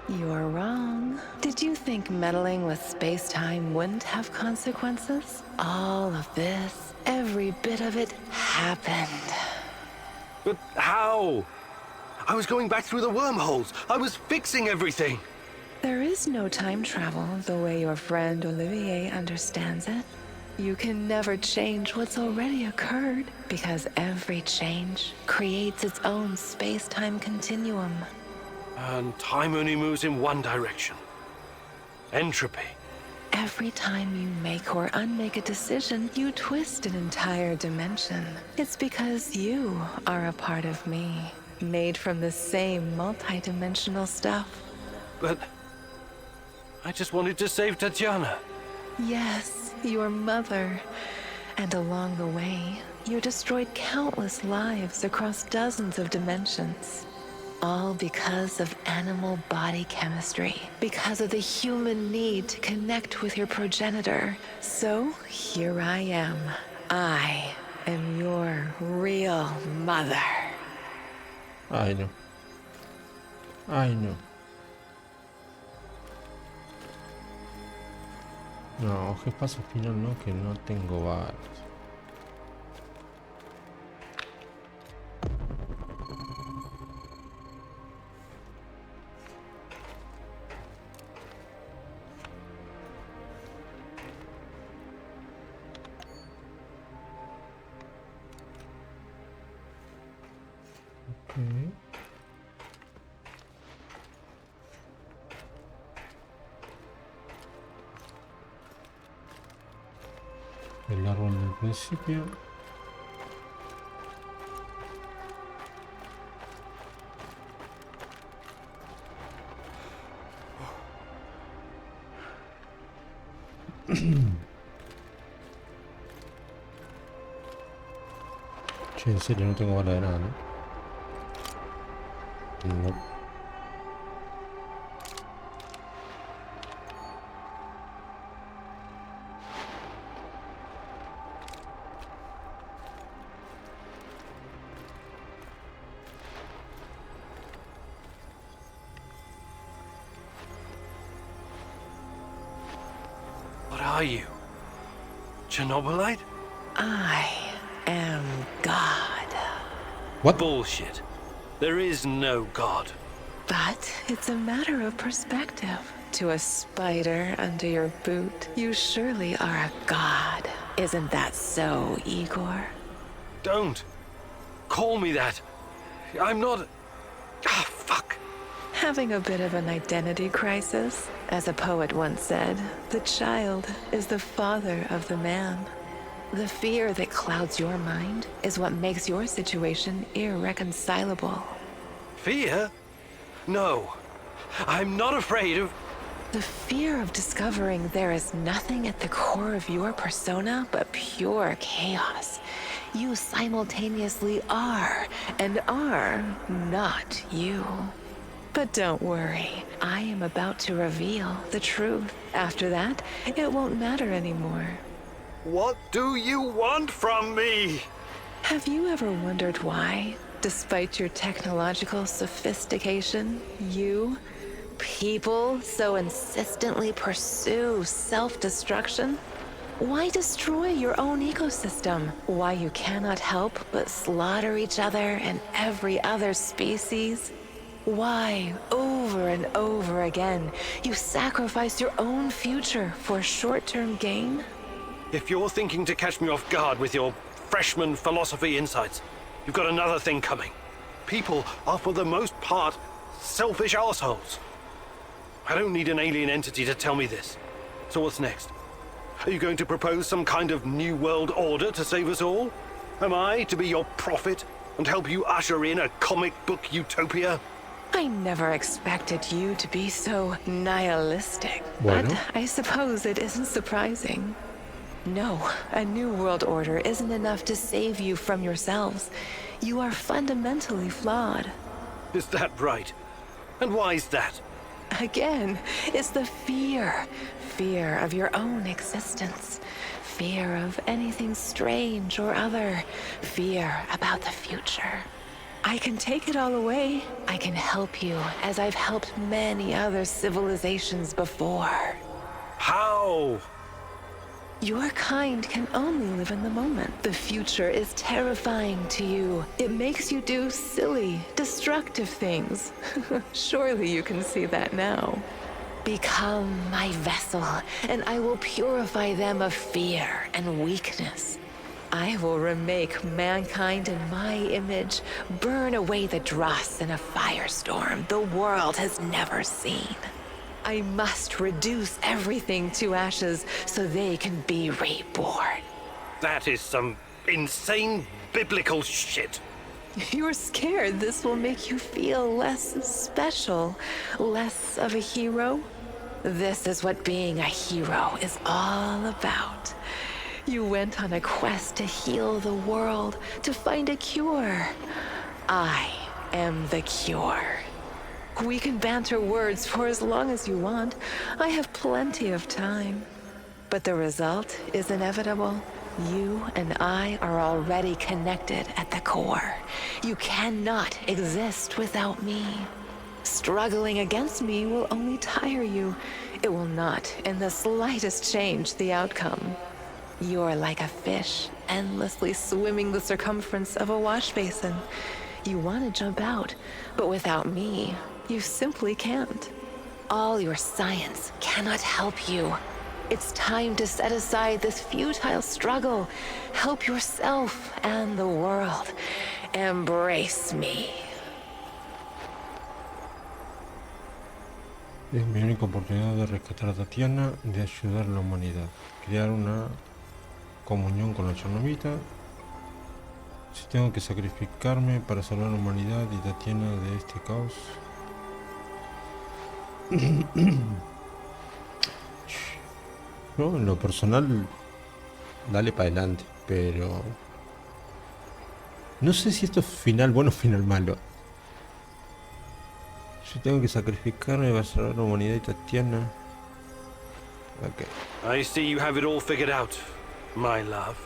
You're wrong. Did you think meddling with space-time wouldn't have consequences? All of this, every bit of it, happened. But how? I was going back through the wormholes. I was fixing everything. There is no time travel the way your friend Olivier understands it. You can never change what's already occurred, because every change creates its own space-time continuum. And time only moves in one direction. Entropy. Every time you make or unmake a decision, you twist an entire dimension. It's because you are a part of me, made from the same multi-dimensional stuff. But I just wanted to save Tatiana. Yes, your mother. And along the way, you destroyed countless lives across dozens of dimensions. All because of animal body chemistry, because of the human need to connect with your progenitor. So here I am. I am your real mother. Ay, no. Ay, no. No, ¿qué pasa al final? No, que no tengo balas. Okay. El árbol del principio. Che, en serio, no tengo bala de nada, ¿no? No. What are you? Chernobylit? I am God. What? Bullshit. There is no God. But it's a matter of perspective. To a spider under your boot, you surely are a god. Isn't that so, Igor? Don't. Call me that. I'm not... Ah, fuck. Having a bit of an identity crisis? As a poet once said, the child is the father of the man. The fear that clouds your mind is what makes your situation irreconcilable. Fear? No. I'm not afraid of... The fear of discovering there is nothing at the core of your persona but pure chaos. You simultaneously are and are not you. But don't worry, I am about to reveal the truth. After that, it won't matter anymore. What do you want from me? Have you ever wondered why, despite your technological sophistication, people so insistently pursue self-destruction? Why destroy your own ecosystem? Why you cannot help but slaughter each other and every other species? Why, over and over again, you sacrifice your own future for short-term gain? If you're thinking to catch me off guard with your freshman philosophy insights, you've got another thing coming. People are for the most part selfish assholes. I don't need an alien entity to tell me this. So what's next? Are you going to propose some kind of new world order to save us all? Am I to be your prophet and help you usher in a comic book utopia? I never expected you to be so nihilistic, Bueno. but I suppose it isn't surprising. No, a new world order isn't enough to save you from yourselves. You are fundamentally flawed. Is that right? And why is that? Again, it's the fear. Fear of your own existence. Fear of anything strange or other. Fear about the future. I can take it all away. I can help you, as I've helped many other civilizations before. How? Your kind can only live in the moment. The future is terrifying to you. It makes you do silly, destructive things. Surely you can see that now. Become my vessel, and I will purify them of fear and weakness. I will remake mankind in my image, burn away the dross in a firestorm the world has never seen. I must reduce everything to ashes so they can be reborn. That is some insane biblical shit. You're scared this will make you feel less special, less of a hero? This is what being a hero is all about. You went on a quest to heal the world, to find a cure. I am the cure. We can banter words for as long as you want. I have plenty of time. But the result is inevitable. You and I are already connected at the core. You cannot exist without me. Struggling against me will only tire you. It will not in the slightest change the outcome. You're like a fish, endlessly swimming the circumference of a wash basin. You want to jump out, but without me, you simply can't. All your science cannot help you. It's time to set aside this futile struggle. Help yourself and the world. Embrace me. Es mi única oportunidad de rescatar a Tatiana, de ayudar a la humanidad. Crear una comunión con la Chernobylit. Si tengo que sacrificarme para salvar a la humanidad y Tatiana de este caos. Yo, en lo personal, dale para adelante, pero no sé si esto es final bueno o final malo. Si tengo que sacrificarme para salvar a la humanidad y Tatiana. Okay. I see you have it all figured out, my love.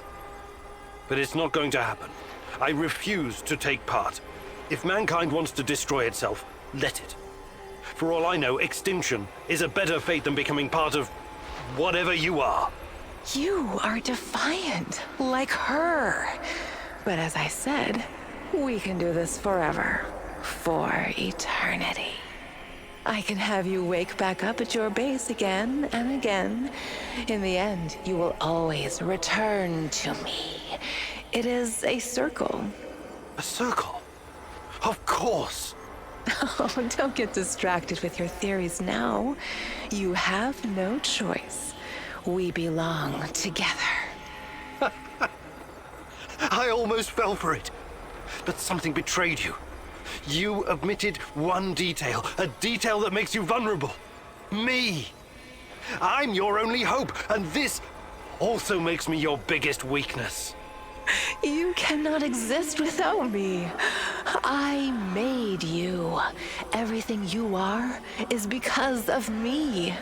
But it's not going to happen. I refuse to take part. If mankind wants to destroy itself, let it. For all I know, extinction is a better fate than becoming part of whatever you are. You are defiant, like her. But as I said, we can do this forever. For eternity. I can have you wake back up at your base again and again. In the end, you will always return to me. It is a circle. A circle? Of course. Oh, don't get distracted with your theories now. You have no choice. We belong together. I almost fell for it. But something betrayed you. You omitted one detail, a detail that makes you vulnerable. Me. I'm your only hope, and this also makes me your biggest weakness. You cannot exist without me. I made you. Everything you are is because of me.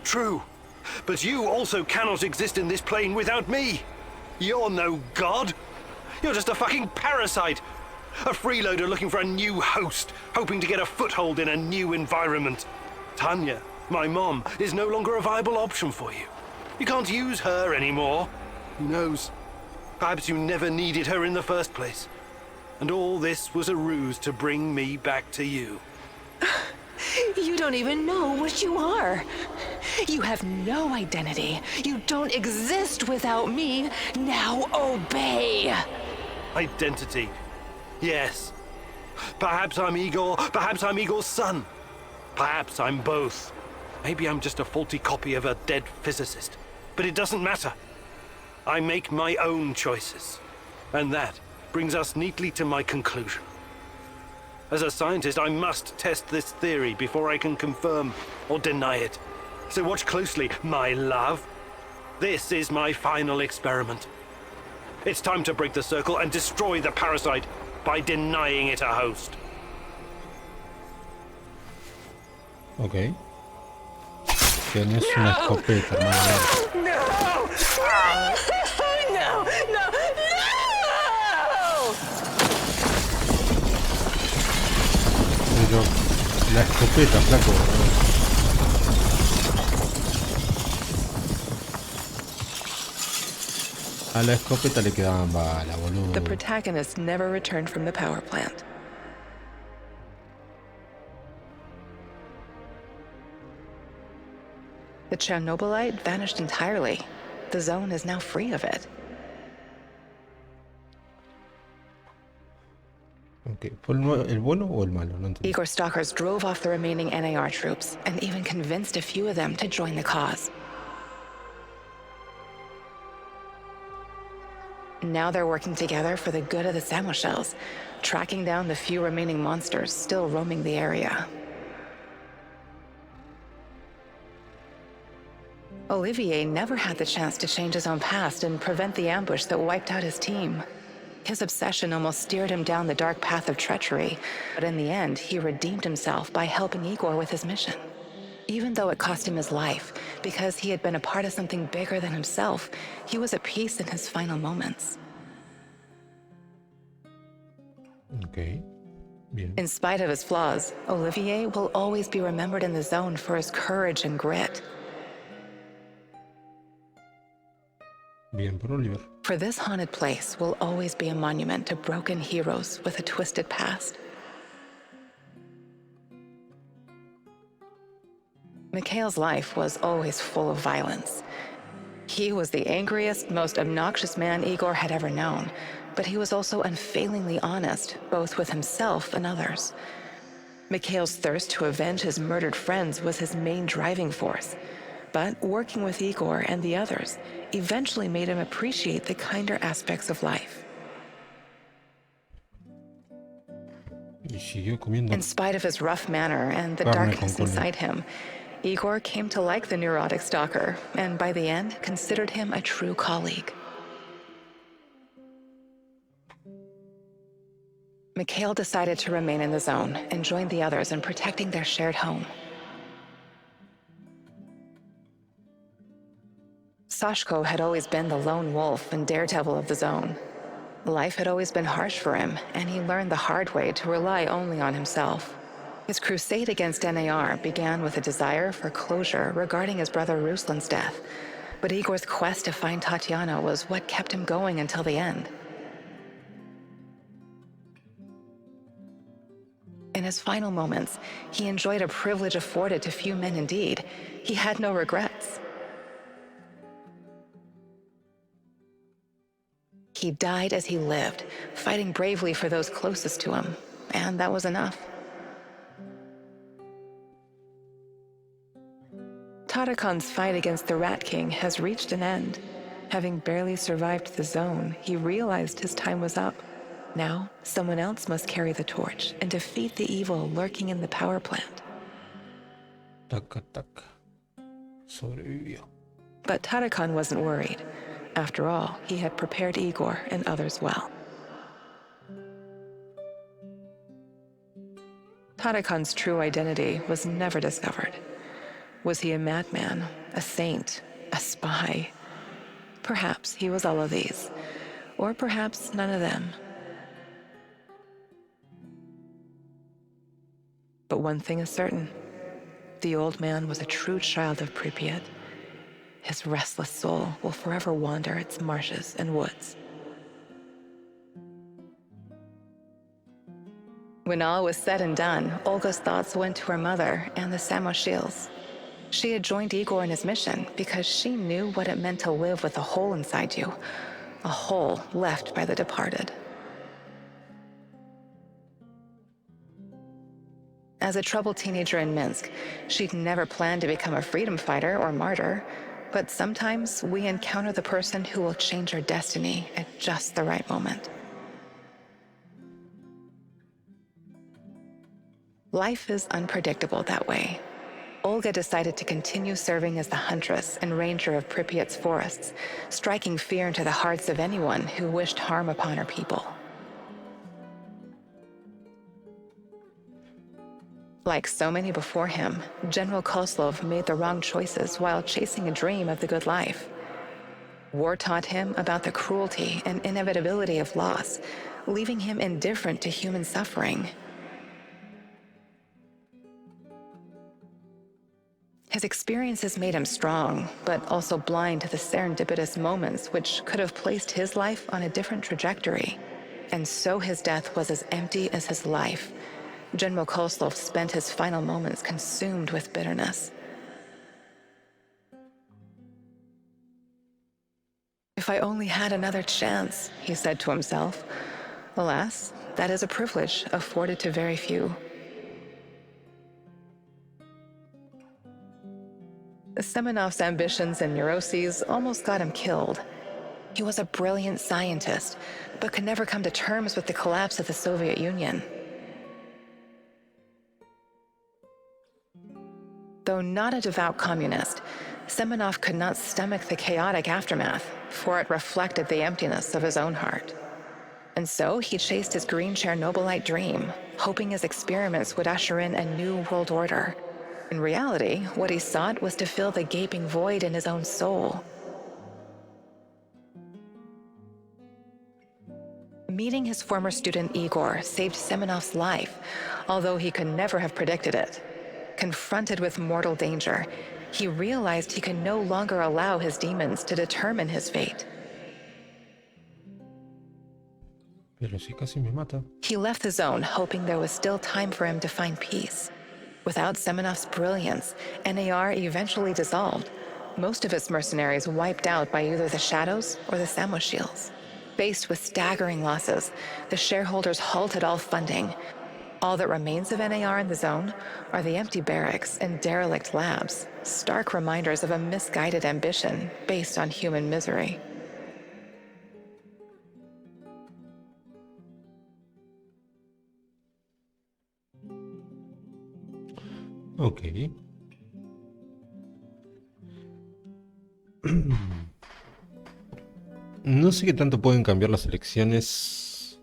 True, but you also cannot exist in this plane without me. You're no god. You're just a fucking parasite. A freeloader looking for a new host, hoping to get a foothold in a new environment. Tanya, my mom, is no longer a viable option for you. You can't use her anymore. Who knows? Perhaps you never needed her in the first place. And all this was a ruse to bring me back to you. You don't even know what you are. You have no identity. You don't exist without me. Now obey. Identity. Yes. Perhaps I'm Igor. Perhaps I'm Igor's son. Perhaps I'm both. Maybe I'm just a faulty copy of a dead physicist. But it doesn't matter. I make my own choices. And that brings us neatly to my conclusion. As a scientist, I must test this theory before I can confirm or deny it. So watch closely, my love. This is my final experiment. It's time to break the circle and destroy the parasite by denying it a host. Ok. Tienes una escopeta, hermano. No! No! No! Pero la escopeta, flaco. A la escopeta le quedaban balas, boludo. The protagonist never returned from the power plant. The Chernobylit vanished entirely. The zone is now free of it. Okay. ¿Fue el bueno o el malo? No entendí. Igor stalkers drove off the remaining NAR troops and even convinced a few of them to join the cause. Now they're working together for the good of the Samoshels, tracking down the few remaining monsters still roaming the area. Olivier never had the chance to change his own past and prevent the ambush that wiped out his team. His obsession almost steered him down the dark path of treachery, but in the end, he redeemed himself by helping Igor with his mission. Even though it cost him his life, because he had been a part of something bigger than himself, he was at peace in his final moments. Okay. Bien. In spite of his flaws, Olivier will always be remembered in the zone for his courage and grit. Bien por Oliver. For this haunted place will always be a monument to broken heroes with a twisted past. Mikhail's life was always full of violence. He was the angriest, most obnoxious man Igor had ever known, but he was also unfailingly honest, both with himself and others. Mikhail's thirst to avenge his murdered friends was his main driving force. But working with Igor and the others eventually made him appreciate the kinder aspects of life. Y siguió comiendo. In spite of his rough manner and the darkness inside him, Igor came to like the neurotic stalker, and by the end, considered him a true colleague. Mikhail decided to remain in the zone and join the others in protecting their shared home. Sashko had always been the lone wolf and daredevil of the zone. Life had always been harsh for him, and he learned the hard way to rely only on himself. His crusade against NAR began with a desire for closure regarding his brother Ruslan's death, but Igor's quest to find Tatiana was what kept him going until the end. In his final moments, he enjoyed a privilege afforded to few men indeed. He had no regrets. He died as he lived, fighting bravely for those closest to him, and that was enough. Tarakan's fight against the Rat King has reached an end. Having barely survived the zone, he realized his time was up. Now, someone else must carry the torch and defeat the evil lurking in the power plant. Taca, taca. Sobrevivió. But Tarakan wasn't worried. After all, he had prepared Igor and others well. Tarakan's true identity was never discovered. Was he a madman, a saint, a spy? Perhaps he was all of these, or perhaps none of them. But one thing is certain. The old man was a true child of Pripyat. His restless soul will forever wander its marshes and woods. When all was said and done, Olga's thoughts went to her mother and the Samoshils. She had joined Igor in his mission because she knew what it meant to live with a hole inside you, a hole left by the departed. As a troubled teenager in Minsk, she'd never planned to become a freedom fighter or martyr, but sometimes we encounter the person who will change our destiny at just the right moment. Life is unpredictable that way. Olga decided to continue serving as the huntress and ranger of Pripyat's forests, striking fear into the hearts of anyone who wished harm upon her people. Like so many before him, General Kozlov made the wrong choices while chasing a dream of the good life. War taught him about the cruelty and inevitability of loss, leaving him indifferent to human suffering. His experiences made him strong, but also blind to the serendipitous moments which could have placed his life on a different trajectory. And so his death was as empty as his life. General Kozlov spent his final moments consumed with bitterness. If I only had another chance, he said to himself. Alas, that is a privilege afforded to very few. Semenov's ambitions and neuroses almost got him killed. He was a brilliant scientist, but could never come to terms with the collapse of the Soviet Union. Though not a devout communist, Semenov could not stomach the chaotic aftermath, for it reflected the emptiness of his own heart. And so he chased his green Chernobylite dream, hoping his experiments would usher in a new world order. In reality, what he sought was to fill the gaping void in his own soul. Meeting his former student Igor saved Semenov's life, although he could never have predicted it. Confronted with mortal danger, he realized he could no longer allow his demons to determine his fate. Pero si casi me mata. He left the zone, hoping there was still time for him to find peace. Without Semenov's brilliance, NAR eventually dissolved, most of its mercenaries wiped out by either the Shadows or the Samoshils. Faced with staggering losses, the shareholders halted all funding. All that remains of NAR in the zone are the empty barracks and derelict labs, stark reminders of a misguided ambition based on human misery. Ok. No sé qué tanto pueden cambiar las elecciones.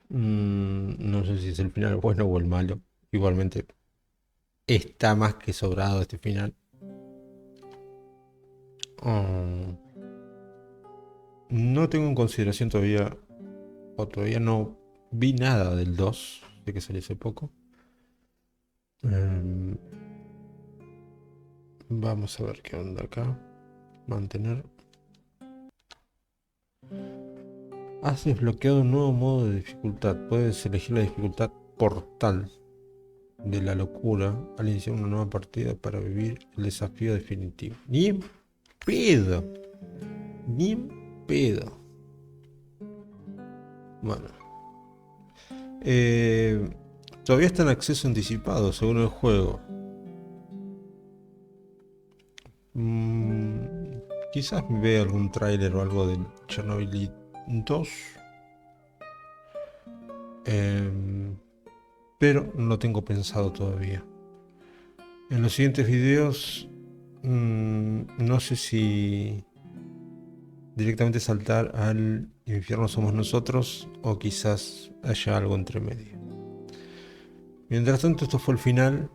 No sé si es el final bueno o el malo. Igualmente está más que sobrado este final. No tengo en consideración todavía, o todavía no vi nada del 2, de que salió hace poco. Vamos a ver qué onda acá. Mantener. Has desbloqueado un nuevo modo de dificultad. Puedes elegir la dificultad portal de la locura al iniciar una nueva partida para vivir el desafío definitivo. Ni en pedo. Ni en pedo. Bueno, Todavía está en acceso anticipado según el juego. Quizás vea algún tráiler o algo del Chernobylit 2. Pero no lo tengo pensado todavía. En los siguientes videos no sé si directamente saltar al infierno somos nosotros o quizás haya algo entre medio. Mientras tanto, esto fue el final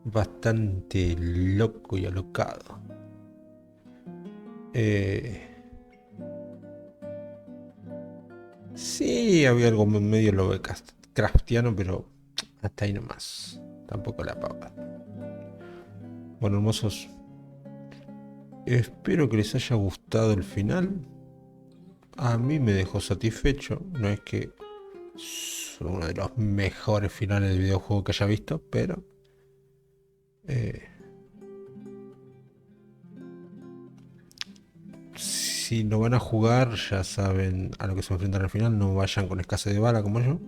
bastante loco y alocado. Sí, había algo medio Lovecraftiano, pero hasta ahí nomás. Tampoco la pava. Bueno, hermosos, espero que les haya gustado el final. A mí me dejó satisfecho. No es que es uno de los mejores finales de videojuego que haya visto, pero si lo van a jugar, ya saben a lo que se enfrentan al final. No vayan con escasez de bala como yo.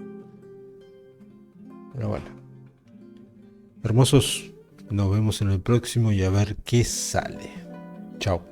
Pero bueno, hermosos, nos vemos en el próximo y a ver qué sale. Chao.